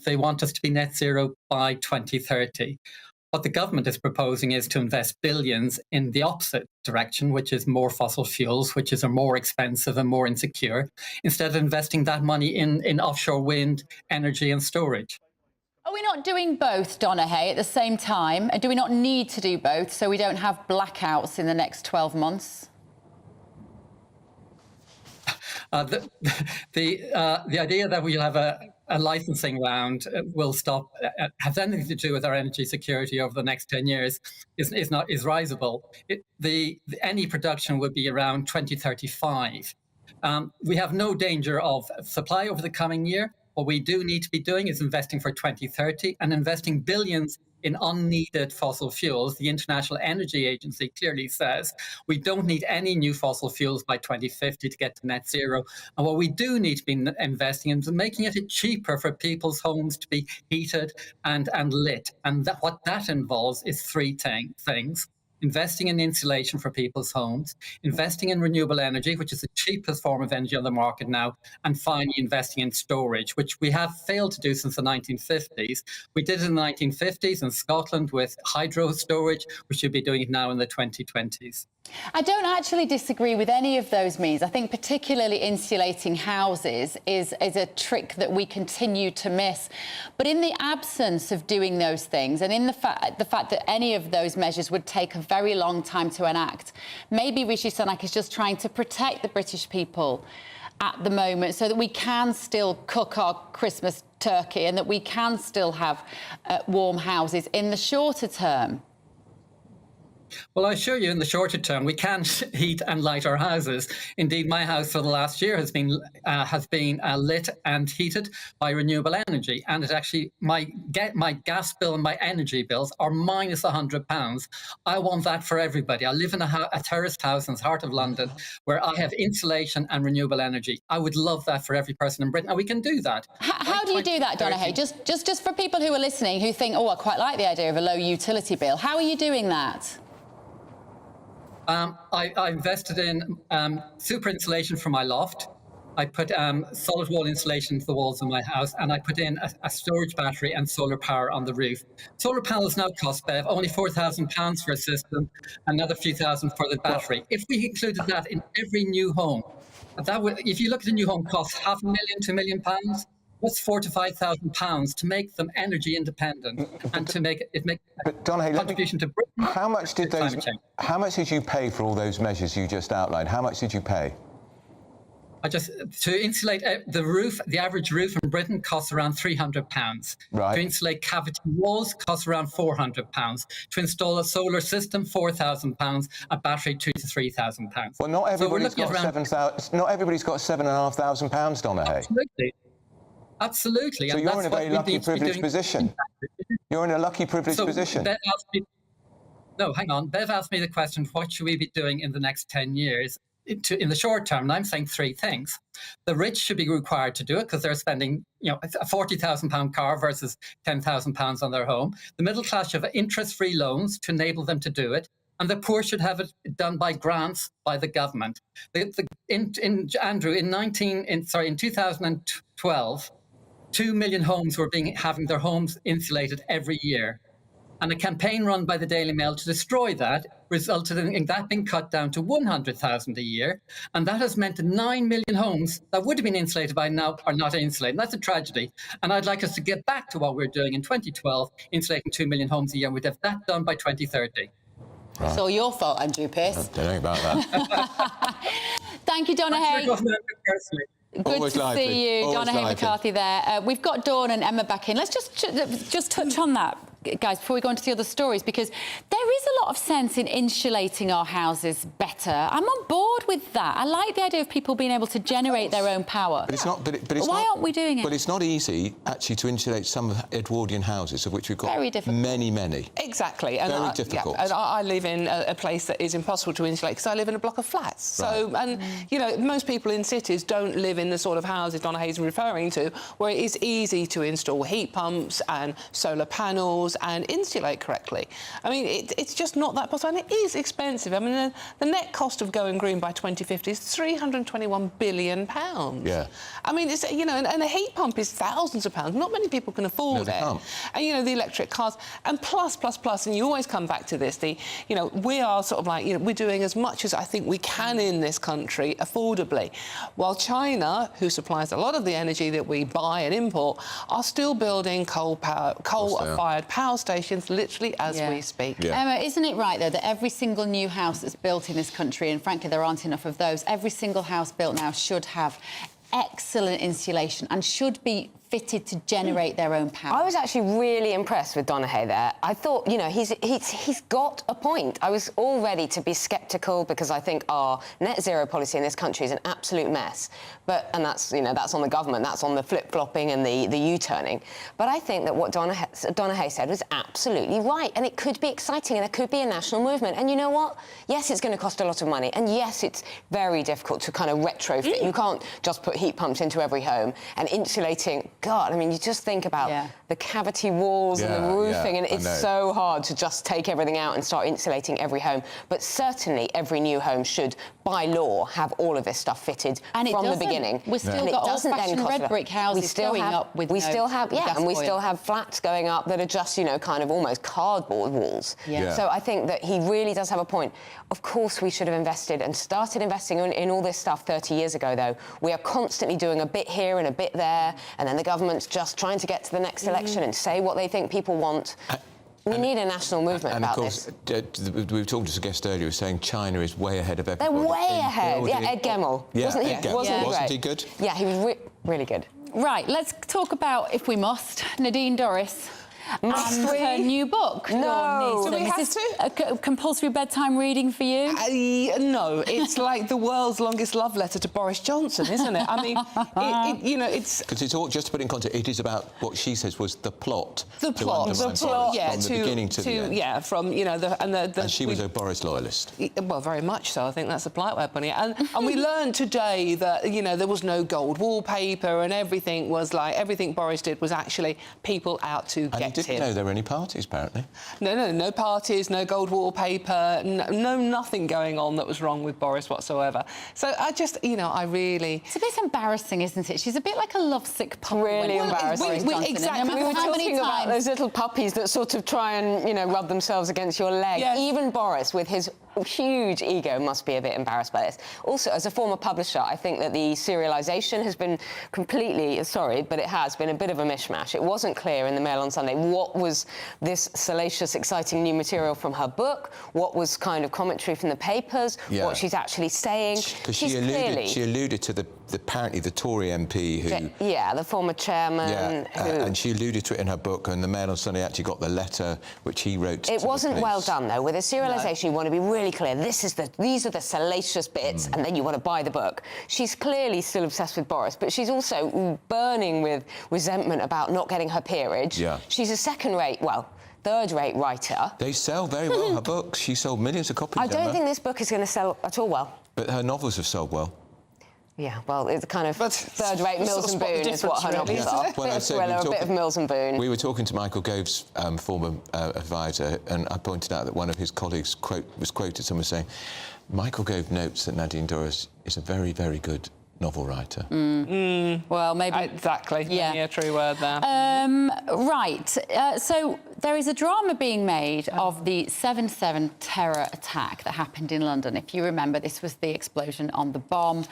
they want us to be net zero by 2030. What the government is proposing is to invest billions in the opposite direction, which is more fossil fuels, which are more expensive and more insecure, instead of investing that money in offshore wind, energy and storage. Are we not doing both, Donnahay, at the same time? And do we not need to do both so we don't have blackouts in the next 12 months? The idea that we'll have a licensing round will stop, has anything to do with our energy security over the next 10 years is risible. Any production would be around 2035. We have no danger of supply over the coming year. What we do need to be doing is investing for 2030 and investing billions in unneeded fossil fuels. The International Energy Agency clearly says we don't need any new fossil fuels by 2050 to get to net zero. And what we do need to be investing in is making it cheaper for people's homes to be heated and lit. And what that involves is 3 things. Investing in insulation for people's homes, investing in renewable energy, which is the cheapest form of energy on the market now, and finally investing in storage, which we have failed to do since the 1950s. We did it in the 1950s in Scotland with hydro storage. We should be doing it now in the 2020s. I don't actually disagree with any of those means. I think particularly insulating houses is a trick that we continue to miss. But in the absence of doing those things, and in the fact that any of those measures would take a very long time to enact, maybe Rishi Sunak is just trying to protect the British people at the moment so that we can still cook our Christmas turkey and that we can still have warm houses in the shorter term. Well, I assure you, in the shorter term, we can heat and light our houses. Indeed, my house for the last year has been lit and heated by renewable energy, and it actually my gas bill and my energy bills are minus £100. I want that for everybody. I live in a terraced house in the heart of London where I have insulation and renewable energy. I would love that for every person in Britain, and we can do that. How do you do that, Donnahay? Just for people who are listening who think, oh, I quite like the idea of a low utility bill. How are you doing that? I invested in super insulation for my loft. I put solid wall insulation to the walls of my house, and I put in a storage battery and solar power on the roof. Solar panels now cost, Bev, only £4,000 for a system, another few thousand for the battery. If we included that in every new home, that would, if you look at a new home, costs £500,000 to £1 million. What's £4,000 to £5,000 to make them energy independent and to make a contribution to Britain? How much did you pay for all those measures you just outlined? How much did you pay? To insulate the roof, the average roof in Britain costs around £300. Right. To insulate cavity walls costs around £400. To install a solar system, £4,000. A battery, £2,000 to £3,000. Well, not everybody's got £7,500, Donnahay. Absolutely. So you're in a very lucky, privileged position. You're in a lucky, privileged position. No, hang on. Bev asked me the question, what should we be doing in the next 10 years? in the short term, and I'm saying three things. The rich should be required to do it because they're spending, a £40,000 car versus £10,000 on their home. The middle class should have interest-free loans to enable them to do it. And the poor should have it done by grants by the government. Andrew, in 2012, 2 million homes were having their homes insulated every year. And a campaign run by the Daily Mail to destroy that resulted in that being cut down to 100,000 a year. And that has meant that 9 million homes that would have been insulated by now are not insulated. And that's a tragedy. And I'd like us to get back to what we were doing in 2012, insulating 2 million homes a year. And we'd have that done by 2030. Right. It's all your fault, Andrew Pearce. I don't know about that. Thank you, Donna Hay. Good Always to lively. see you, Always Donna Hay lively. McCarthy there. We've got Dawn and Emma back in. Let's just touch on that, guys, before we go on to the other stories, because there is a lot of sense in insulating our houses better. I'm on board with that. I like the idea of people being able to generate their own power. But it's not. But it's why not, aren't we doing it? But it's not easy actually to insulate some of Edwardian houses, of which we've got many, many. Exactly. And Very difficult. Yeah, and I live in a place that is impossible to insulate because I live in a block of flats. So, and most people in cities don't live in the sort of houses Donna Hayes is referring to, where it is easy to install heat pumps and solar panels and insulate correctly. I mean, it's just not that possible, and it is expensive. I mean, the net cost of going green by 2050 is £321 billion. Yeah. I mean, it's, and a heat pump is thousands of pounds. Not many people can afford it. Can't. And, the electric cars, and plus, and you always come back to this, we are sort of like, we're doing as much as I think we can in this country affordably, while China, who supplies a lot of the energy that we buy and import, are still building coal-fired power stations literally as we speak. Yeah. Emma, isn't it right, though, that every single new house that's built in this country, and frankly there aren't enough of those, every single house built now should have excellent insulation and should be fitted to generate their own power? I was actually really impressed with Donna Hay there. I thought, he's got a point. I was all ready to be sceptical because I think our net zero policy in this country is an absolute mess. And that's on the government, that's on the flip-flopping and the U-turning. But I think that what Donna Hay said was absolutely right, and it could be exciting, and it could be a national movement. And you know what? Yes, it's going to cost a lot of money, and yes, it's very difficult to kind of retrofit. You can't just put heat pumps into every home, and insulating. God, I mean, you just think about the cavity walls and the roofing, and it's so hard to just take everything out and start insulating every home. But certainly every new home should, by law, have all of this stuff fitted from the beginning. We've still got old-fashioned red brick houses going up with we still have flats going up that are just, kind of almost cardboard walls. So I think that he really does have a point. Of course, we should have invested and started investing in all this stuff 30 years ago, though. We are constantly doing a bit here and a bit there, and then the government's just trying to get to the next election and say what they think people want. We need a national movement about this. And of course, we were talking to a guest earlier, saying China is way ahead of everybody. They're way ahead. Yeah, Ed Gemmell. Wasn't he? Wasn't he good? Yeah, he was really good. Right, let's talk about, if we must, Nadine Dorries. Must we? Her new book. No. Do we have to? A compulsory bedtime reading for you? No, it's like the world's longest love letter to Boris Johnson, isn't it? I mean, it's... Because it's all, just to put it in context, it is about what she says was the plot. The plot, yeah. From the beginning to the end. Yeah, from, And she was a Boris loyalist. Well, very much so. I think that's a polite way of putting it. And we learned today that, there was no gold wallpaper and everything was like... Everything Boris did was actually people out to get I didn't know there were any parties, apparently. No parties, no gold wallpaper, nothing going on that was wrong with Boris whatsoever. So I just, I really... It's a bit embarrassing, isn't it? She's a bit like a lovesick puppy. Really embarrassing. Exactly. We were talking about those little puppies that sort of try and, rub themselves against your leg. Yes. Even Boris, with his huge ego, must be a bit embarrassed by this. Also, as a former publisher, I think that the serialisation has been completely, sorry, but it has been a bit of a mishmash. It wasn't clear in the Mail on Sunday what was this salacious, exciting new material from her book, what was kind of commentary from the papers, what she's actually saying. Because she alluded to apparently the Tory MP who... Yeah, the former chairman. Yeah, and she alluded to it in her book, and the Mail on Sunday actually got the letter which he wrote. It wasn't well done, though. With a serialisation, you want to be really clear. These are the salacious bits, and then you want to buy the book. She's clearly still obsessed with Boris, but she's also burning with resentment about not getting her peerage. Yeah. She's a second-rate, third-rate writer. They sell very well, her books. She sold millions of copies. I don't think this book is going to sell at all well. But her novels have sold well. Yeah, well, it's kind of third-rate Mills and Boone is what her novels are. Well, bit of thriller, a bit of Mills and Boone. We were talking to Michael Gove's former advisor, and I pointed out that one of his colleagues was quoted, someone saying, Michael Gove notes that Nadine Dorries is a very, very good novel writer. Well, maybe... Exactly. Yeah, true word there. Right. So there is a drama being made of the 7/7 terror attack that happened in London. If you remember, this was the explosion on the bomb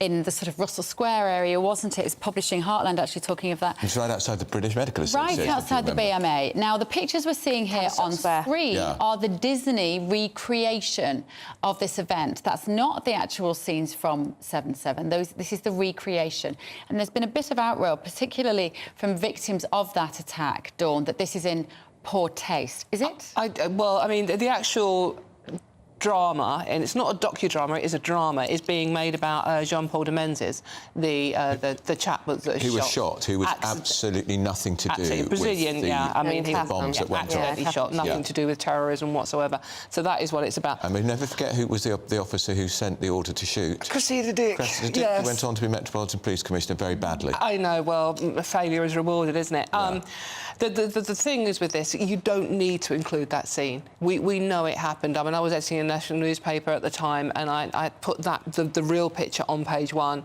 in the sort of Russell Square area, wasn't it? It's Publishing Heartland actually talking of that. It's right outside the British Medical Association. Right outside the BMA. Now, the pictures we're seeing here on screen are the Disney recreation of this event. That's not the actual scenes from 7/7. This is the recreation. And there's been a bit of outroar, particularly from victims of that attack, Dawn, that this is in poor taste. Is it? Well, I mean, the actual drama, and it's not a docudrama, it is a drama, is being made about Jean-Paul de Menzies, the chap that who was shot, who was absolutely nothing to do Brazilian, with I mean, the bombs that went off. He shot, nothing to do with terrorism whatsoever. So that is what it's about. And we never forget who was the officer who sent the order to shoot. Cressida Dick. Cressida Dick, who went on to be Metropolitan Police Commissioner very badly. I know, well, failure is rewarded, isn't it? The thing is with this, you don't need to include that scene. We know it happened. I mean, I was editing a national newspaper at the time, and I put the real picture on page 1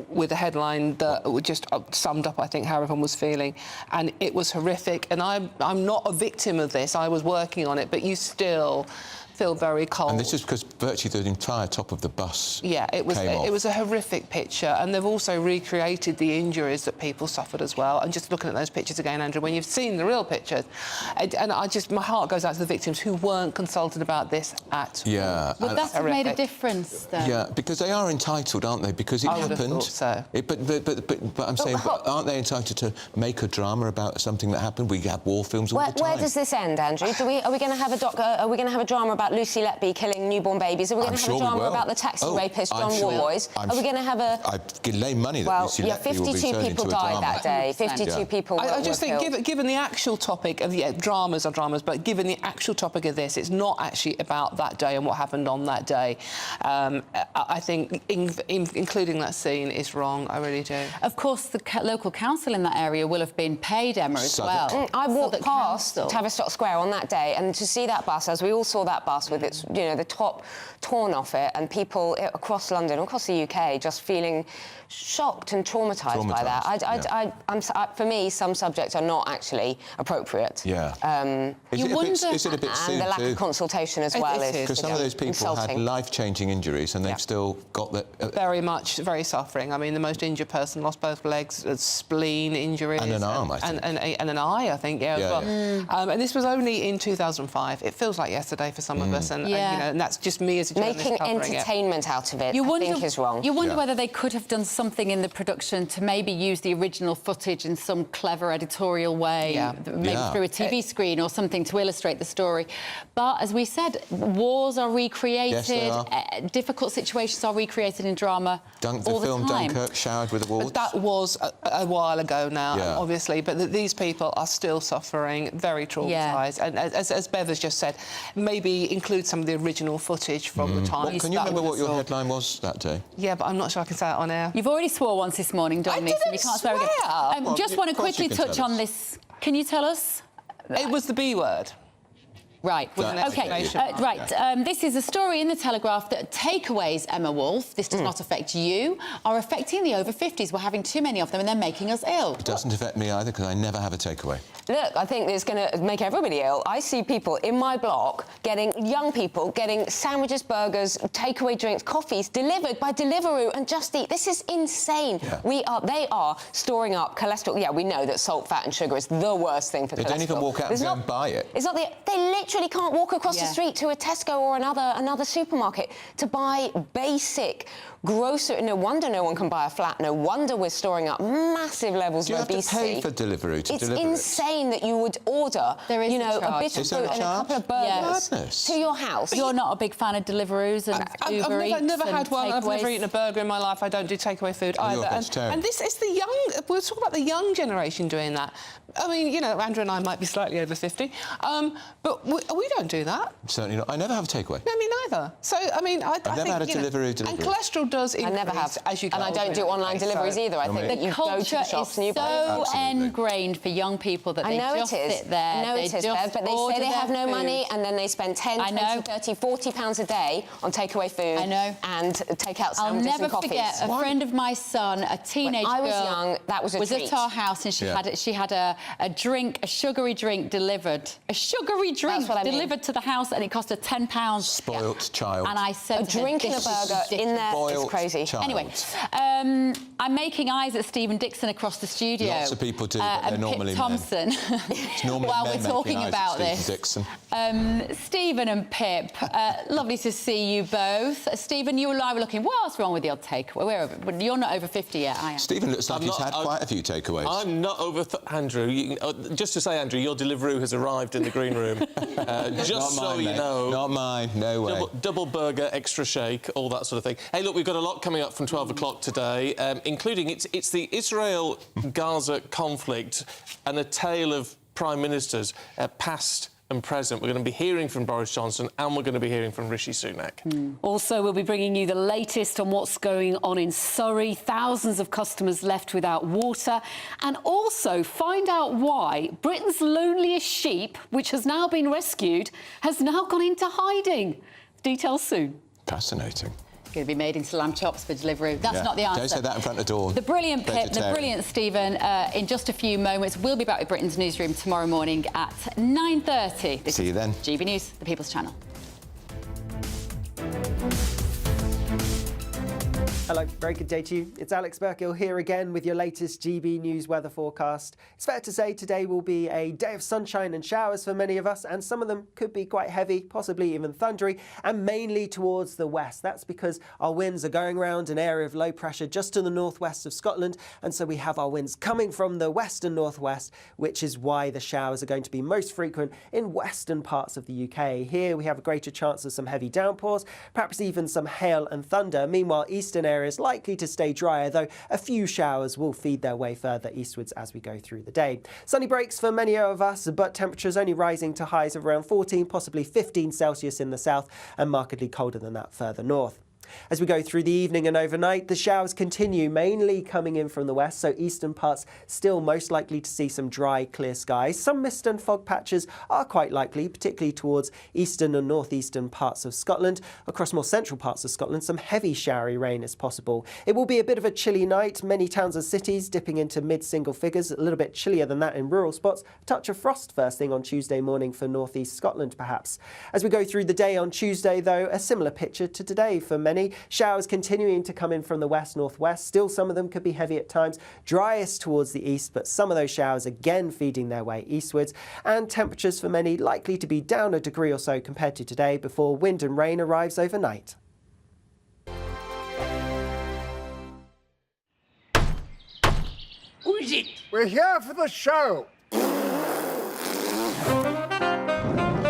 with a headline that just summed up, I think, how everyone was feeling. And it was horrific. And I'm not a victim of this. I was working on it, but you still feel very cold. And this is because virtually the entire top of the bus it was a horrific picture, and they've also recreated the injuries that people suffered as well. And just looking at those pictures again, Andrew, when you've seen the real pictures, and my heart goes out to the victims who weren't consulted about this at all. Would that have made a difference, then? Yeah, because they are entitled, aren't they? Because it happened. I would have thought so. But I'm saying, aren't they entitled to make a drama about something that happened? We have war films all the time. Where does this end, Andrew? Are we going to have a drama about Lucy Letby killing newborn babies? Are we going to have a drama about the taxi rapist John Warboys? Are we going to have a... I'd lay money that Lucy Letby will be turned into a drama. 52 people died that day. 52 people I just think, killed. given the actual topic of dramas are dramas, but given the actual topic of this, it's not actually about that day and what happened on that day. I think including that scene is wrong. I really do. Of course, the local council in that area will have been paid, Emma, as well. I walked past Tavistock Square on that day, and to see that bus, as we all saw that bus with its, the top torn off it, and people across London, across the UK, just feeling shocked and traumatised by that. For me, some subjects are not actually appropriate. Yeah. Is it a bit soon, the lack of consultation as well is because some of those people had life-changing injuries, and they've still got that. Very suffering. I mean, the most injured person lost both legs, spleen injuries, and an arm, I think, and an eye, I think, as well. And this was only in 2005. It feels like yesterday for some of us, and that's just me as a journalist making entertainment out of it. I think is wrong. You wonder whether they could have done something in the production to maybe use the original footage in some clever editorial way, maybe through a TV screen or something to illustrate the story. But as we said, wars are recreated, difficult situations are recreated in drama all the time. Dunkirk showered with awards. That was a while ago now, obviously, but these people are still suffering, very traumatised. And as Bev has just said, maybe include some of the original footage from the time. Can you remember what your headline was that day? Yeah, but I'm not sure I can say it on air. You've already swore once this morning, Dominic, so you can't swear again. Just want to quickly touch on this. Can you tell us? It was the B word. Right. OK. This is a story in The Telegraph that takeaways, Emma Wolf, this does not affect you, are affecting the over 50s. We're having too many of them and they're making us ill. It doesn't affect me either, because I never have a takeaway. Look, I think it's going to make everybody ill. I see people in my block young people getting sandwiches, burgers, takeaway drinks, coffees delivered by Deliveroo and Just Eat. This is insane. Yeah. They are storing up cholesterol. Yeah, we know that salt, fat and sugar is the worst thing for cholesterol. They don't even walk out and go and buy it. It's not they literally can't walk across the street to a Tesco or another supermarket to buy basic grocery. No wonder no one can buy a flat. No wonder we're storing up massive levels of obesity. Do you have to pay for Deliveroo to deliver it? It's insane that you would order, a bit of fruit and a couple of burgers to your house. You're not a big fan of Deliveroos and Uber Eats. I've never had one. I've never eaten a burger in my life. I don't do takeaway food either. And this is the young. We're talking about the young generation doing that. I mean, Andrew and I might be slightly over 50, but We don't do that. Certainly not. I never have a takeaway. No, me neither. So, I mean, I I've never had a delivery. And cholesterol does increase. I never have. As you go and I don't do online deliveries either. I think that you go to the shops and you so ingrained for young people that they just sit there. I know it is, Bev, but they say they have no money and then they spend 10, 20, 30, 40 pounds a day on takeaway food. I know. And take-out I'll sandwiches never and coffees. forget a friend of my son, a teenage When I was girl, young, that was a treat. at our house and she had a drink, a sugary drink delivered. A sugary drink delivered to the house and it cost her £10. Spoilt child. And I said a drink and a burger in there is crazy. Child. Anyway, I'm making eyes at Stephen Dixon across the studio. Lots of people do, but they're normally Pip Thompson. It's normally while men we're talking making eyes about at this. Stephen Dixon. Stephen and Pip, lovely to see you both. Stephen, you and I were looking, what's wrong with the odd takeaway? You're not over 50 yet, I am. Stephen looks like he's had quite a few takeaways. I'm not over... Andrew, just to say, Andrew, your Deliveroo has arrived in the green room. Just Not so mine, you mate. know. Not mine, no way. Double burger, extra shake, all that sort of thing. Hey, look, we've got a lot coming up from 12 o'clock today, including it's the Israel-Gaza conflict and a tale of prime ministers, past and present. We're going to be hearing from Boris Johnson and we're going to be hearing from Rishi Sunak. Also, we'll be bringing you the latest on what's going on in Surrey. Thousands of customers left without water. And also find out why Britain's loneliest sheep, which has now been rescued, has now gone into hiding. Details soon. Fascinating. Going to be made into lamb chops for Deliveroo. That's not the answer. Don't say that in front of Dawn. The brilliant Pip, the brilliant Stephen, in just a few moments. We'll be back with Britain's Newsroom tomorrow morning at 9:30. See you then. GB News, the People's Channel. Hello, very good day to you. It's Alex Burkill here again with your latest GB News weather forecast. It's fair to say today will be a day of sunshine and showers for many of us, and some of them could be quite heavy, possibly even thundery, and mainly towards the west. That's because our winds are going around an area of low pressure just to the northwest of Scotland, and so we have our winds coming from the west and northwest, which is why the showers are going to be most frequent in western parts of the UK. Here we have a greater chance of some heavy downpours, perhaps even some hail and thunder. Meanwhile, eastern areas likely to stay drier, though a few showers will feed their way further eastwards as we go through the day. Sunny breaks for many of us, but temperatures only rising to highs of around 14, possibly 15 Celsius in the south, and markedly colder than that further north. As we go through the evening and overnight, the showers continue, mainly coming in from the west, so eastern parts still most likely to see some dry, clear skies. Some mist and fog patches are quite likely, particularly towards eastern and northeastern parts of Scotland. Across more central parts of Scotland, some heavy showery rain is possible. It will be a bit of a chilly night, many towns and cities dipping into mid-single figures, a little bit chillier than that in rural spots. A touch of frost first thing on Tuesday morning for northeast Scotland, perhaps. As we go through the day on Tuesday, though, a similar picture to today for many. Showers continuing to come in from the west-northwest. Still, some of them could be heavy at times. Driest towards the east, but some of those showers again feeding their way eastwards. And temperatures for many likely to be down a degree or so compared to today before wind and rain arrives overnight. Who is it? We're here for the show.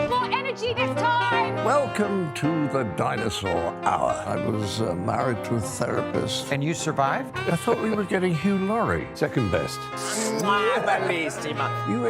More energy this time! Welcome to the Dinosaur Hour. I was married to a therapist. And you survived? I thought we were getting Hugh Laurie. Second best. You